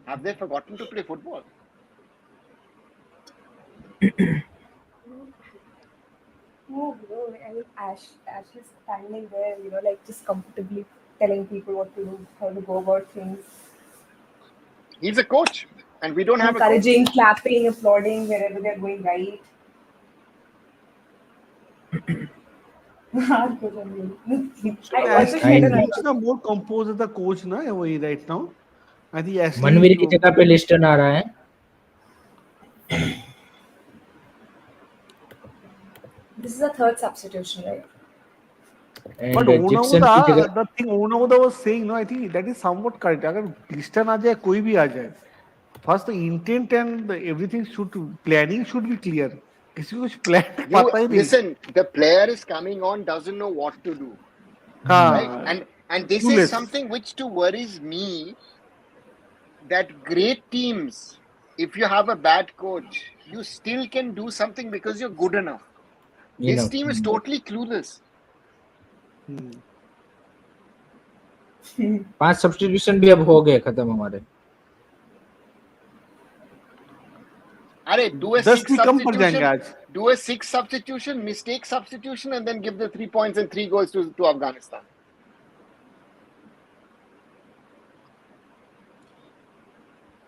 Have they forgotten to play football? No, bro. I mean, Ash is standing there, like just comfortably telling people what to do, how to go about things. He's a coach, and we don't have a coach. Encouraging, clapping, applauding wherever they're going right. He's more composed as the coach ना वही right now. I think Ashley Manveer की जगह पे लिस्टन आ रहा है. This is a third substitution, right? But the thing Onoda was saying, no, I think that is somewhat correct. अगर लिस्टन आ जाए कोई भी आ जाए, first the intent and everything planning should be clear. किसी को कुछ plan पता ही नहीं. Listen, the player is coming on, doesn't know what to do. Right? And this is something which worries me, that great teams, if you have a bad coach, you still can do something because you're good enough. This team is totally clueless. 5 substitution भी अब हो गए खत्म हमारे. अरे do a 6 substitution, mistake substitution, and then give the 3 points and 3 goals to Afghanistan.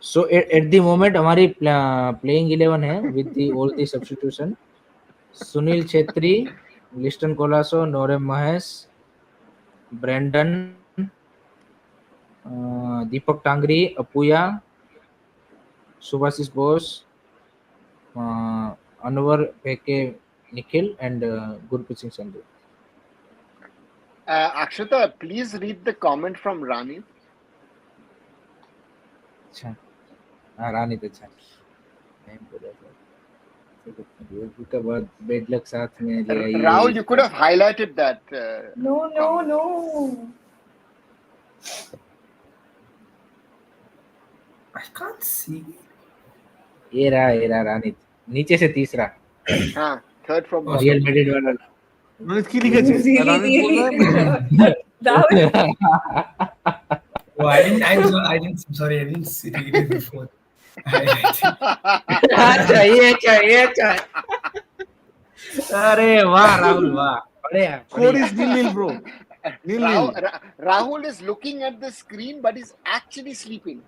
So at the moment हमारी playing 11 है with all the substitution. Sunil Chhetri, Liston Colasso, Norem Mahesh, Brandon, Deepak Tangri, Apuya, Subhasis Bose, Anwar Peke Nikhil, and Gurpreet Singh Sandhu. Akshata, please read the comment from Rani. अच्छा, रानी तो अच्छा. उसका बहुत bed luck साथ में लिया. Rahul, you could have highlighted that. No. I can't see. ये रहा रानित नीचे से तीसरा हाँ, third from Oh, bottom. Real Madrid वाला रोनित की लिखेছে রানিত বল रहा है Rahul, Oh, I didn't. I'm sorry. I didn't see it before. अच्छा ये अच्छा अरे वाह राहुल वाह बढ़िया score is nil bro nil Rahul is looking at the screen, but he's actually sleeping.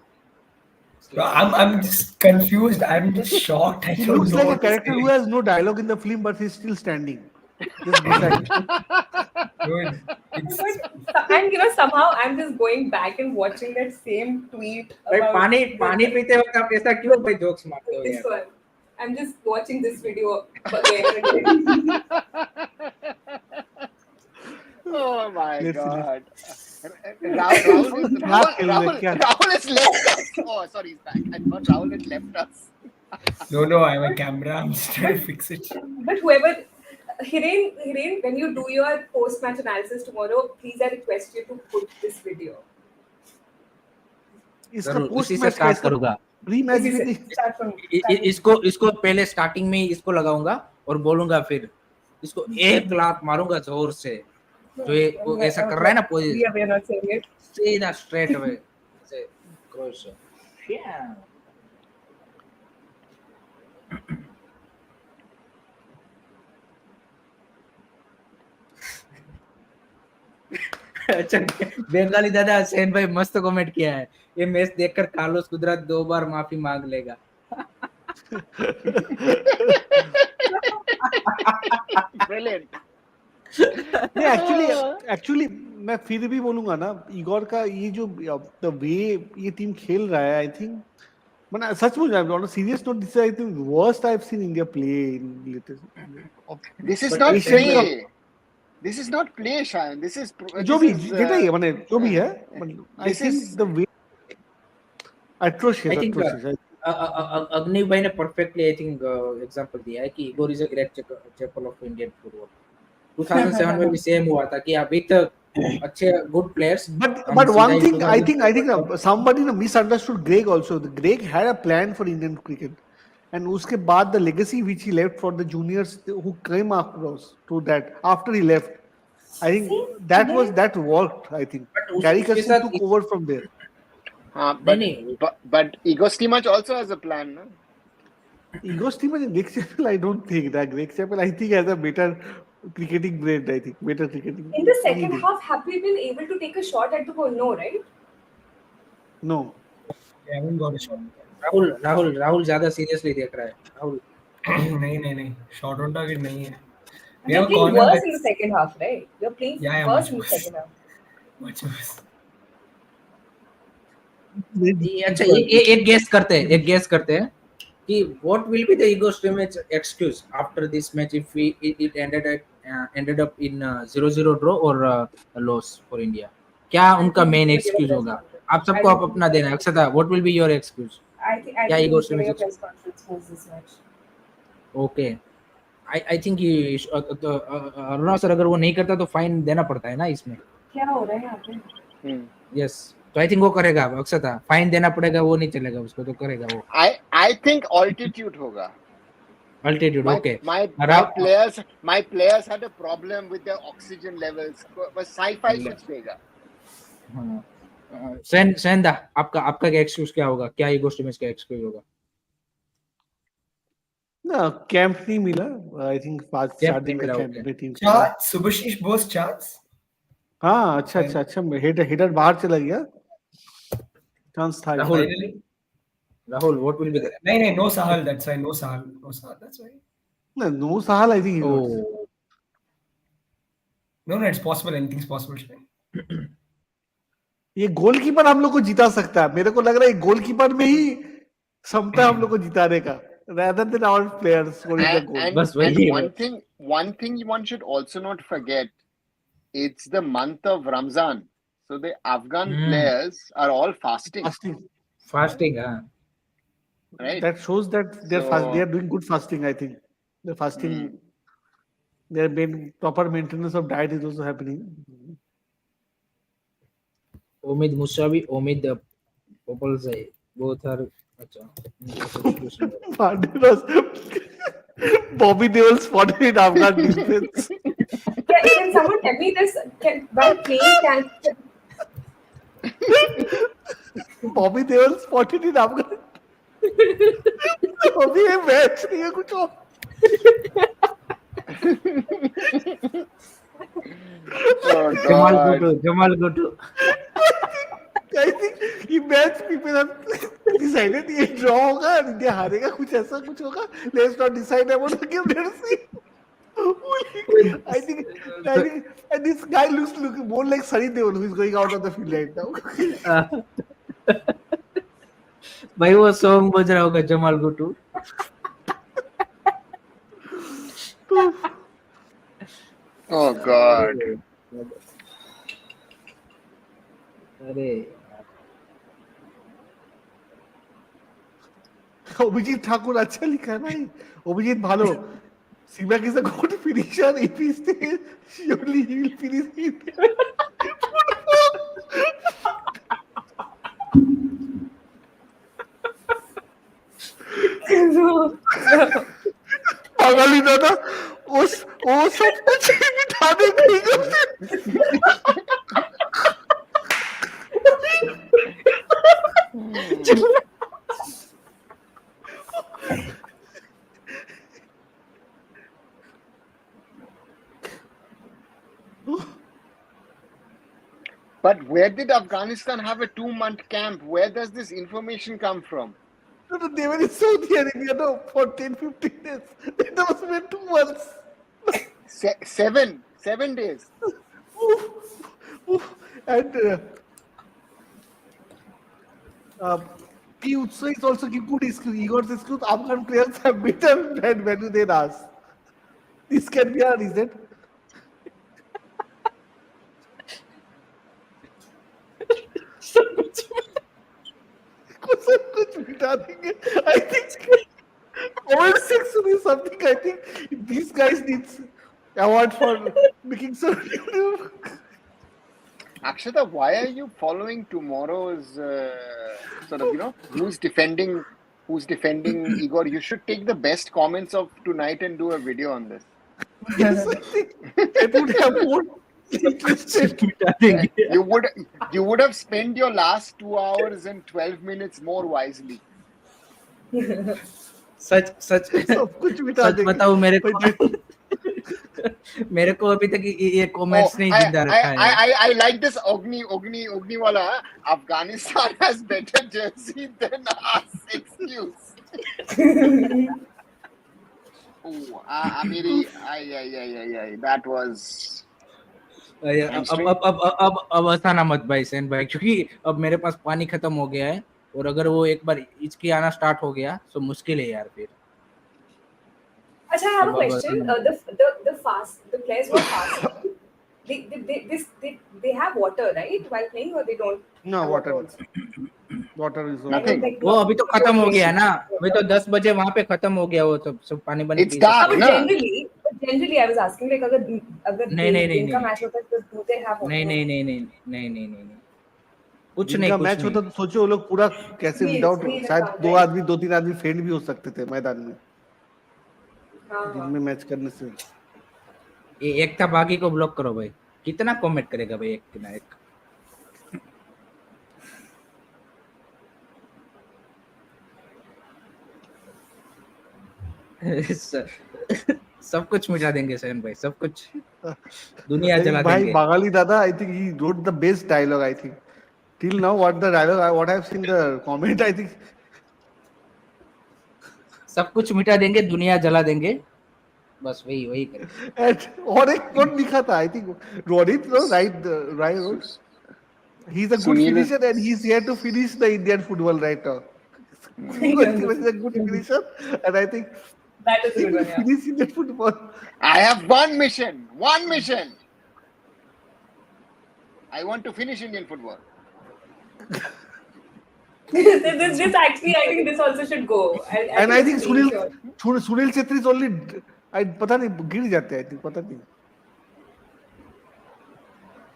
I'm just confused. I'm just shocked. I he don't looks know like a what to character say. who has no dialogue in the film but he's still standing just beside Dude, it's and somehow I'm just going back and watching that same tweet भाई about पानी पीते वक्त आप ऐसा क्यों भाई jokes मारते हो this यार one. I'm just watching this video again and again. Oh my Let's see, God. Math खेल रहे क्या? Rahul has left us. Oh, sorry, he's back. I thought Rahul had left us. no. I have a camera. I'm just trying to fix it. But whoever, Hiren, when you do your post-match analysis tomorrow, please I request you to put this video. इसका जरूर post इसी से match start करूंगा pre match This भी is- नहीं start from इसको पहले starting में इसको लगाऊंगा और बोलूंगा फिर इसको एक लात मारूंगा जोर से जो ये वो ऐसा कर रहा है ना position we are not saying it. सीधा स्ट्रेट अवे से क्रॉस अच्छा बंगाली दादा सेन भाई मस्त कमेंट किया है ये मैच देखकर कार्लोस कुदरत 2 बार माफी मांग लेगा Brilliant. नहीं एक्चुअली मैं फिर भी बोलूंगा ना इगोर का ये जो द वे ये टीम खेल रहा है आई थिंक मैंने सच में on serious note this I think worst I have scene India play in latest This is But not Asian play. Cup- This is not play, Shayan. This is जो भी जेटा ही है मैंने जो भी है आई this think is- the way I think, atrocious अग्नि भाई ने परफेक्टली आई थिंक एग्जांपल दिया है कि Igor is a great example of Indian football 2007 में भी सेम हुआ था कि अभी तक अच्छे good players But one thing I think somebody misunderstood Greg also. Greg had a plan for Indian cricket, and उसके बाद the legacy which he left for the juniors who came to that after he left, I think that worked. I think But Gary उसके Kirsten साथ took over from there. नहीं but Igor Stimac also has a plan, no? Igor Stimac and Greg Chappell, I don't think that Greg Chappell I think has a better cricketing brain. I think better cricketing. In the second half, have we been able to take a shot at the goal? No, right? No. I haven't got a shot. Rahul ज्यादा seriously देख रहा है राहुल नहीं. Shot on target नहीं है. We We are have a playing corner. worse in the second half, right? We are playing Yeah, worse much in the worse. second half. Much worse. अच्छा एक guess करते हैं कि what will be the Igor Stimac excuse after this match if it ended up in 0-0 draw or a loss for India क्या उनका main excuse होगा आप सबको आप अपना देना है अक्षता what will be your excuse I think Yeah, he's Igor giving a Stimac. press conference post this match. okay I think Aruna sir अगर वो नहीं करता तो फाइन देना पड़ता है ना इसमें क्या हो रहा है यहाँ पे? यस तो आई थिंक वो करेगा अक्षता फाइन देना पड़ेगा वो नहीं चलेगा उसको तो करेगा वो I think altitude होगा. Altitude My, okay my players had a problem with their oxygen levels. बस sci-fi कुछ देगा. सेन दा आपका क्या एक्सक्यूज क्या होगा क्या ईगो स्टिमेच का एक्सक्यूज होगा No, camp नहीं मिला. I think 5-4 दिन का मिला, camp okay. में team Chance. Subhashish Bose chance. हाँ अच्छा हिटर बाहर चला गया चांस था Rahul Finally. Rahul what will be the नहीं. No Sahal. That's why. No Sahal. That's why. No Sahal I think No. It's possible. Anything's possible. Shane. ये goalkeeper हम लोग को जिता सकता है मेरे को लग रहा है गोलकीपर में ही क्षमता हम लोग को जिताने का rather than our players scoring the goal. बस And वही one thing one should also not forget, it's the month of Ramzan. So the Afghan players are all fasting, fasting हां right? That shows that they're they are doing good fasting. I think the fasting, their proper maintenance of diet is also happening. उम्मीद Mousavi उम्मीद पोपल से both are अच्छा इनका substitution हो रहा Martinez, Bobby Deol spotted in Afghan defense. Can someone tell me this? While playing, can Bobby Deol spotted in Afghan. अभी ये match नहीं है कुछ और. Oh है Jamal God. Guttu Jamal Guttu I think ये मैच people have decided ये draw होगा और इंडिया हारेगा कुछ ऐसा कुछ होगा. Let's not decide about the game. Let's see. I think and this guy looks more like Sunny Deol who is going out of the field right now. भाई वो सॉन्ग बज रहा होगा जमाल गुट्टू Oh God. अरे অভিজিৎ ঠাকুর আচ্ছা লিখা নাই অভিজিৎ ভালো Simak is a good finisher if he stays surely he will finish it. Bangali दादा वो सब कुछ मिटा देंगे But where did Afghanistan have a 2-month camp? Where does this information come from? No, they were in Saudi Arabia no, for 10-15 days. That was meant 2 months. 7 days. And P. Utsa is also giving good excuse. He got excuse. Afghan players have better brand value than us. This can be a reason. सब कुछ मिटा देंगे. I think comment section is something. I think these guys needs award for making so. Akshata, why are you following tomorrow's sort of, who's defending Igor? You should take the best comments of tonight and do a video on this. Yes, I think it would have more interested. You would have spent your last 2 hours and 12 minutes more wisely. सच सब कुछ मिटा देंगे. बताओ मेरे को अभी तक ये कमेंट्स नहीं जिंदा रखा है. I like this Ogni wala. Afghanistan has better jersey than us. Excuse. Oh, Amiri, that was. अब हंसाना मत भाई सैन भाई क्योंकि अब मेरे पास पानी खत्म हो गया है और अगर वो एक बार हिचकी आना स्टार्ट हो गया तो मुश्किल है यार फिर. Acha, I have a question. The players who are fast, they have water, right, while playing, or they don't? No, water is Nothing. वो अभी तो खत्म हो गया ना. अभी तो 10 बजे वहाँ पे खत्म हो गया वो सब पानी बनी. It's dark, But ना? generally, I was asking like अगर दिन का मैच होता है तो do they have water? नहीं कुछ नहीं. इनका मैच होता तो सोचो वो लोग पूरा कैसे विदाउट शायद 2-3 आदमी फेंड भी हो सकते थे मैदान में. दिन में मैच करने से एक था बागी को ब्लॉक करो भाई. कितना कमेंट करेगा भाई एक ना एक. सब कुछ मिटा देंगे सैन भाई. सब कुछ दुनिया जला देंगे. भाई बागाली दादा I think he wrote the best dialogue. I think till now what the dialogue what I have seen the comment. I think सब कुछ मिटा देंगे दुनिया जला देंगे. बस वही करें. और एक कौन लिखा था. I think Rohit no right he is a good finisher and he is here to finish the Indian football right now. He is a good finisher and I think that is a good one. Yeah. Finish Indian football. I have one mission. I want to finish Indian football. this actually, I think this also should go. And I think Sunil Chhetri is only. पता नहीं गिर जाते हैं. I think पता नहीं.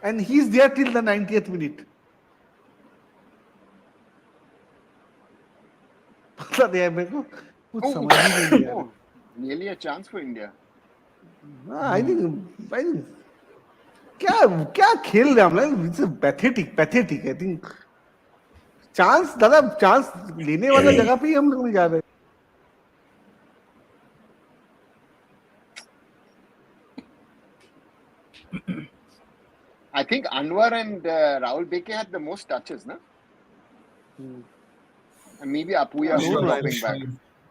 And he is there till the 90th minute. पता नहीं है मेरे को कुछ समझ ही नहीं आ रहा. Nearly a chance for India. I think क्या खेल रहे हैं हम लोग. It's pathetic. I think chance लेने वाला जगह पे ही हम लोग नहीं जा रहे. I think Anwar and Rahul Beke had the most touches, no? And maybe Apuya No, no, dropping back.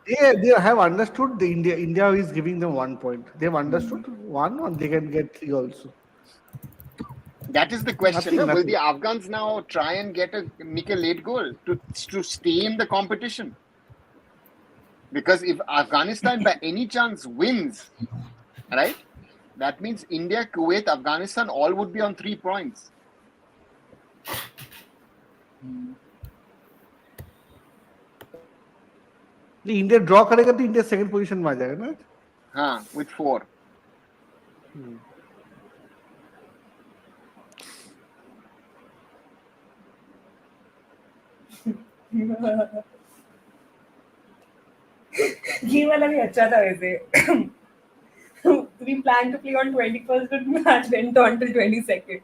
They have understood the India is giving them 1 point. They've understood one, or they can get 3 also. That is the question. Nothing. Will the Afghans now try and make a late goal to stay in the competition? Because if Afghanistan by any chance wins, right, that means India, Kuwait, Afghanistan all would be on 3 points. India draw करेगा तो India second position में आ जाएगा ना. हाँ, with 4. ये वाला भी अच्छा था वैसे. We planned to play on 21st, but match went on till 22nd.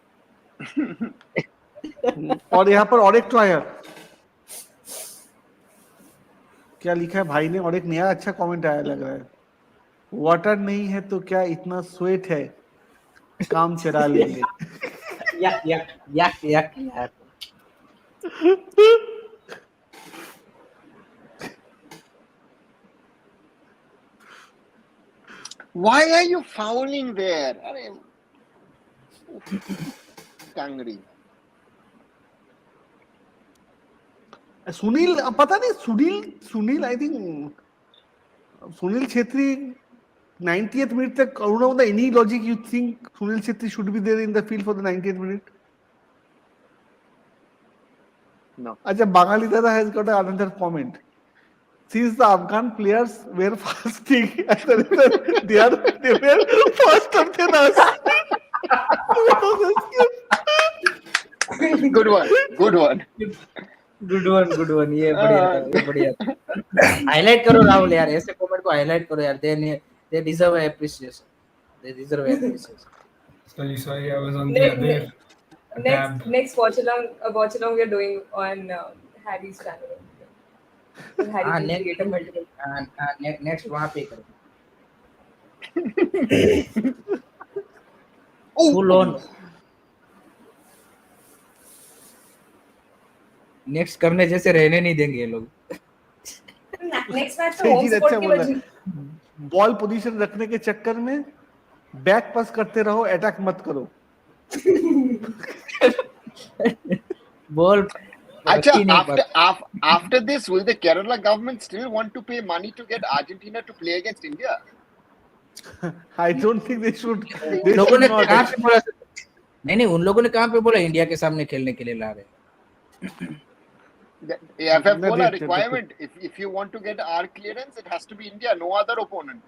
और यहाँ पर और एक तो आया. क्या लिखा है भाई ने. और एक नया अच्छा कमेंट आया लग रहा है. वाटर नहीं है तो क्या इतना स्वेट है, काम चला लेंगे. यार. Why are you fouling there? Tangri. Sunil पता नहीं. Sunil I think Sunil Chhetri 90th minute तक. I don't know any logic you think Sunil Chhetri should be there in the field for the 90th minute. No. अच्छा, Bangali Dada has got another comment. Since the Afghan players were fasting, they were faster than us. Good one. Good one. ये बढ़िया. Highlight करो राहुल यार, ऐसे comment को highlight करो यार. They deserve appreciation. Sorry, I was on the other tab. Next watch-along we are doing on Harry's channel. So Harry can create a multiple. Next वहां पे करो. Full on. नेक्स्ट करने जैसे रहने नहीं देंगे ये लोग. Next match तो home squad की वजह. बॉल पोजीशन रखने के चक्कर में बैक पास करते रहो, अटैक मत करो. Ball. After this, will the Kerala government still want to pay money to get Argentina to play against India? I don't think they should. लोगों ने कहां पे बोला? नहीं, उन लोगों ने कहां पे बोला इंडिया के सामने खेलने के लिए ला रहे. The AFF bola requirement. If you want to get our clearance, it has to be India, no other opponent.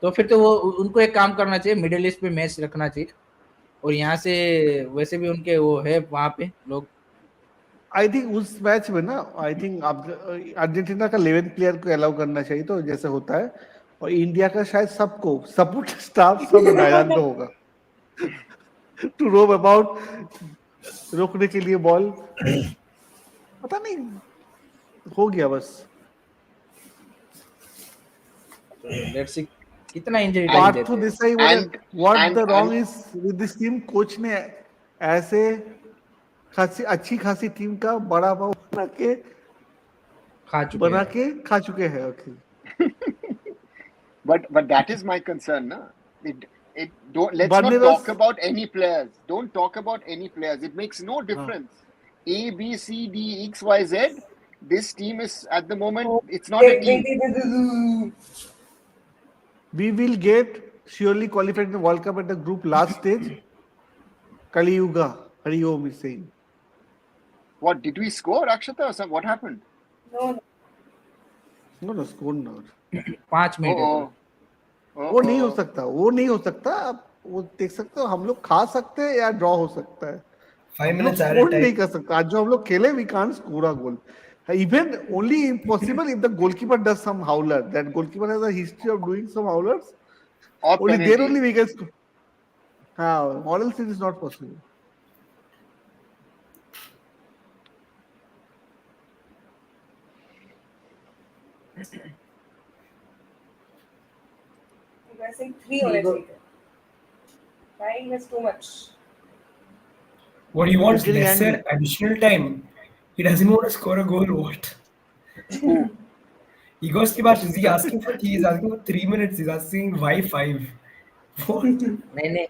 तो फिर तो वो उनको एक काम करना चाहिए, मिडिल ईस्ट पे मैच रखना चाहिए. और यहाँ से वैसे भी उनके वो है वहाँ पे लोग. आई थिंक उस मैच में ना, आई थिंक अर्जेंटीना का 11 प्लेयर को अलाउ करना चाहिए, तो जैसे होता है. और इंडिया का शायद सबको सपोर्ट स्टाफ सब मैदान पे होगा टू रोम अबाउट, रोकने के लिए बॉल. पता नहीं, हो गया बस. लेट्स सी कितना इंजरी पार्ट टाइम टू देते. This I what the wrong is with this team. Coach ने ऐसे अच्छी खासी टीम का बड़ा पाव बना के खा चुके हैं. But that is my concern, na. Let's not talk about any players. Don't talk about any players. It makes no difference. A, B, C, D, X, Y, Z. This team is at the moment. It's not a team. We will get surely qualified in the World Cup at the group last stage. Kali Yuga, Hari Om is saying. What did we score, Akshata, or something? What happened? No, score not. 5 minute. वो नहीं हो सकता. आप वो देख सकते हो, हम लोग खा सकते हैं या ड्रॉ हो सकता है. 5 minutes स्कोर नहीं कर सकता. आज जो हम लोग खेले, we can't score a goal. Even only impossible if the goalkeeper does some howler. That goalkeeper has a history of doing some howlers. Or Only penalty. there only we can score. Or else it is not possible. You guys saying 3 or later. 9 is too much. What he wants Getting lesser angry. additional time. He doesn't want to score a goal. What? Who? Igor's ki baat is he asking for? He is asking for 3 minutes. He's asking why 5. What? नहीं नहीं,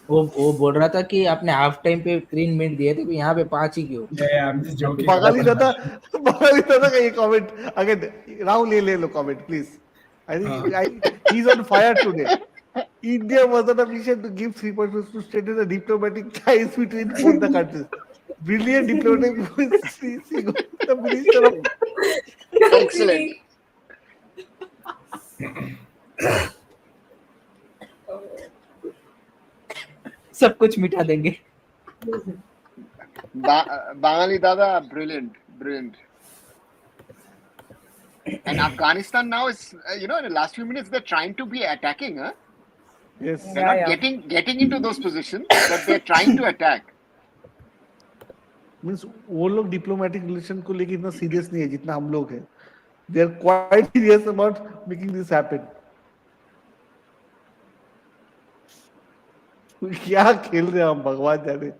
वो बोल रहा था कि आपने half time पे 3 minute दिए थे, यहाँ पे 5 ही क्यों? Yeah, I'm just joking. Bagali Dada ka ye comment again. Rahul le lo comment please. I think he's on fire today. India was on a mission to give 3 points to strengthen the diplomatic ties between both the countries. Brilliant diplomatic moves. The minister of Excellent. सब कुछ मिटा देंगे. Bangali Dada, brilliant. And Afghanistan now is, in the last few minutes they're trying to be attacking, huh? yes. They're not getting into those positions, but they're trying to attack. Means वो लोग diplomatic relation को लेके इतना serious नहीं है जितना हम लोग हैं. They are quite serious about making this happen. क्या खेल रहे हैं हम भगवान जाने.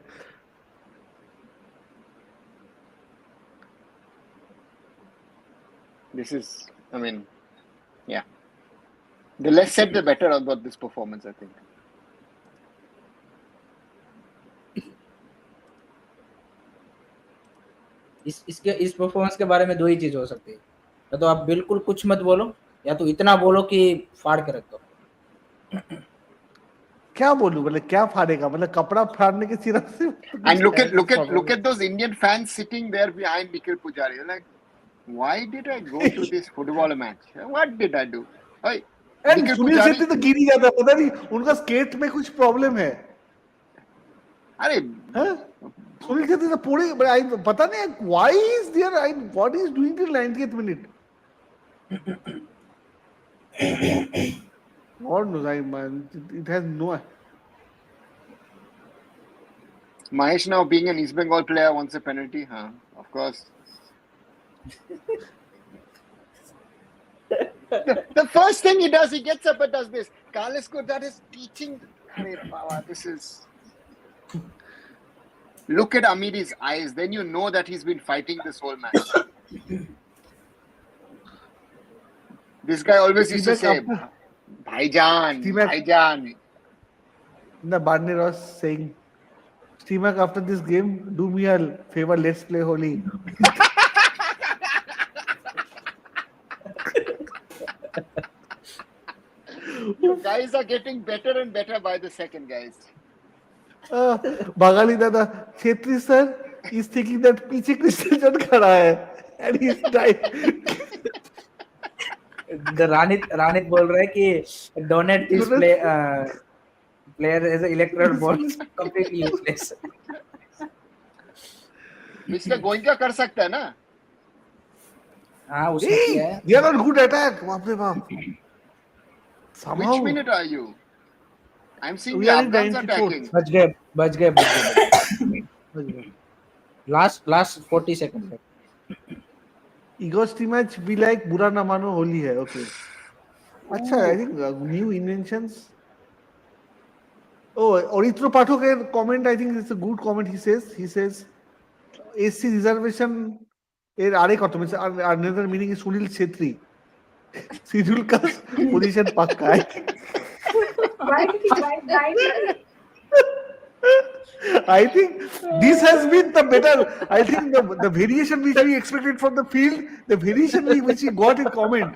This is, yeah. The less said, the better about this performance, I think. इस परफॉर्मेंस के बारे में दो ही चीज हो सकती है, या तो आप बिल्कुल कुछ मत बोलो, या तो इतना बोलो कि फाड़ के रख दो. क्या बोलूं, मतलब क्या फाड़ेगा, मतलब कपड़ा फाड़ने के सिर्फ से. And look at those Indian fans sitting there behind Nikhil Pujari. They're like, why did I go to this football match? What did I do? Hey, Nikhil Sunil Pujari. Shetty तो गिर ही जाता, पता नहीं उनका स्केट में कुछ प्रॉब्लम है. अरे सुनील शेट्टी तो पूरे पता नहीं why is there, what is doing till 90th minute. God knows, it has no. Mahesh now being an East Bengal player wants a penalty, huh? Of course. The first thing he does, he gets up and does this. Kalesko, that is teaching. This is. Look at Amiri's eyes, then you know that he's been fighting this whole match. This guy always used to say, Bhaijan. The Barney was saying, Steamak, after this game, do me a favor, let's play Holi. You guys are getting better and better by the second, guys. Bagali Dada, Chetri sir is thinking that पीछे Christian John खड़ा है and he's died. The Ranit बोल रहा है कि donate this player as an electoral bond, completely useless. Mr. Goenka कर सकता है ना? हाँ, उसने किया है. They are on good attack. बाप रे बाप. Somehow. Which minute are you? I'm seeing We the are in Afghans 94th. attacking. बच गए. Last 40 seconds. Igor's team match be like बुरा ना मानो होली है. Okay. अच्छा, I think new inventions. Oh, Orithro Pathok's comment, I think it's a good comment. He says, SC reservation এর আরেক অর্থ, means another meaning is Sunil Chhetri. Sidul ka position pakka hai. Why did he? I think this has been the better. I think the variation which we expected from the field, the variation which we got in comment,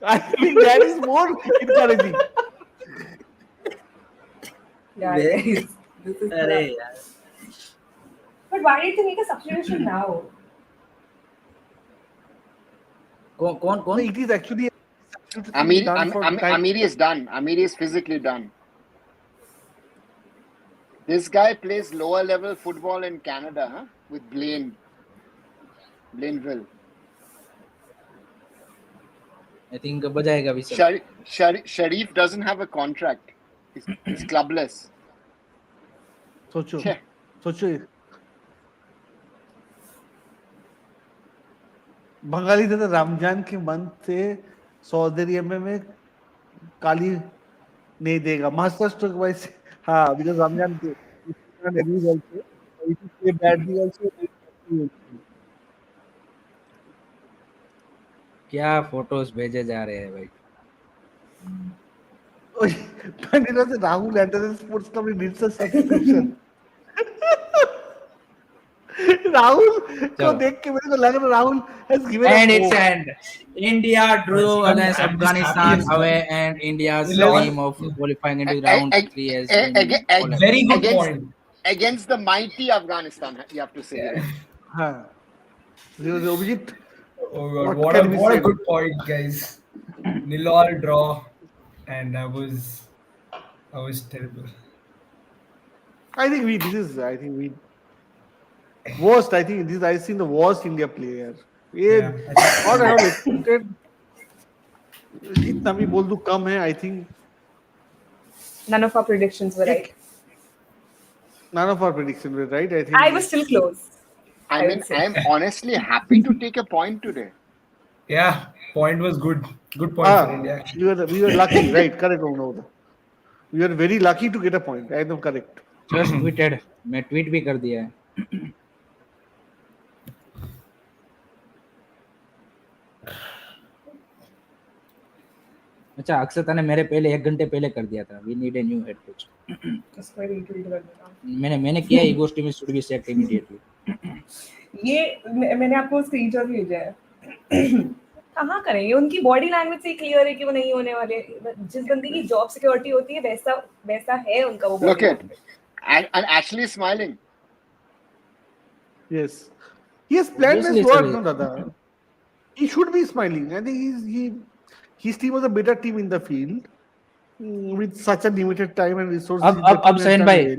I think that is more encouraging. Yeah, this is But why did they make a substitution now? कौन? It is actually Amiri is done. Amiri is physically done. This guy plays lower level football in Canada, huh? With Blaine. Blainville. I think बजाएगा भी सब. Sharif doesn't have a contract. He's clubless. सोचो Yeah. सोचो बंगाली थे तो रमजान के month से Saudi Arabia में काली नहीं देगा मास्टर स्ट्रोक वाइज हाँ बिकॉज रमजान के reduce also if you play badly also क्या फोटोज भेजे जा रहे हैं भाई. Pandita said Rahul enters the sports company needs a subscription. Rahul को चलो. देख के मेरे को लग रहा Rahul has given And a it's hope. end. India drew I'm against just happy Afghanistan it's done. away, and India's Eleven- dream of qualifying into round 3 has been collapsed. Very good point. Against the mighty Afghanistan, you have to say. Yeah. हाँ. Abhijit, Oh god, What what can a we what say? a good point, guys. Nil all draw, and I was terrible. I think worst. I think this I've seen the worst India player. Yeah, What I have expected. जितना भी बोल दूं कम है. I think None of our predictions were right. none of our predictions were right. I think I was still close. I would mean, say. I'm honestly happy to take a point today. Yeah, point was good. Good point for India. Actually. we were lucky, right? Correct, Omnauda. We were very lucky to get a point. I am correct. Just tweeted. मैं tweet भी कर दिया है. अच्छा अक्षता ने मेरे पहले 1 घंटे पहले कर दिया था. We need a new head coach. उसको retweet कर देना. मैंने किया ego team should be sacked immediately. ये मैंने आपको स्क्रीनशॉट भेजा है. कहाँ करेंगे? उनकी बॉडी लैंग्वेज से क्लियर है कि वो नहीं होने वाले. जिस बंदी की जॉब सिक्योरिटी होती है वैसा है उनका वो Look body at language. and Ashley is smiling. Yes. He has planned Obviously, his work, sir. no, Dada. He should be smiling. I think his team was a better team in the field with such a limited time and resources. अब San भाई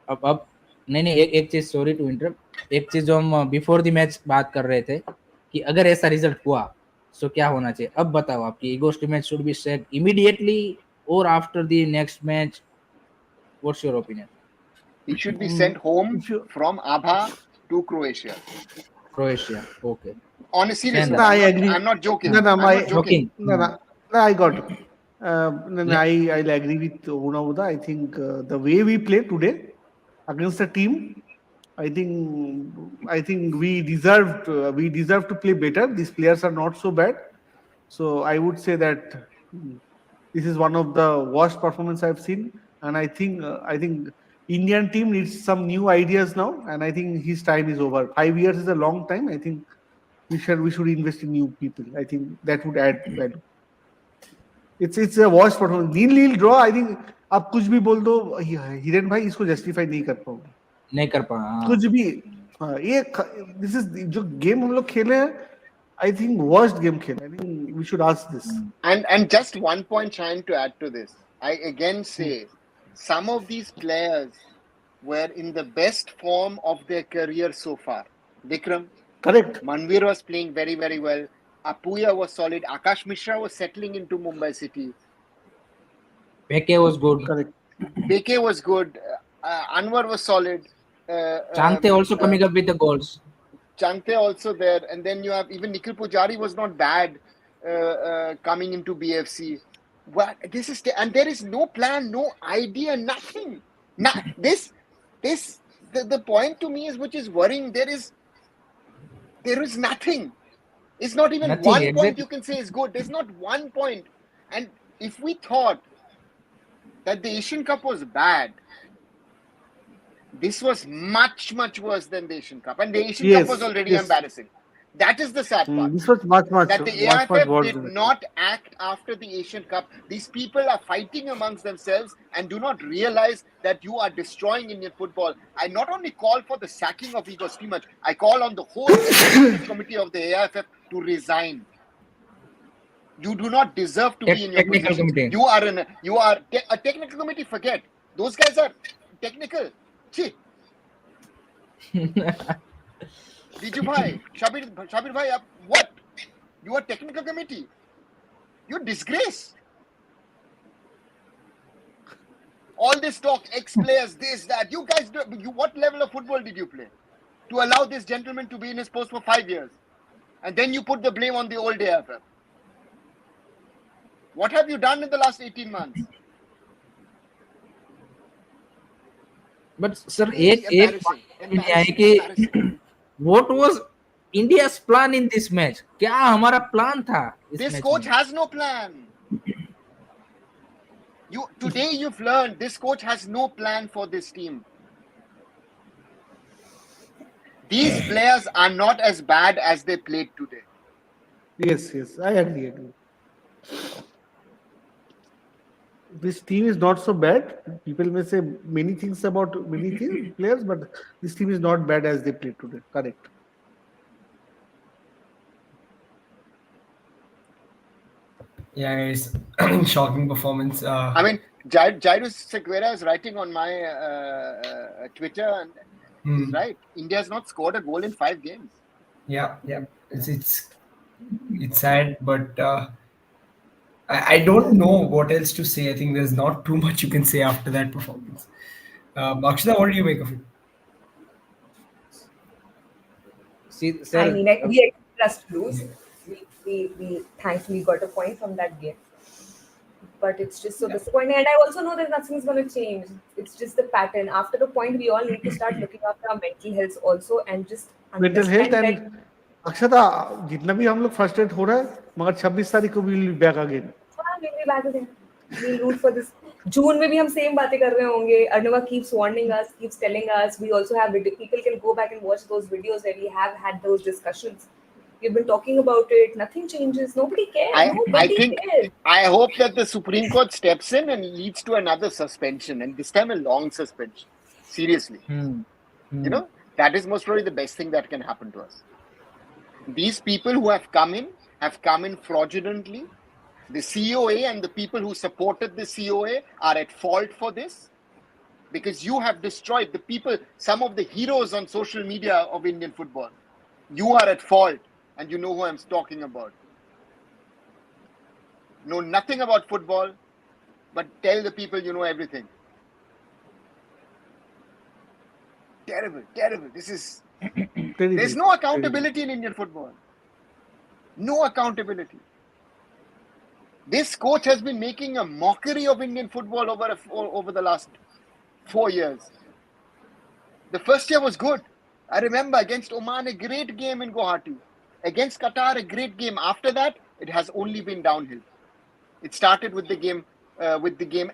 अब नहीं एक चीज sorry to interrupt. एक चीज जो हम बिफोर द मैच बात कर रहे थे कि अगर ऐसा रिजल्ट हुआ तो क्या होना चाहिए. अब बताओ आपकी ego match should be set immediately और after the next match. What's your opinion? He should be sent home from Abha to Croatia. Okay. Honestly, No, I agree. I'm not joking. No, I'm not joking. No, I got it. I'll agree with Unauda. I think the way we play today against the team, I think we deserve to play better. These players are not so bad, so I would say that this is one of the worst performance I've seen, and I think Indian team needs some new ideas now, and I think his time is over. 5 years is a long time. I think we should invest in new people. I think that would add value. It's a worst performance. Nil draw. I think आप कुछ भी बोल दो हिरेन भाई इसको justify नहीं कर पाओगे. नहीं कर पा कुछ भी. हाँ ये this is जो गेम हम लोग खेले हैं. I think worst game खेले. I think we should ask this. And just one point trying to add to this. I again say some of these players were in the best form of their career so far. Vikram. Correct. Manvir was playing very, very well. Apuya was solid. Akash Mishra was settling into Mumbai City. Peke was good. Correct. Peke was good. Anwar was solid. Chante also coming up with the goals. Chante also there. And then you have even Nikhil Pujari was not bad coming into BFC. What this is, and there is no plan, no idea, nothing. The point to me is which is worrying. There is nothing. It's not even Nothing, one exactly. point you can say is good. There's not one point. And if we thought that the Asian Cup was bad, this was much, much worse than the Asian Cup. And the Asian Cup was already embarrassing. That is the sad part. This was much that the AIFF worse did not act after the Asian Cup. These people are fighting amongst themselves and do not realize that you are destroying Indian football. I not only call for the sacking of Igor Stimac, I call on the whole executive committee of the AIFF to resign. You do not deserve to be in your technical position. committee. You are a technical committee. Forget those guys are technical. Gee. Biju Bhai, Shabir Bhai, what? You are technical committee. You're disgrace. All this talk, ex-players, this, that. You guys, what level of football did you play to allow this gentleman to be in his post for 5 years? And then you put the blame on the old AFF. What have you done in the last 18 months? But sir, Embarrassing. point नहीं है कि what was India's plan in this match? क्या हमारा plan था इस This match coach में? has no plan. Today you've learned this coach has no plan for this team. These players are not as bad as they played today. Yes, I agree. This team is not so bad. People may say many things about many players, but this team is not bad as they played today. Correct. Yeah, it's shocking performance. I mean, Jairus Sequeira is writing on my Twitter, and he's right. India has not scored a goal in 5 games. Yeah. It's sad, but I don't know what else to say. I think there's not too much you can say after that performance. Akshita, what do you make of it? See, sir, I mean, we expected us to lose. We thankfully got a point from that game. But it's just so disappointing. And I also know that nothing's going to change. It's just the pattern. After the point, we all need to start looking after our mental health also and just Mental health understand and अक्षता जितना भी हम लोग frustrate हो रहा है मगर 26 तारीख को will be back again we'll be back again. We'll root for this. June में भी हम same बातें कर रहे होंगे. Arnava keeps warning us, keeps telling us. We also have people can go back and watch those videos where we have had those discussions. We've been talking about it. Nothing changes. Nobody cares. Nobody cares. I hope that the Supreme Court steps in and leads to another suspension, and this time a long suspension. Seriously. You know, that is most probably the best thing that can happen to us. These people who have come in fraudulently. The COA and the people who supported the COA are at fault for this because you have destroyed the people, some of the heroes on social media of Indian football. You are at fault, and you know who I'm talking about. Know nothing about football, but tell the people you know everything. Terrible. This is... There's no accountability in Indian football. No accountability. This coach has been making a mockery of Indian football over the last 4 years. The first year was good. I remember against Oman, a great game in Guwahati. Against Qatar, a great game. After that, it has only been downhill. It started with the game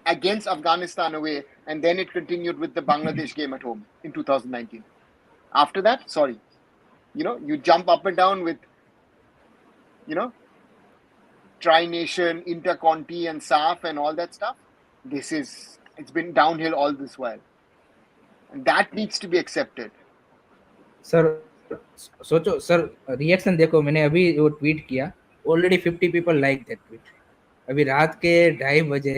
against Afghanistan away, and then it continued with the Bangladesh game at home in 2019. After that, sorry. You jump up and down with, Tri-Nation, Interconti and SAF and all that stuff. It's been downhill all this while. And that needs to be accepted. Sir, सोचो sir reaction देखो मैंने अभी वो tweet किया already 50 people like that tweet अभी रात के 2:30 बजे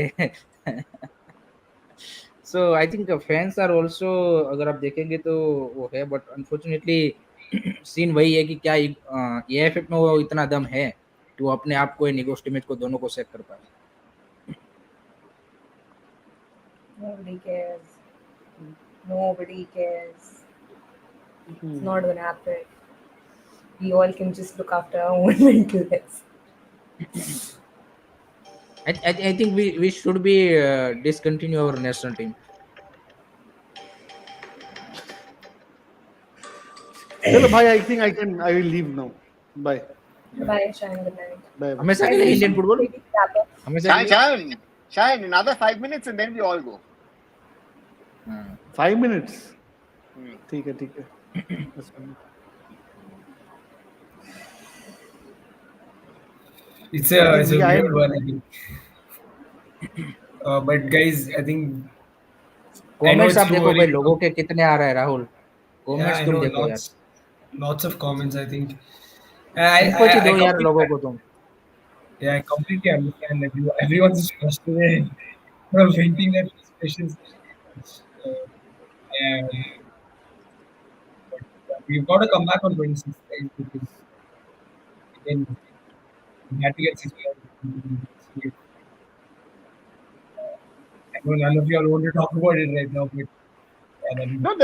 so I think fans are also अगर आप देखेंगे तो वो है बट अनफॉर्चुनेटली सीन वही है कि क्या एएफएफ में वो इतना दम है कि वो अपने आप को निगोस्ट इमेज को दोनों को सेट कर पाए Nobody cares. It's not going to happen. We all can just look after our own mental health. I think we should be discontinue our national team. चलो भाई I think I will leave now. Bye. Bye, Shine. Good night. Bye. हमेशा के लिए Indian football हमेशा Shine, another 5 minutes and then we all go. 5 minutes. ठीक है. It's a weird one, I think. But guys, I think comments आप देखो भाई लोगों के कितने आ रहा है राहुल कमेंट्स तुम देखो यार lots of comments, I think. इनको ही दो यार लोगों को तुम Yeah, I completely understand that everyone's just frustrated from venting their frustrations. we've got to come back on 26th, right? Because again, we had to get 6 players. I know none of you all want to talk about it right now, but yeah, that is, No,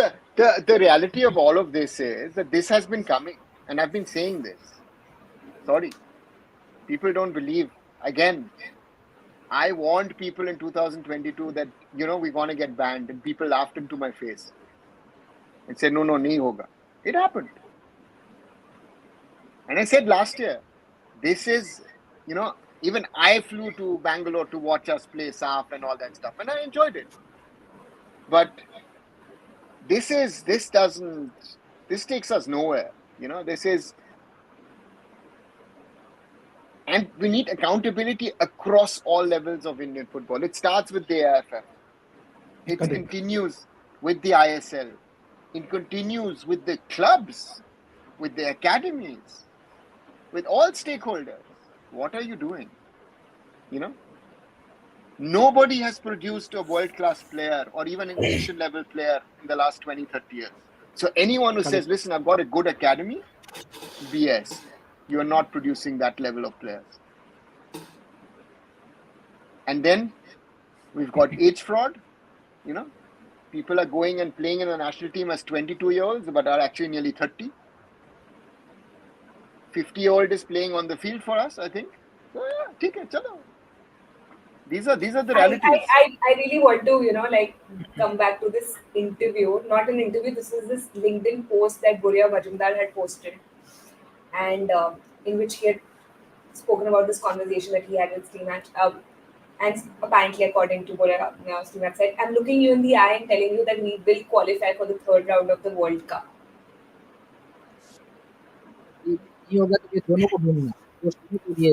the reality of all of this is that this has been coming, and I've been saying this. Sorry, people don't believe. Again, I warned people in 2022 that we're gonna get banned, and people laughed into my face and said, "No, nahi hoga." It happened, and I said last year, this is, even I flew to Bangalore to watch us play SAF and all that stuff, and I enjoyed it. But this takes us nowhere. This is, and we need accountability across all levels of Indian football. It starts with the AFF. It Correct. continues with the ISL. It continues with the clubs, with the academies, with all stakeholders. What are you doing? Nobody has produced a world-class player or even an Asian level player in the last 20, 30 years. So anyone who says, listen, I've got a good academy, BS. You're not producing that level of players. And then we've got age fraud. People are going and playing in the national team as 22-year-olds, but are actually nearly 30. 50-year-old is playing on the field for us, I think. So yeah, take it, chalo. These are the realities. I really want to, come back to this interview. Not an interview, this is this LinkedIn post that Burya Majumdar had posted, and in which he had spoken about this conversation that he had with Steemat. And apparently, according to Burya, Steemat said, I'm looking you in the eye and telling you that we will qualify for the third round of the World Cup. ये होगा तो ये दोनों को ढूंढना वो सभी के लिए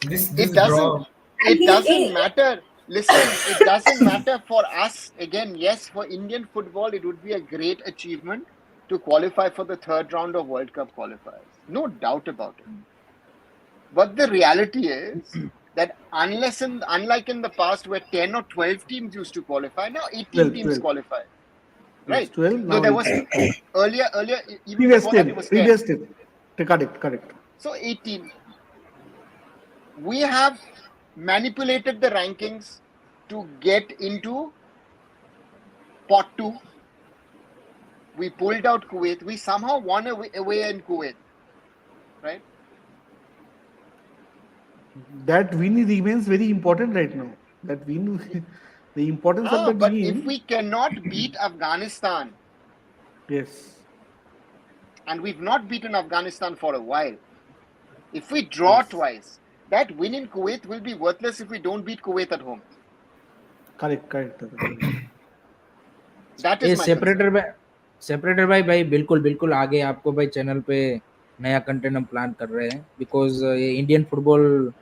this It draw. doesn't matter. Listen, it doesn't matter for us. Again, yes, for Indian football, it would be a great achievement to qualify for the third round of World Cup qualifiers. No doubt about it. But the reality is that unlike in the past where 10 or 12 teams used to qualify, now 18 teams 12. qualify. Yes, Right? 12. No, Now there was 18. earlier, even Previous before that, 10. it was 10. Previous 10. Correct. So 18. We have manipulated the rankings to get into pot 2. We pulled out Kuwait. We somehow won away in Kuwait. Right? That win remains very important right now. That win, the importance of that But win. if we cannot beat Afghanistan, Yes. and we've not beaten Afghanistan for a while, if we draw twice, that win in Kuwait will be worthless if we don't beat Kuwait at home. Correct. That ये is my concern. Separator भाई बिल्कुल आगे आपको भाई channel पे नया content हम plan कर रहे हैं बिकॉज ये Indian football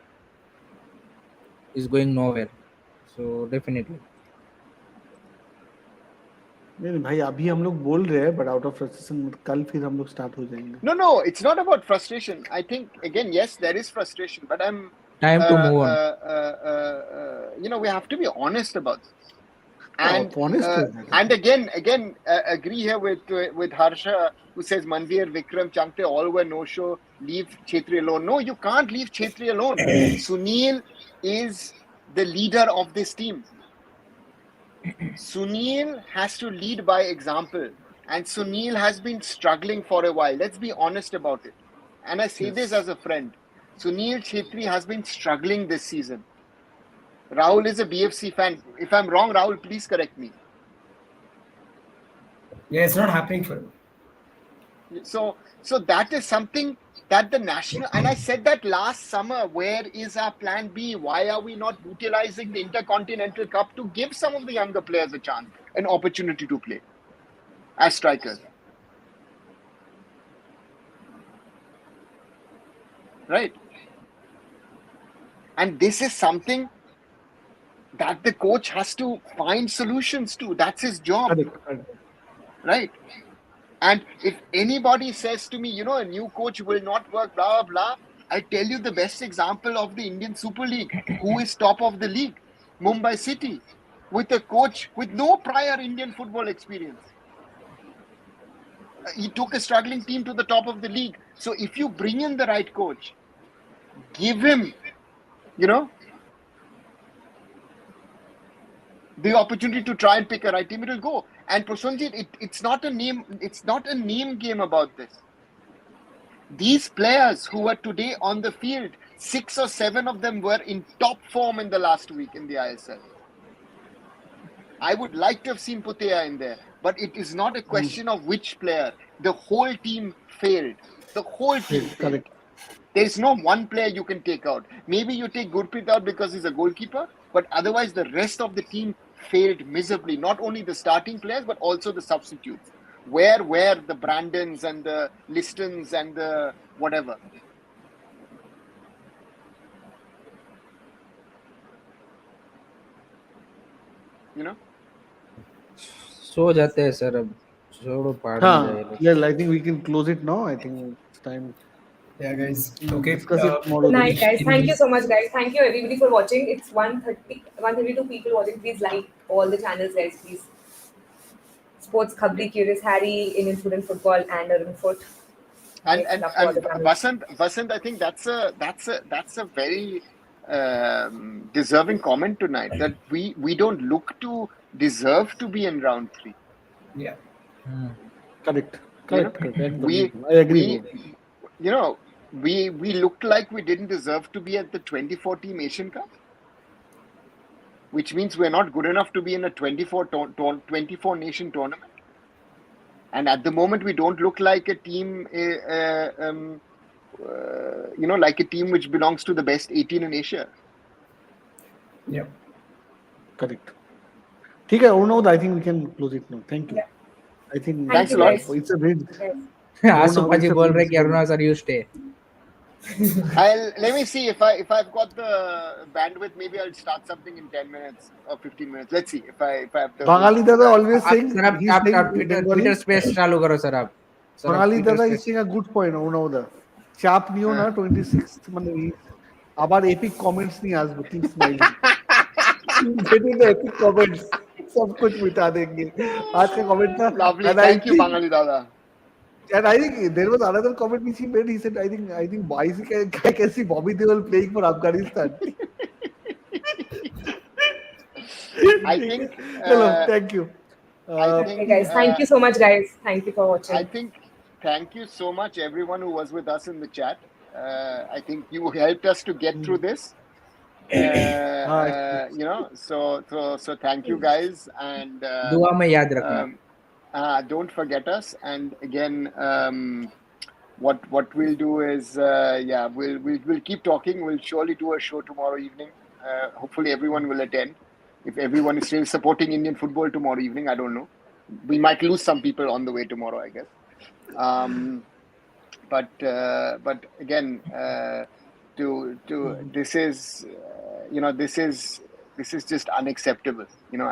is going nowhere so definitely नहीं भाई अभी हम लोग बोल रहे हैं बट आउट ऑफ फ्रस्ट्रेशन कल फिर हम लोग स्टार्ट हो जाएंगे No, it's not about frustration. I think, again, yes, there is frustration, but I'm time to move on we have to be honest about this. And honest and again, agree here with Harsha, who says Manveer, Vikram, Changte all were no show. Leave Chetri alone. No, you can't leave Chetri alone. Sunil is the leader of this team. Sunil has to lead by example, and Sunil has been struggling for a while. Let's be honest about it. And I say this as a friend. Sunil Chetri has been struggling this season. Rahul is a BFC fan. If I'm wrong, Rahul, please correct me. Yeah, it's not happening for him. So that is something that the national, and I said that last summer, where is our plan B? Why are we not utilizing the Intercontinental Cup to give some of the younger players a chance, an opportunity to play as strikers? Right? And this is something that the coach has to find solutions to. That's his job. Correct. Right? And if anybody says to me, a new coach will not work, blah, blah, blah, I tell you the best example of the Indian Super League. Who is top of the league? Mumbai City, with a coach with no prior Indian football experience. he took a struggling team to the top of the league. So if you bring in the right coach, give him, the opportunity to try and pick a right team, it will go. And Prasenjit, it's not a name game about this. These players who are today on the field, 6 or 7 of them were in top form in the last week in the ISL. I would like to have seen Putea in there, but it is not a question of which player. The whole team failed. The whole team failed. Correct. There is no one player you can take out. Maybe you take Gurpreet out because he's a goalkeeper, but otherwise the rest of the team failed miserably. Not only the starting players, but also the substitutes. Where were the Brandons and the Listons and the whatever? सो जाते हैं sir अब छोड़ो पार में जाए लोग Yeah, I think we can close it now. I think it's time. Yeah, guys. We'll Okay. discuss it tomorrow. Good night, then. guys. Thank you so much, guys. Thank you, everybody, for watching. It's 132 people watching. Please like all the channels, guys, please. Sports Khabri, Curious Harry, Indian Food and Football, and Arun Foot. And Vasant, I think that's a very deserving comment tonight, that we don't look to deserve to be in round 3. Yeah. Correct. I agree. We looked like we didn't deserve to be at the 24-team Asian Cup, which means we're not good enough to be in a 24-nation tournament. And at the moment, we don't look like a team, like a team which belongs to the best 18 in Asia. Yeah. Correct. Okay, Arnav, I think we can close it now. Thank you. Yeah. I think Thanks a lot. It's a bridge. आसू पाजी बोल रहे कि Aruna sir you stay Let me see if I've got the bandwidth. Maybe I'll start something in 10 minutes or 15 minutes. Let's see if I have the. Bangali Dada always saying. Sir आप Twitter space चालू करो sir आप Bangali Dada is saying a good point. Arnav, चाप नहीं हो ना 26th मतलब আবার epic comments नहीं আসবে keep smiling. Getting the epic comments. सब कुछ मिटा देंगे आज का कमेंट था. Lovely. Thank you, Bangali Dada. And I think there was another comment which he made. He said, I think why can see Bobby Deol playing for Afghanistan. I think. Hello, thank you. Okay, guys. Thank you so much, guys. Thank you for watching. I think thank you so much, everyone who was with us in the chat. I think you helped us to get through this. So thank you guys, and दुआ में याद रखना. Don't forget us. And again, what we'll do is we'll keep talking. We'll surely do a show tomorrow evening. Hopefully everyone will attend. If everyone is still supporting Indian football tomorrow evening, I don't know. We might lose some people on the way tomorrow, I guess. But again, this is just unacceptable.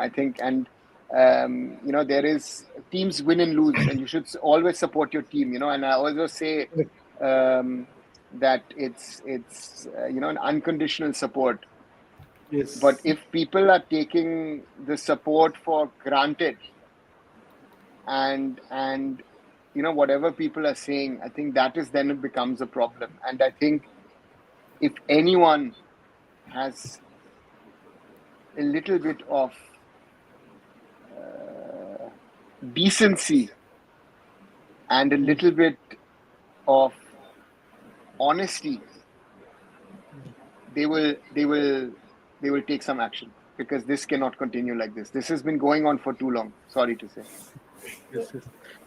I think, and there is teams win and lose, and you should always support your team. And I always say that it's an unconditional support. Yes. But if people are taking the support for granted, and whatever people are saying, I think that is then it becomes a problem. And I think if anyone has a little bit of decency and a little bit of honesty, they will take some action, because this cannot continue like this. This has been going on for too long. Sorry to say. Yes.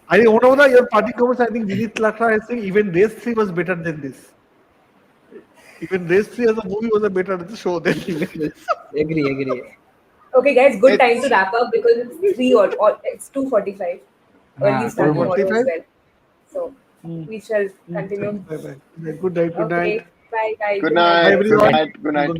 I think one of your party comments, I think Vinit Lakra is saying even Race 3 was better than this. Even Race 3 as a movie was a better show than even this. Agree. Okay, guys, good time to wrap up because it's 3 or it's 2:45. Early start tomorrow as well. So we shall continue. Bye. Good night. Okay. Bye. Good night. Everyone. Good night.